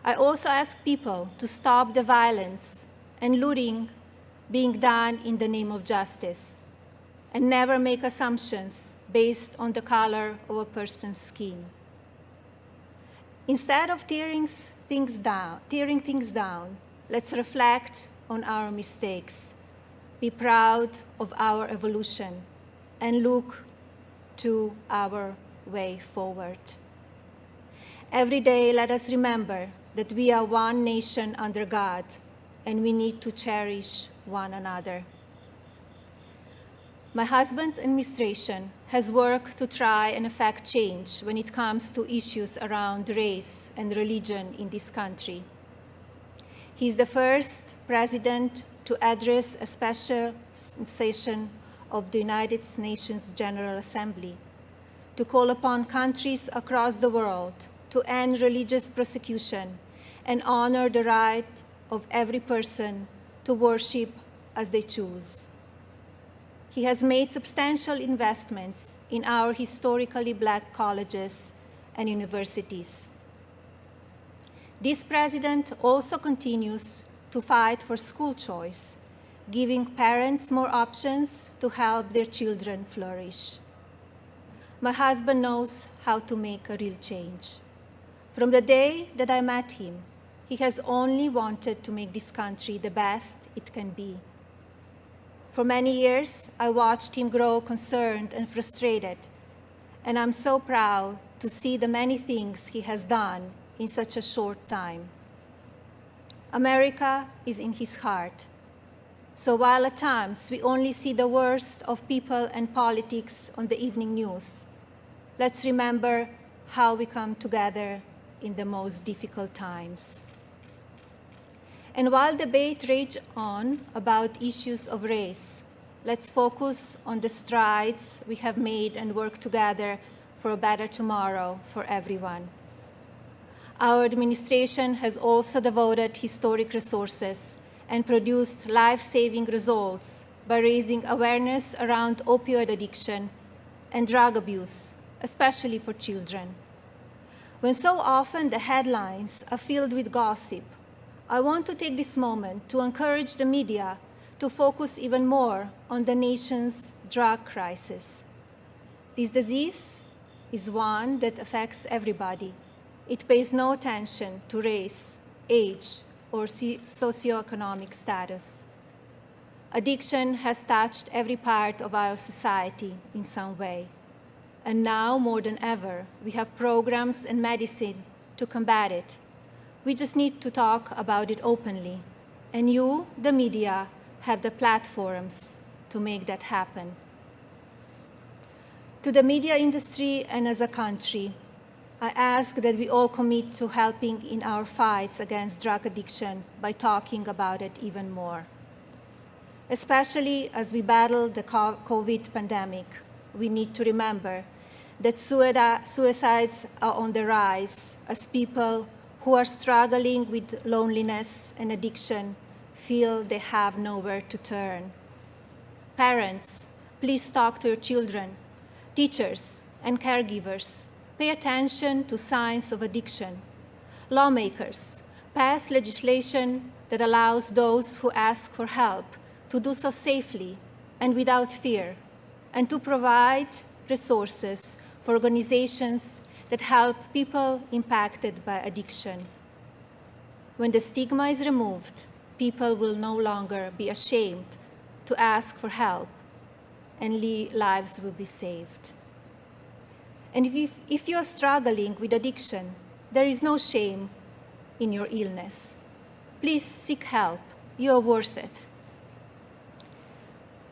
I also ask people to stop the violence and looting being done in the name of justice, and never make assumptions based on the color of a person's skin. Instead of tearing things down, let's reflect on our mistakes, be proud of our evolution, and look to our way forward. Every day, let us remember that we are one nation under God, and we need to cherish one another. My husband's administration has worked to try and effect change when it comes to issues around race and religion in this country. He is the first president to address a special session of the United Nations General Assembly to call upon countries across the world to end religious persecution and honor the right of every person to worship as they choose. He has made substantial investments in our historically Black colleges and universities. This president also continues to fight for school choice, giving parents more options to help their children flourish. My husband knows how to make a real change. From the day that I met him, he has only wanted to make this country the best it can be. For many years, I watched him grow concerned and frustrated, and I'm so proud to see the many things he has done in such a short time. America is in his heart. So while at times we only see the worst of people and politics on the evening news, let's remember how we come together in the most difficult times. And while debate rages on about issues of race, let's focus on the strides we have made and work together for a better tomorrow for everyone. Our administration has also devoted historic resources and produced life-saving results by raising awareness around opioid addiction and drug abuse, especially for children. When so often the headlines are filled with gossip, I want to take this moment to encourage the media to focus even more on the nation's drug crisis. This disease is one that affects everybody. It pays no attention to race, age, or socioeconomic status. Addiction has touched every part of our society in some way. And now, more than ever, we have programs and medicine to combat it. We just need to talk about it openly. And you, the media, have the platforms to make that happen. To the media industry and as a country, I ask that we all commit to helping in our fights against drug addiction by talking about it even more. Especially as we battle the COVID pandemic, we need to remember that suicides are on the rise as people who are struggling with loneliness and addiction feel they have nowhere to turn. Parents, please talk to your children. Teachers and caregivers, pay attention to signs of addiction. Lawmakers, pass legislation that allows those who ask for help to do so safely and without fear, and to provide resources for organizations that help people impacted by addiction. When the stigma is removed, people will no longer be ashamed to ask for help, and lives will be saved. And if you are struggling with addiction, there is no shame in your illness. Please seek help. You are worth it.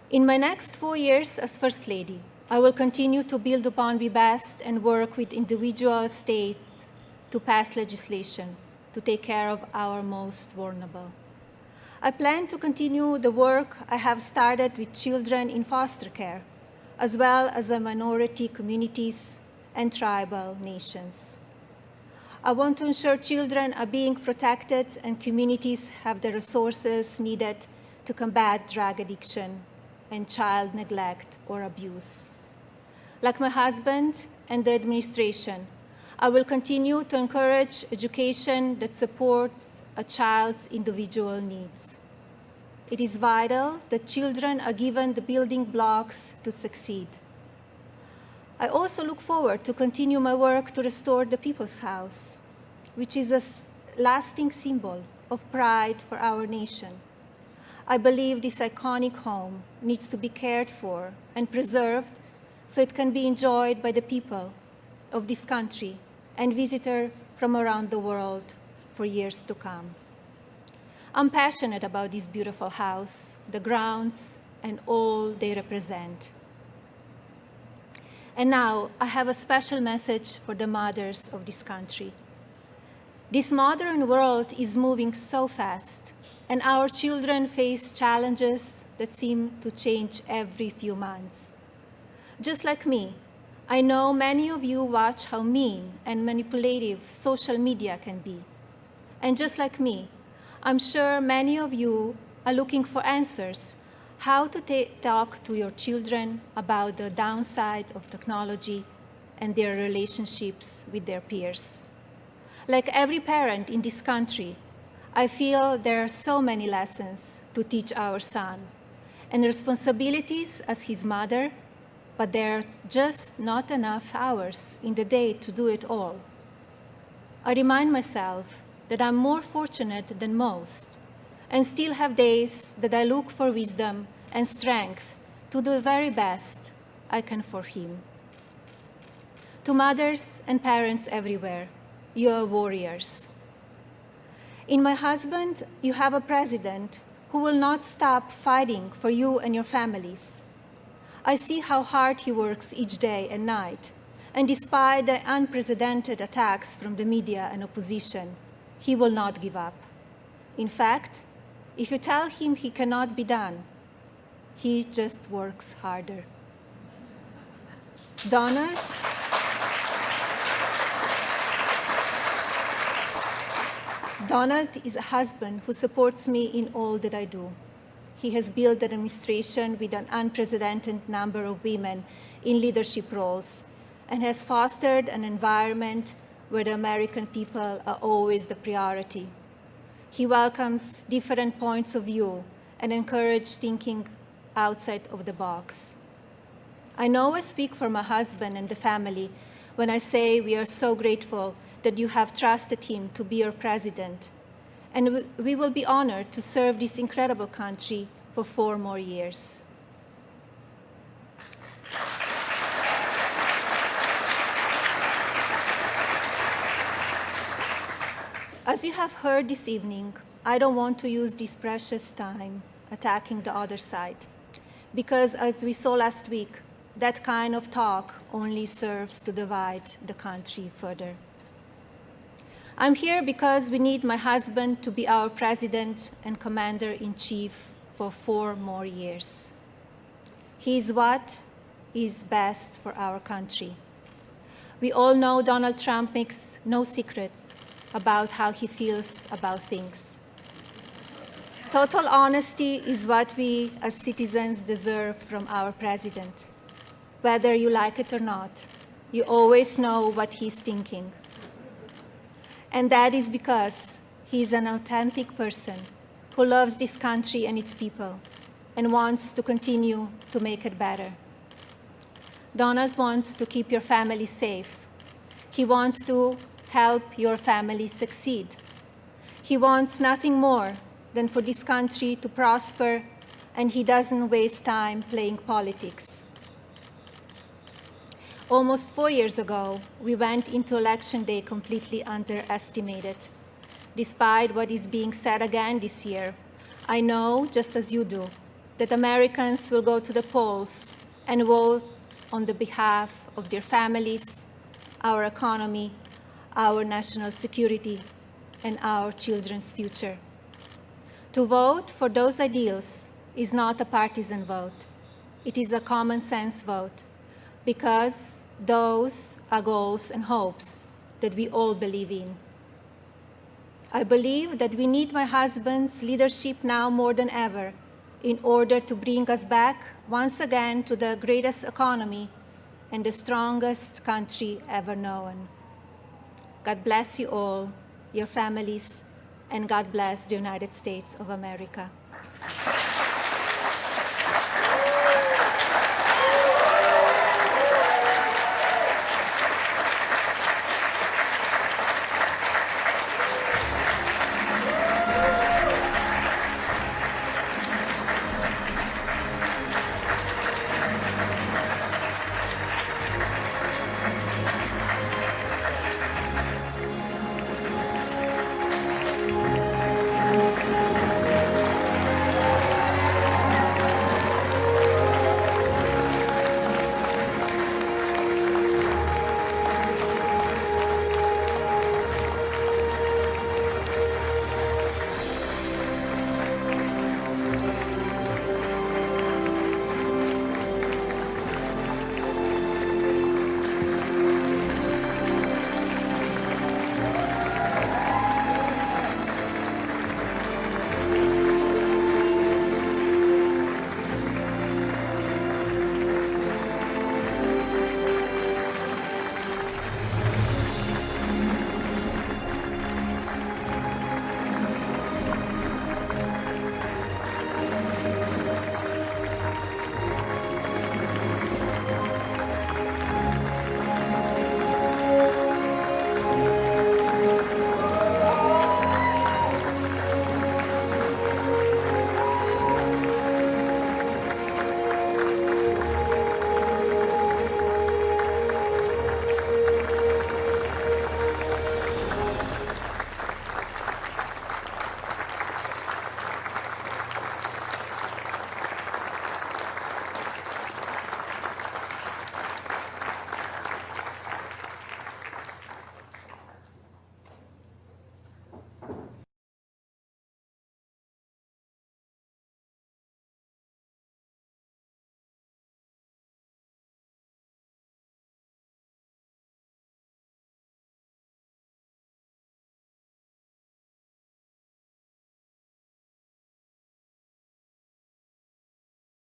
In my next 4 years as First Lady, I will continue to build upon Be Best and work with individual states to pass legislation to take care of our most vulnerable. I plan to continue the work I have started with children in foster care, as well as the minority communities and tribal nations. I want to ensure children are being protected and communities have the resources needed to combat drug addiction and child neglect or abuse. Like my husband and the administration, I will continue to encourage education that supports a child's individual needs. It is vital that children are given the building blocks to succeed. I also look forward to continue my work to restore the People's House, which is a lasting symbol of pride for our nation. I believe this iconic home needs to be cared for and preserved so it can be enjoyed by the people of this country and visitors from around the world for years to come. I'm passionate about this beautiful house, the grounds, and all they represent. And now, I have a special message for the mothers of this country. This modern world is moving so fast, and our children face challenges that seem to change every few months. Just like me, I know many of you watch how mean and manipulative social media can be. And just like me, I'm sure many of you are looking for answers how to talk to your children about the downside of technology and their relationships with their peers. Like every parent in this country, I feel there are so many lessons to teach our son and responsibilities as his mother, but there are just not enough hours in the day to do it all. I remind myself that I'm more fortunate than most and still have days that I look for wisdom and strength to do the very best I can for him. To mothers and parents everywhere, you are warriors. In my husband, you have a president who will not stop fighting for you and your families. I see how hard he works each day and night, and despite the unprecedented attacks from the media and opposition, he will not give up. In fact, if you tell him he cannot be done, he just works harder. Donald is a husband who supports me in all that I do. He has built an administration with an unprecedented number of women in leadership roles and has fostered an environment where the American people are always the priority. He welcomes different points of view and encourages thinking outside of the box. I know I speak for my husband and the family when I say we are so grateful that you have trusted him to be your president, and we will be honored to serve this incredible country for 4 more years. As you have heard this evening, I don't want to use this precious time attacking the other side, because as we saw last week, that kind of talk only serves to divide the country further. I'm here because we need my husband to be our president and commander-in-chief for 4 more years. He is what is best for our country. We all know Donald Trump makes no secrets about how he feels about things. Total honesty is what we as citizens deserve from our president. Whether you like it or not, you always know what he's thinking. And that is because he's an authentic person who loves this country and its people and wants to continue to make it better. Donald wants to keep your family safe. He wants to help your family succeed. He wants nothing more than for this country to prosper, and he doesn't waste time playing politics. Almost 4 years ago, we went into Election Day completely underestimated. Despite what is being said again this year, I know, just as you do, that Americans will go to the polls and vote on the behalf of their families, our economy, our national security, and our children's future. To vote for those ideals is not a partisan vote. It is a common sense vote, because those are goals and hopes that we all believe in. I believe that we need my husband's leadership now more than ever in order to bring us back once again to the greatest economy and the strongest country ever known. God bless you all, your families, and God bless the United States of America.